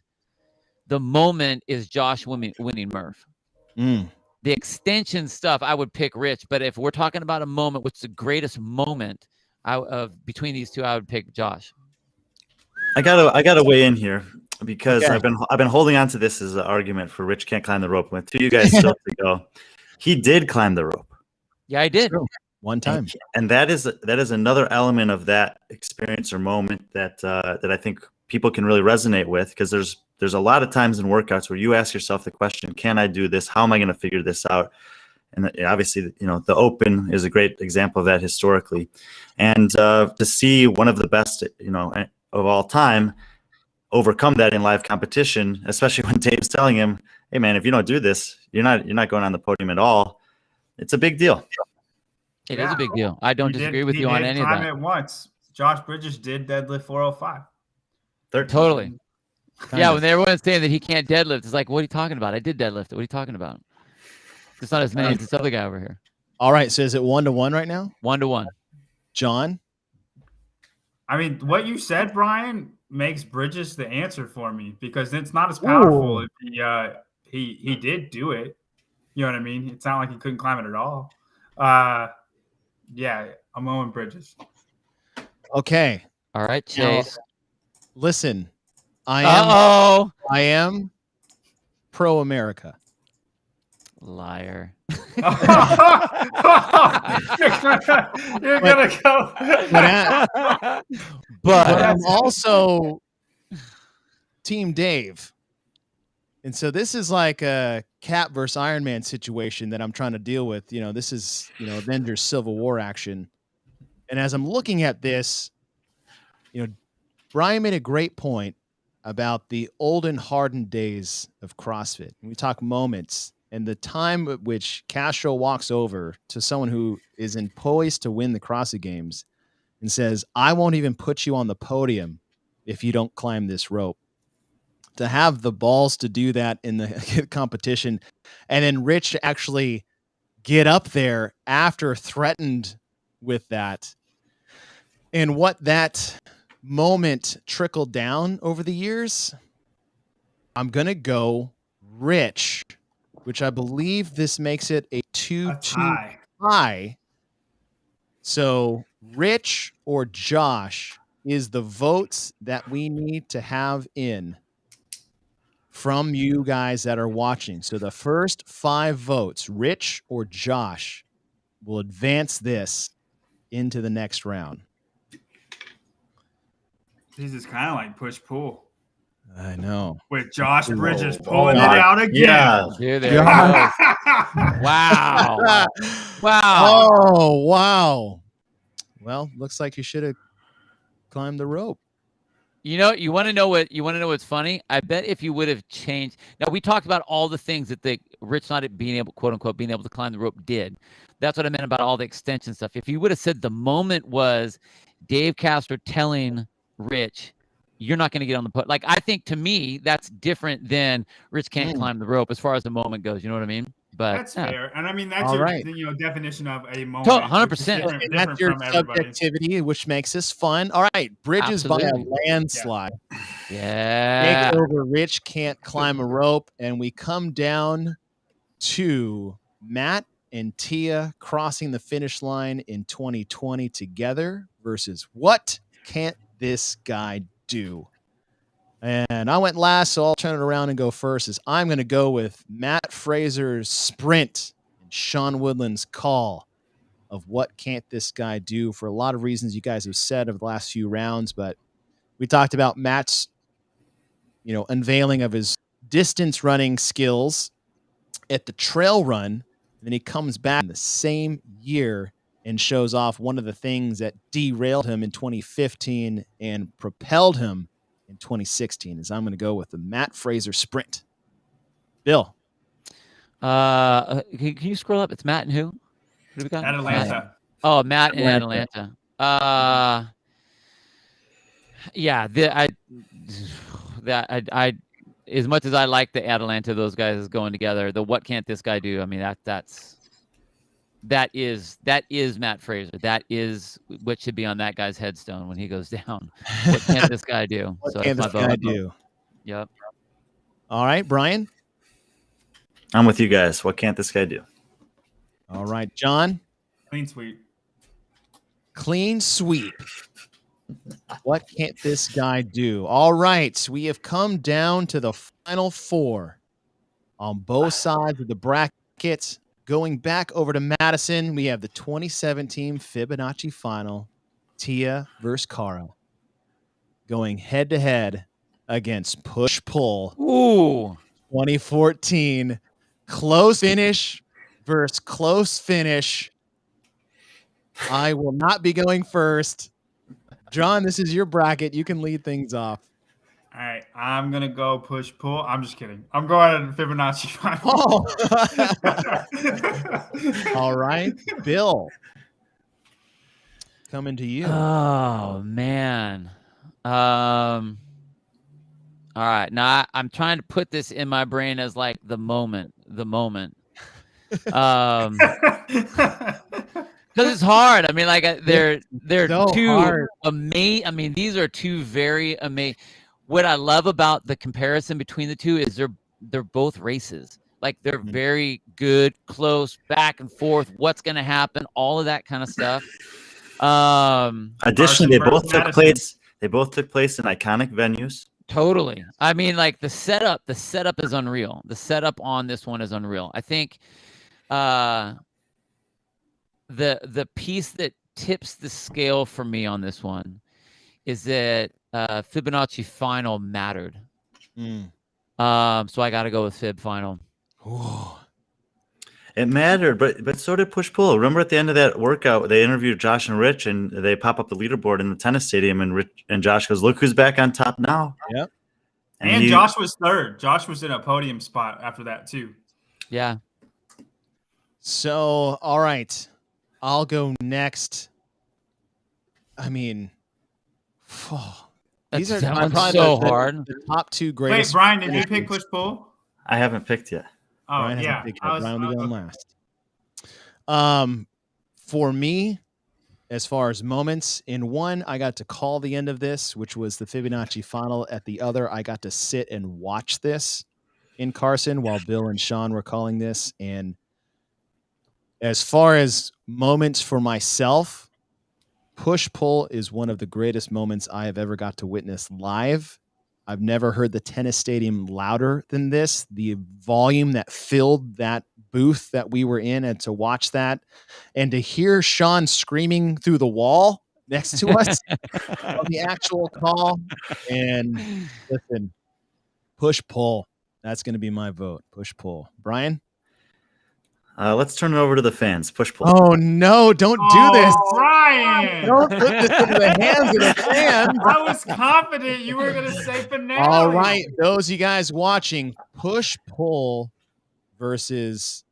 is Josh winning Murph. The extension stuff, I would pick Rich. But if we're talking about a moment, what's the greatest moment between these two, I would pick Josh.
I gotta weigh in here because I've been holding on to this as an argument for Rich can't climb the rope. With 2 of you guys still to go, he did climb the rope.
Yeah, I did.
One time,
and that is another element of that experience or moment that I think people can really resonate with, because there's a lot of times in workouts where you ask yourself the question, can I do this? How am I going to figure this out? And obviously, the Open is a great example of that historically. And to see one of the best, of all time overcome that in live competition, especially when Dave's telling him, hey man, if you don't do this, you're not going on the podium at all. It's a big deal.
It is a big deal. I don't disagree with you on any of that.
It once. Josh Bridges did deadlift 405.
Totally. Yeah, when everyone's saying that he can't deadlift, it's like, what are you talking about? I did deadlift it. What are you talking about? It's not as many as this other guy over here.
All right, so is it 1-1 right now?
1-1.
John?
I mean, what you said, Brian, makes Bridges the answer for me, because it's not as powerful if he did do it. You know what I mean? It's not like he couldn't climb it at all. Yeah, I'm going Bridges.
Okay.
All right, Chase.
Now, listen, I am pro America.
Liar.
You're gonna go.
But I'm also Team Dave. And so this is like a Cap versus Iron Man situation that I'm trying to deal with. This is, Avengers Civil War action. And as I'm looking at this, Brian made a great point about the old and hardened days of CrossFit. We talk moments and the time at which Castro walks over to someone who is poised to win the CrossFit Games and says, I won't even put you on the podium if you don't climb this rope. To have the balls to do that in the competition, and then Rich to actually get up there after threatened with that, and what that moment trickled down over the years, I'm going to go Rich, which I believe this makes it a 2-2 tie. So Rich or Josh is the votes that we need to have in from you guys that are watching. So the first 5 votes, Rich or Josh, will advance this into the next round.
This is kind of like push-pull.
I know.
With Josh Bridges
Whoa.
pulling it out again.
Yeah.
Dude, there it goes. Wow. Wow.
Oh, wow. Well, looks like you should have climbed the rope.
You want to know what's funny? I bet if you would have changed. Now we talked about all the things that the Rich not being able, quote unquote, being able to climb the rope did. That's what I meant about all the extension stuff. If you would have said the moment was Dave Castro telling Rich, you're not going to get on the put. Like, I think to me, that's different than Rich can't climb the rope as far as the moment goes. You know what I mean? But
that's fair. And I mean, that's
All
your
right.
definition of a moment.
100%.
And that's your
from everybody.
subjectivity, which makes this fun. All right. Bridges by
Absolutely.
a landslide.
Yeah.
Take over. Rich can't climb a rope. And we come down to Matt and Tia crossing the finish line in 2020 together versus what can't this guy do? And I went last, so I'll turn it around and go first. As I'm going to go with Matt Fraser's sprint and Sean Woodland's call of what can't this guy do for a lot of reasons you guys have said over the last few rounds. But we talked about Matt's, unveiling of his distance running skills at the trail run. And then he comes back in the same year and shows off one of the things that derailed him in 2015 and propelled him in 2016. Is I'm going to go with the Matt Fraser sprint. Bill.
Can you scroll up? It's Matt and who? Who do we got?
Atlanta.
Oh, Matt in Atlanta. Yeah, I as much as I like the Atlanta, those guys going together, the what can't this guy do? I mean, that is Matt Fraser. That is what should be on that guy's headstone when he goes down. What can't this guy do?
What can't this guy do?
Yep.
All right, Brian.
I'm with you guys. What can't this guy do?
All right, John.
Clean sweep.
Clean sweep. What can't this guy do? All right, we have come down to the final 4 on both sides of the bracket. Going back over to Madison, we have the 2017 Fibonacci final, Tia versus Carl, going head-to-head against push-pull.
Ooh.
2014, close finish versus close finish. I will not be going first. John, this is your bracket. You can lead things off.
All right, I'm gonna go push-pull. I'm just kidding. I'm going to Fibonacci final.
Oh. All right, Bill. Coming to you.
Oh man. All right. Now I'm trying to put this in my brain as like the moment. Because it's hard. I mean, like they're
so
two amazing. I mean, these are two very amazing. What I love about the comparison between the two is they're both races. Like they're very good, close, back and forth. What's going to happen? All of that kind of stuff.
Additionally, they both took place. They both took place in iconic venues.
Totally. I mean, like the setup is unreal. The setup on this one is unreal. I think the piece that tips the scale for me on this one is that Fibonacci final mattered. So I got to go with Fib final.
Ooh.
It mattered, but so did push-pull. Remember at the end of that workout, they interviewed Josh and Rich, and they pop up the leaderboard in the tennis stadium, and Rich and Josh goes, "Look who's back on top now."
Yep.
And Josh was third. Josh was in a podium spot after that too.
Yeah.
So, all right, I'll go next. I mean, these are
probably so hard.
The top 2 greatest.
Wait, Brian, did you pick push-pull?
I haven't picked yet.
Oh,
Brian
yeah.
Brian will be going last. For me, as far as moments, in one, I got to call the end of this, which was the Fibonacci final. At the other, I got to sit and watch this in Carson while Bill and Sean were calling this. And as far as moments for myself, push-pull is one of the greatest moments I have ever got to witness live. I've never heard the tennis stadium louder than this. The volume that filled that booth that we were in, and to watch that and to hear Sean screaming through the wall next to us on the actual call. And listen, push pull. That's going to be my vote. Push pull. Brian?
Let's turn it over to the fans. Push pull.
Oh no, don't do this.
Ryan.
Don't put this into the hands of the fans.
I was confident you were going to say finale.
All right, those of you guys watching, push pull versus,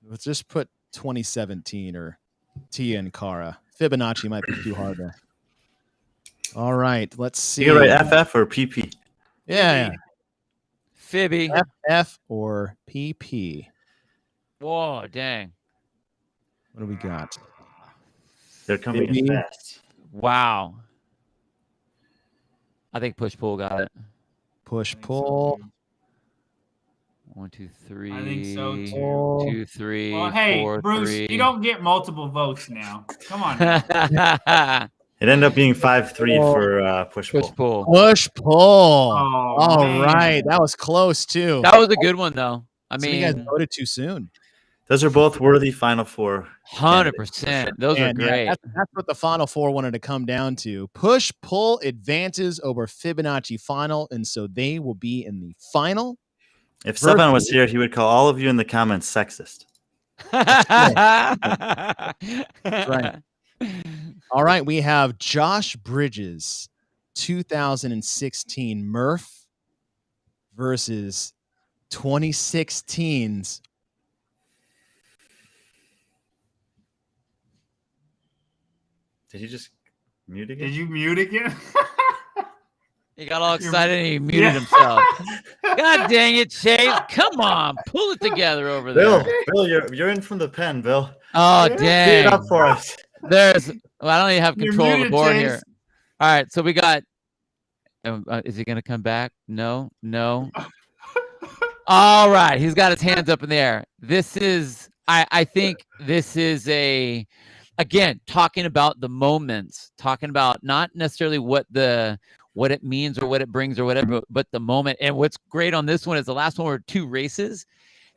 let's just put 2017 or Tia and Cara. Fibonacci might be too hard there. All right, let's see.
You right, FF or PP?
Yeah.
Fibby.
FF or PP.
Whoa, dang.
What do we got?
They're coming
Maybe.
in fast.
Wow. I think push pull got it.
Push pull.
1, 2, 3.
I think so too.
2, 3.
Well, hey,
4,
Bruce,
3.
you don't get multiple votes now. Come on. Now.
It ended up being 5-3 for push pull.
Push pull.
Push pull.
Oh,
All
man.
right, that was close too.
That was a good one, though. I
Some of you guys
mean,
voted too soon.
Those are both worthy Final Four.
100%. Those are
And, yeah,
great.
that's what the Final Four wanted to come down to. Push pull advances over Fibonacci final, and so they will be in the final.
If Stefan was here, he would call all of you in the comments sexist.
Right. All right, we have Josh Bridges, 2016 Murph versus 2016's.
Did he just mute again?
Did you mute again?
He got all excited and he muted himself. God dang it, Chase. Come on. Pull it together over there.
Bill, you're in from the pen, Bill.
Oh,
Tee it
dang.
up for us.
Well, I don't even have
You're
control of the
muted,
board
Chase.
here. All right, so we got. Is he going to come back? No. All right, he's got his hands up in the air. This is, I think this is again, talking about the moments, talking about not necessarily what it means or what it brings or whatever, but the moment. And what's great on this one is the last one were 2 races.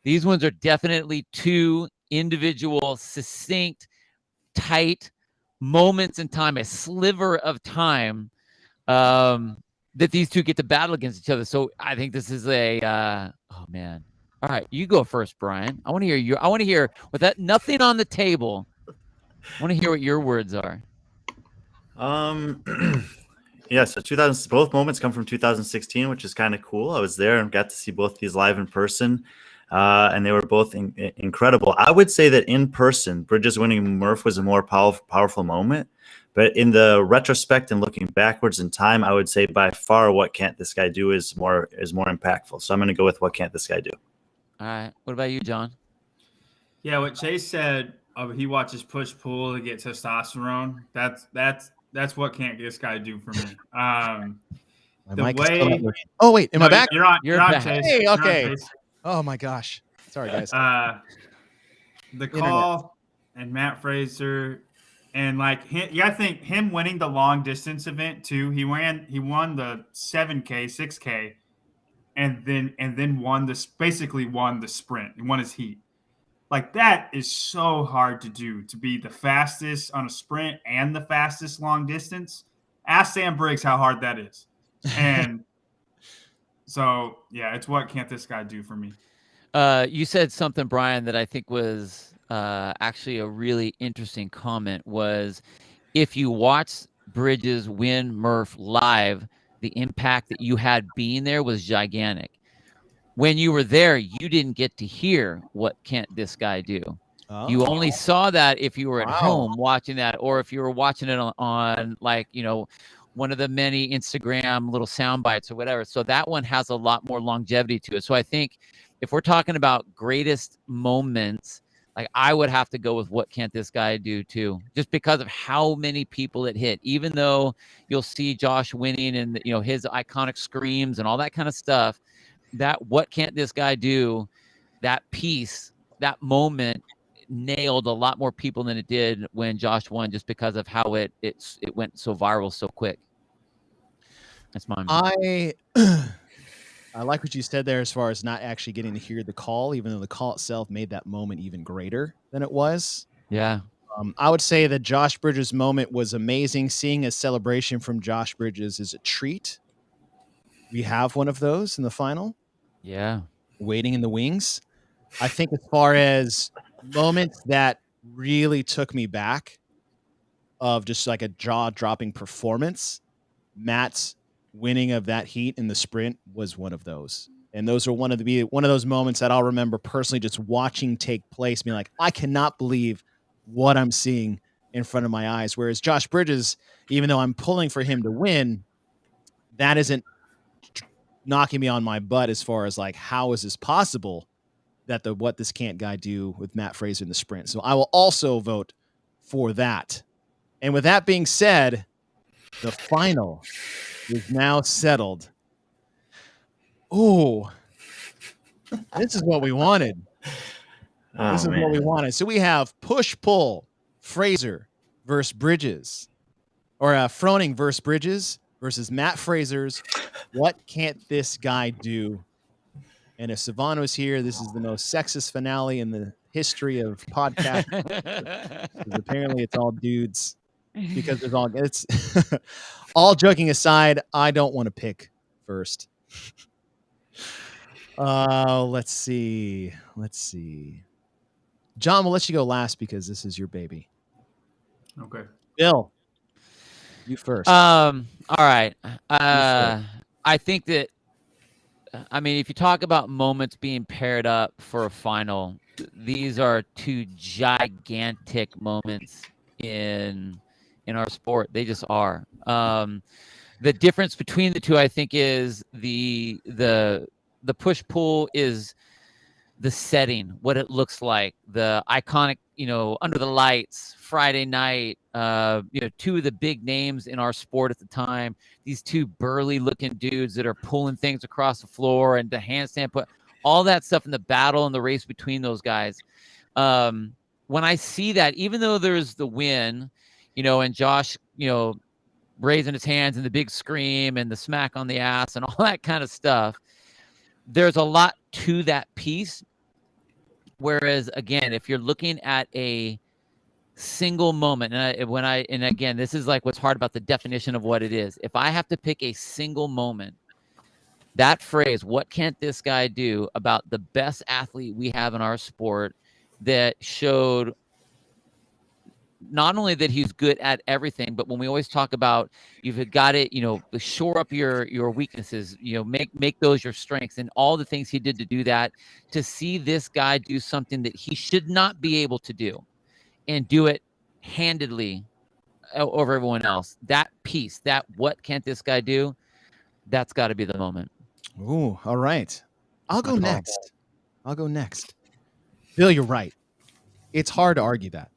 These ones are definitely 2 individual, succinct, tight moments in time, a sliver of time that these 2 get to battle against each other. So I think this is oh man. All right, you go first, Brian. I want to hear you. I want to hear with that nothing on the table. I want to hear what your words are.
Yeah, so both moments come from 2016, which is kind of cool. I was there and got to see both these live in person, and they were both incredible. I would say that in person, Bridges winning Murph was a more powerful moment, but in the retrospect and looking backwards in time, I would say by far What Can't This Guy Do is more impactful. So I'm going to go with What Can't This Guy Do.
All right. What about you, John?
Yeah, what Chase said, he watches push pull to get testosterone. That's what can't this guy do for me. The way.
Oh wait, am I back?
You're on. You're on,
back.
Chase.
Hey,
You're on,
okay.
Chase.
Oh my gosh. Sorry guys.
The call and Matt Fraser and like him, you gotta think him winning the long distance event too. He won the 7K, 6K, and then basically won the sprint. He won his heat. Like that is so hard to do, to be the fastest on a sprint and the fastest long distance. Ask Sam Briggs how hard that is. And so, yeah, it's what can't this guy do for me?
You said something, Brian, that I think was actually a really interesting comment was if you watch Bridges win Murph live, the impact that you had being there was gigantic. When you were there, you didn't get to hear what can't this guy do. Oh. You only saw that if you were at home watching that, or if you were watching it on like, one of the many Instagram little sound bites or whatever. So that one has a lot more longevity to it. So I think if we're talking about greatest moments, like I would have to go with what can't this guy do too, just because of how many people it hit. Even though you'll see Josh winning and his iconic screams and all that kind of stuff, that what can't this guy do, that piece, that moment nailed a lot more people than it did when Josh won, just because of how it went so viral so quick. That's mine.
I like what you said there as far as not actually getting to hear the call, even though the call itself made that moment even greater than it was.
Yeah.
I would say that Josh Bridges' moment was amazing. Seeing a celebration from Josh Bridges is a treat. We have one of those in the final.
Yeah.
Waiting in the wings. I think as far as moments that really took me back of just like a jaw-dropping performance, Matt's winning of that heat in the sprint was one of those. And those are one of those moments that I'll remember personally just watching take place, being like, I cannot believe what I'm seeing in front of my eyes. Whereas Josh Bridges, even though I'm pulling for him to win, that isn't knocking me on my butt as far as like, how is this possible that the what this can't guy do with Matt Fraser in the sprint? So I will also vote for that. And with that being said, the final is now settled. Oh, this is what we wanted. This is what we wanted. So we have push-pull, Fraser versus Bridges, or Froning versus Bridges versus Matt Fraser's What Can't This Guy Do? And if Savannah was here, this is the most sexist finale in the history of podcasts. Apparently it's all dudes because it's all joking aside, I don't want to pick first. Let's see. John, we'll let you go last because this is your baby.
Okay.
Bill, you first.
All right. I think that, I mean, if you talk about moments being paired up for a final, these are two gigantic moments in our sport. They just are. The difference between the two, I think, is the push-pull is the setting, what it looks like, the iconic, under the lights, Friday night, two of the big names in our sport at the time, these two burly looking dudes that are pulling things across the floor and the handstand put, all that stuff in the battle and the race between those guys. When I see that, even though there's the win, and Josh, raising his hands and the big scream and the smack on the ass and all that kind of stuff, there's a lot to that piece. Whereas, again, if you're looking at a single moment, and again, this is like what's hard about the definition of what it is. If I have to pick a single moment, that phrase, what can't this guy do, about the best athlete we have in our sport that showed not only that he's good at everything, but when we always talk about you've got it, shore up your weaknesses, make those your strengths, and all the things he did to do that, to see this guy do something that he should not be able to do and do it handedly over everyone else. That piece, that what can't this guy do, that's got to be the moment.
Ooh, all right. I'll go next. Bill, you're right. It's hard to argue that.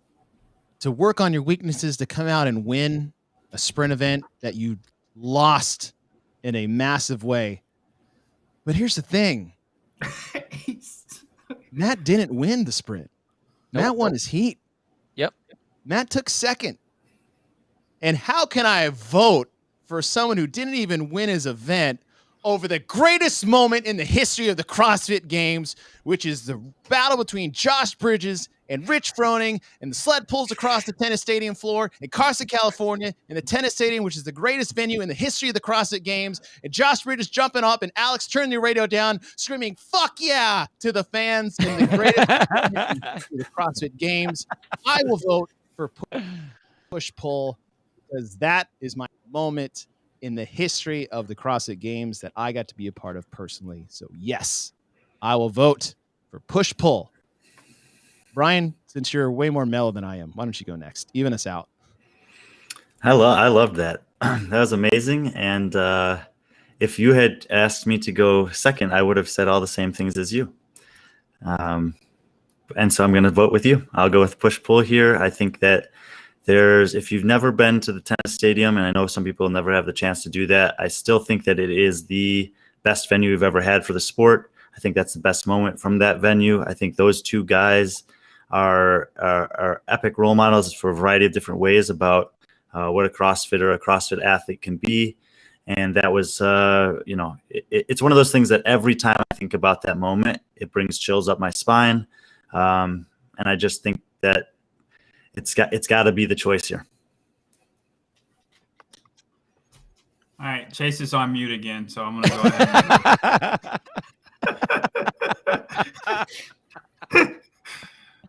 To work on your weaknesses, to come out and win a sprint event that you lost in a massive way. But here's the thing. Matt didn't win the sprint. Matt won his heat.
Yep.
Matt took second. And how can I vote for someone who didn't even win his event over the greatest moment in the history of the CrossFit Games, which is the battle between Josh Bridges and Rich Froning, and the sled pulls across the tennis stadium floor in Carson, California, in the tennis stadium, which is the greatest venue in the history of the CrossFit Games, and Josh Bridges jumping up, and Alex turning the radio down, screaming, "Fuck yeah!" to the fans in the greatest of the CrossFit Games. I will vote for push-pull because that is my moment in the history of the CrossFit Games that I got to be a part of personally. So yes, I will vote for push-pull. Brian, since you're way more mellow than I am, why don't you go next? Even us out.
I loved that. That was amazing. And if you had asked me to go second, I would have said all the same things as you. And so I'm going to vote with you. I'll go with push-pull here. I think that if you've never been to the tennis stadium, and I know some people never have the chance to do that, I still think that it is the best venue we've ever had for the sport. I think that's the best moment from that venue. I think those two guys are epic role models for a variety of different ways about what a CrossFitter, a CrossFit athlete can be. And that was, it's one of those things that every time I think about that moment, it brings chills up my spine. And I just think that it's got to be the choice here.
All right, Chase is on mute again, so I'm going to go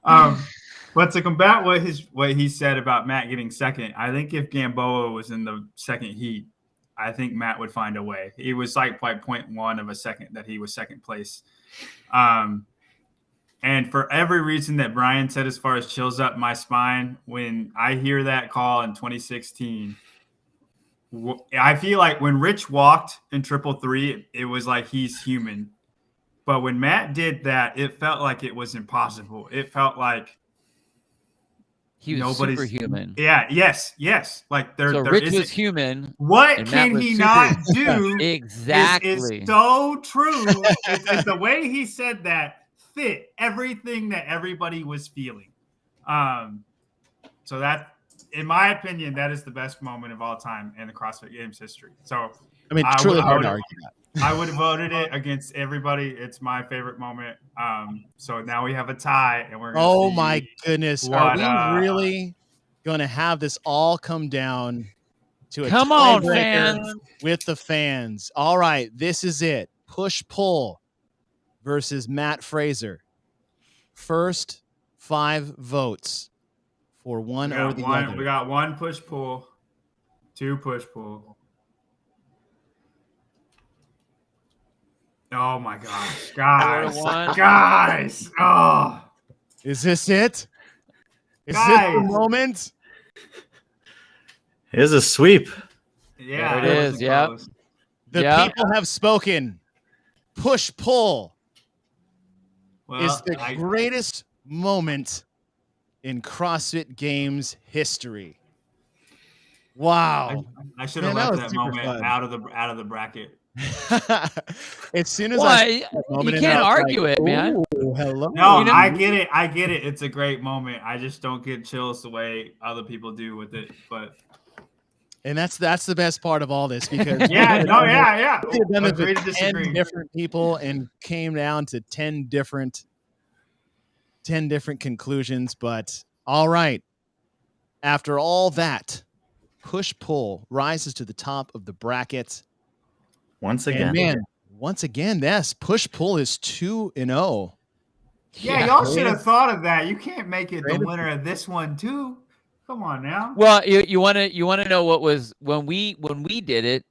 ahead. But to combat what he said about Matt getting second, I think if Gamboa was in the second heat, I think Matt would find a way. He was like 0.1 of a second that he was second place. And for every reason that Brian said as far as chills up my spine, when I hear that call in 2016, I feel like when Rich walked in 333, it was like he's human. But when Matt did that, it felt like it was impossible. It felt like
he was superhuman.
Yeah, yes. Like
Rich was human.
What can he not do?
Exactly.
Is so true. It's the way he said that fit everything that everybody was feeling. So that, in my opinion, that is the best moment of all time in the CrossFit Games history. So
I mean, truly hard to argue that.
I would have voted it against everybody. It's my favorite moment. So now we have a tie, and we're gonna see
my goodness. Are we really going to have this all come down to a
fans
with the fans? All right, this is it. Push-pull versus Matt Fraser. First 5 votes for one or the other.
We got 1 push-pull, 2 push-pull. Oh my gosh, guys! Oh,
is this it? Is this the moment?
It is a sweep.
Yeah,
there it is. Yeah,
the people have spoken. Push pull is the greatest moment in CrossFit Games history. Wow!
I should have left that moment out of the bracket.
As soon as
you can't argue it, man.
Hello.
No, I get it. It's a great moment. I just don't get chills the way other people do with it.
And that's the best part of all this, because
Agree to
10
disagree.
different people and came down to 10 different conclusions. But all right, after all that, push pull rises to the top of the bracket.
Once again,
yes, push pull is 2-0.
Yeah, y'all should have thought of that. You can't make it the winner of this one too. Come on now.
Well, you want to know what was when we did it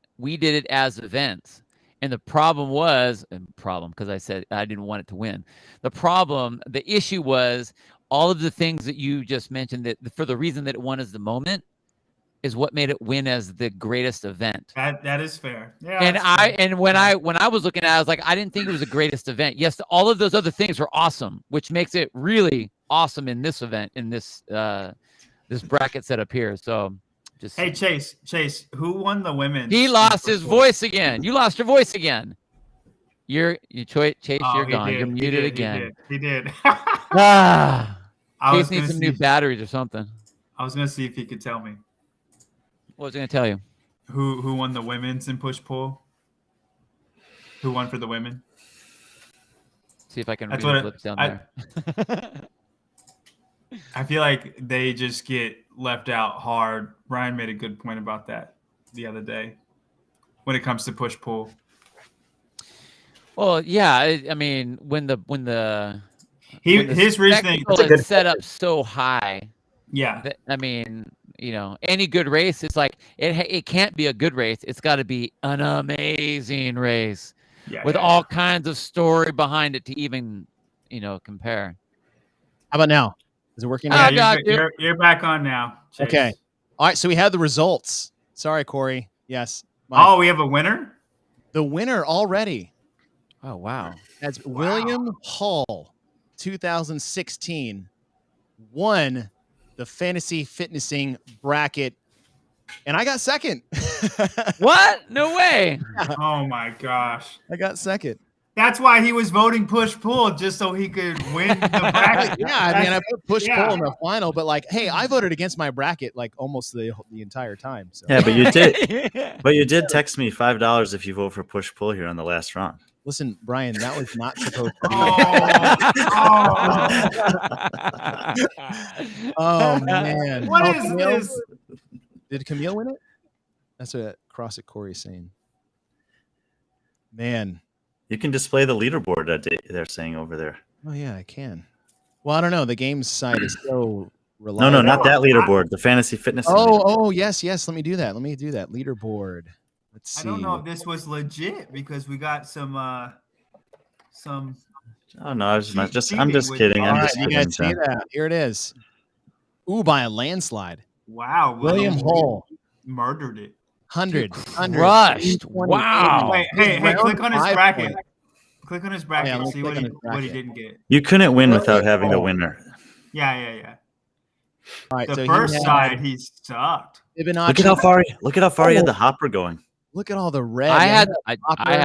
as events, and the problem was because I said I didn't want it to win. The issue was all of the things that you just mentioned, that for the reason that it won as the moment, is what made it win as the greatest event.
That is fair. Yeah.
And when I was looking at it, I was like, I didn't think it was the greatest event. Yes, all of those other things were awesome, which makes it really awesome in this event, in this this bracket setup here. So just
hey, Chase, who won the women's?
He lost his voice again. You lost your voice again. Chase, you're gone. You're muted again.
He did.
Chase needs some new batteries or something.
I was gonna see if he could tell me.
What was I going to tell you?
Who won the women's in push-pull? Who won for the women?
See if I can read the flips down there.
I feel like they just get left out hard. Brian made a good point about that the other day when it comes to push-pull.
Well, yeah. I mean, when
his reasoning
is set up so high.
Yeah.
I mean, any good race, it's like it can't be a good race. It's got to be an amazing race with all kinds of story behind it to even, compare.
How about now? Is it working now?
You're back on now, Chase.
Okay. All right. So we have the results. Sorry, Corey. Yes.
Oh, we have a winner?
The winner already.
Oh, wow.
That's William Hall, 2016, won the fantasy fitnessing bracket, and I got second.
What? No way.
Oh my gosh.
I got second.
That's why he was voting push-pull, just so he could win the bracket.
Yeah, I mean, I put push-pull in the final, but like, hey, I voted against my bracket like almost the entire time. So.
Yeah, but you did. But you did text me $5 if you vote for push-pull here on the last round.
Listen, Brian, that was not supposed to be. Oh man!
What is this?
Did Camille win it? That's what CrossFit Corey's saying. Man,
you can display the leaderboard that they're saying over there.
Oh yeah, I can. Well, I don't know. The games site is so reliable.
No, not that leaderboard. The fantasy fitness.
Oh, yes. Let me do that. Leaderboard. Let's see.
I don't know if this was legit because we got some.
Oh no, I'm just kidding.
All right, you guys see that? Here it is. Ooh, by a landslide.
Wow,
William Hull
murdered it.
100.
Rushed. Wow.
Hey, click on his bracket. Click on his bracket and see what he didn't get.
You couldn't win without having the winner.
Yeah.
All right,
the first side, he sucked.
Look at how far he had the hopper going.
Look at all the red.
I had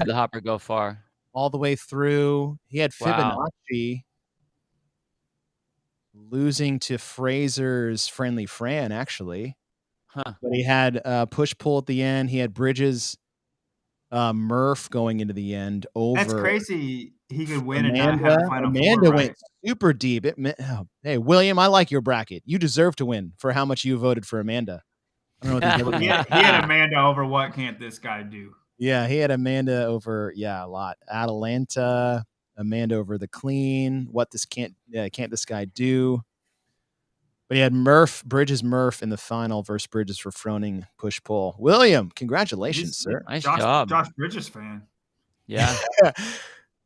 the hopper go far.
All the way through. He had Fibonacci losing to Fraser's Friendly Fran, actually.
Huh.
But he had push-pull at the end. He had Bridges, Murph going into the end over.
That's crazy. He could win
Amanda,
and not have final
Amanda
four,
went super deep. Hey, William, I like your bracket. You deserve to win for how much you voted for Amanda. I don't know what
he had Amanda over what can't this guy do?
Yeah, he had Amanda over, a lot. Atalanta, Amanda over the clean. What this can't this guy do? But he had Bridges Murph in the final versus Bridges for Froning push-pull. William, congratulations, sir.
Nice job.
Josh Bridges fan.
Yeah.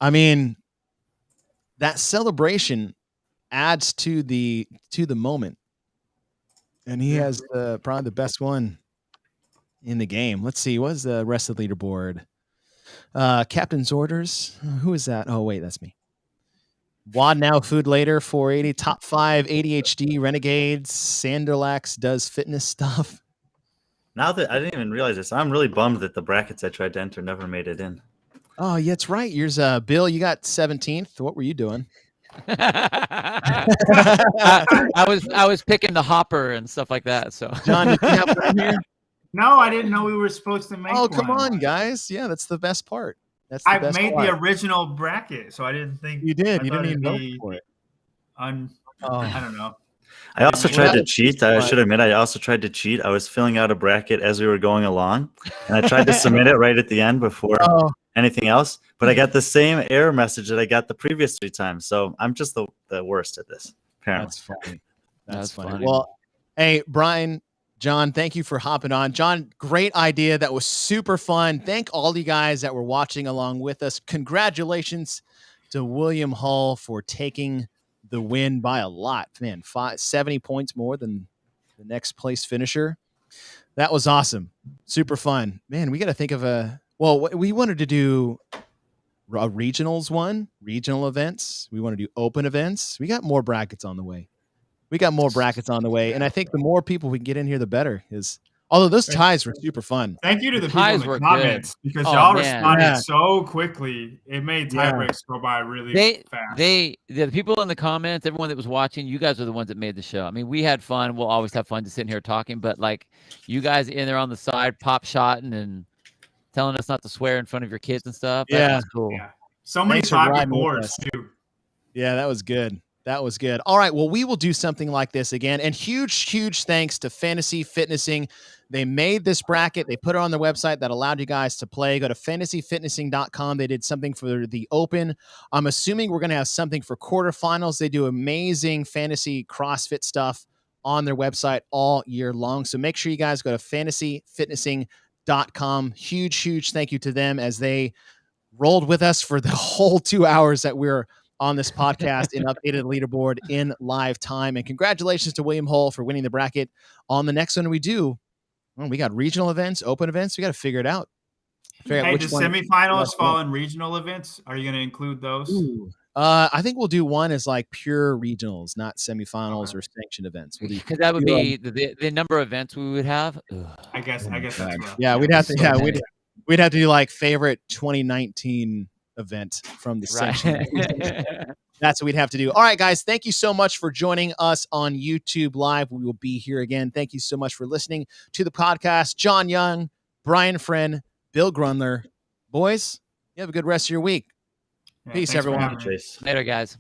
I mean, that celebration adds to the moment. And he has probably the best one in the game. Let's see. What is the rest of the leaderboard? Captain's orders. Who is that? Oh, wait, that's me. Wad Now Food Later 480. Top 5 ADHD Renegades. Sanderlax does fitness stuff.
Now that I didn't even realize this, I'm really bummed that the brackets I tried to enter never made it in.
Oh, yeah, that's right. Here's Bill. You got 17th. What were you doing?
I was picking the hopper and stuff like that. So
John, did you have one here?
No, I didn't know we were supposed to make.
Oh, come on, guys! Yeah, that's the best part.
I made the original bracket, so I didn't think
you did. You didn't even vote for it.
I don't know.
I also tried to cheat. I should admit, I also tried to cheat. I was filling out a bracket as we were going along, and I tried to submit it right at the end before anything else. But I got the same error message that I got the previous 3 times. So I'm just the worst at this. Apparently,
that's funny. That's funny. Well, hey, Brian, John, thank you for hopping on. John, great idea. That was super fun. Thank all you guys that were watching along with us. Congratulations to William Hull for taking the win by a lot. Man, 70 points more than the next place finisher. That was awesome. Super fun. Man, we got to think of we wanted to do a regionals one, regional events. We want to do open events. We got more brackets on the way. And I think the more people we can get in here, the better. Although those ties were super fun.
Thank you to the people in the comments because y'all responded so quickly. It made tie breaks go by really fast.
The people in the comments, everyone that was watching, you guys are the ones that made the show. I mean, we had fun. We'll always have fun just sitting here talking, but like you guys in there on the side, pop shotting and telling us not to swear in front of your kids and stuff. That was cool.
Yeah. So many top boards too.
Yeah, that was good. All right. Well, we will do something like this again. And huge thanks to Fantasy Fitnessing. They made this bracket. They put it on their website that allowed you guys to play. Go to fantasyfitnessing.com. They did something for the Open. I'm assuming we're going to have something for quarterfinals. They do amazing fantasy CrossFit stuff on their website all year long. So make sure you guys go to fantasyfitnessing.com. Huge thank you to them as they rolled with us for the whole 2 hours that we're on this podcast and updated leaderboard in live time. And congratulations to William Hull for winning the bracket. On the next one we do, we got regional events, open events. We got to figure it out.
Hey, the semifinals fall in regional events. Are you going to include those?
I think we'll do one as like pure regionals, not semifinals or sanctioned events.
Because that would be the number of events we would have.
I guess that's rough.
Yeah, we'd have to. Yeah, we'd have to do like favorite 2019 event from the
Right.
sanctioned. That's what we'd have to do. All right, guys, thank you so much for joining us on YouTube Live. We will be here again. Thank you so much for listening to the podcast. John Young, Brian Friend, Bill Grunler. Boys, you have a good rest of your week.
Yeah,
Peace,
thanks for
everyone.
having me.
Chase.
Later, guys.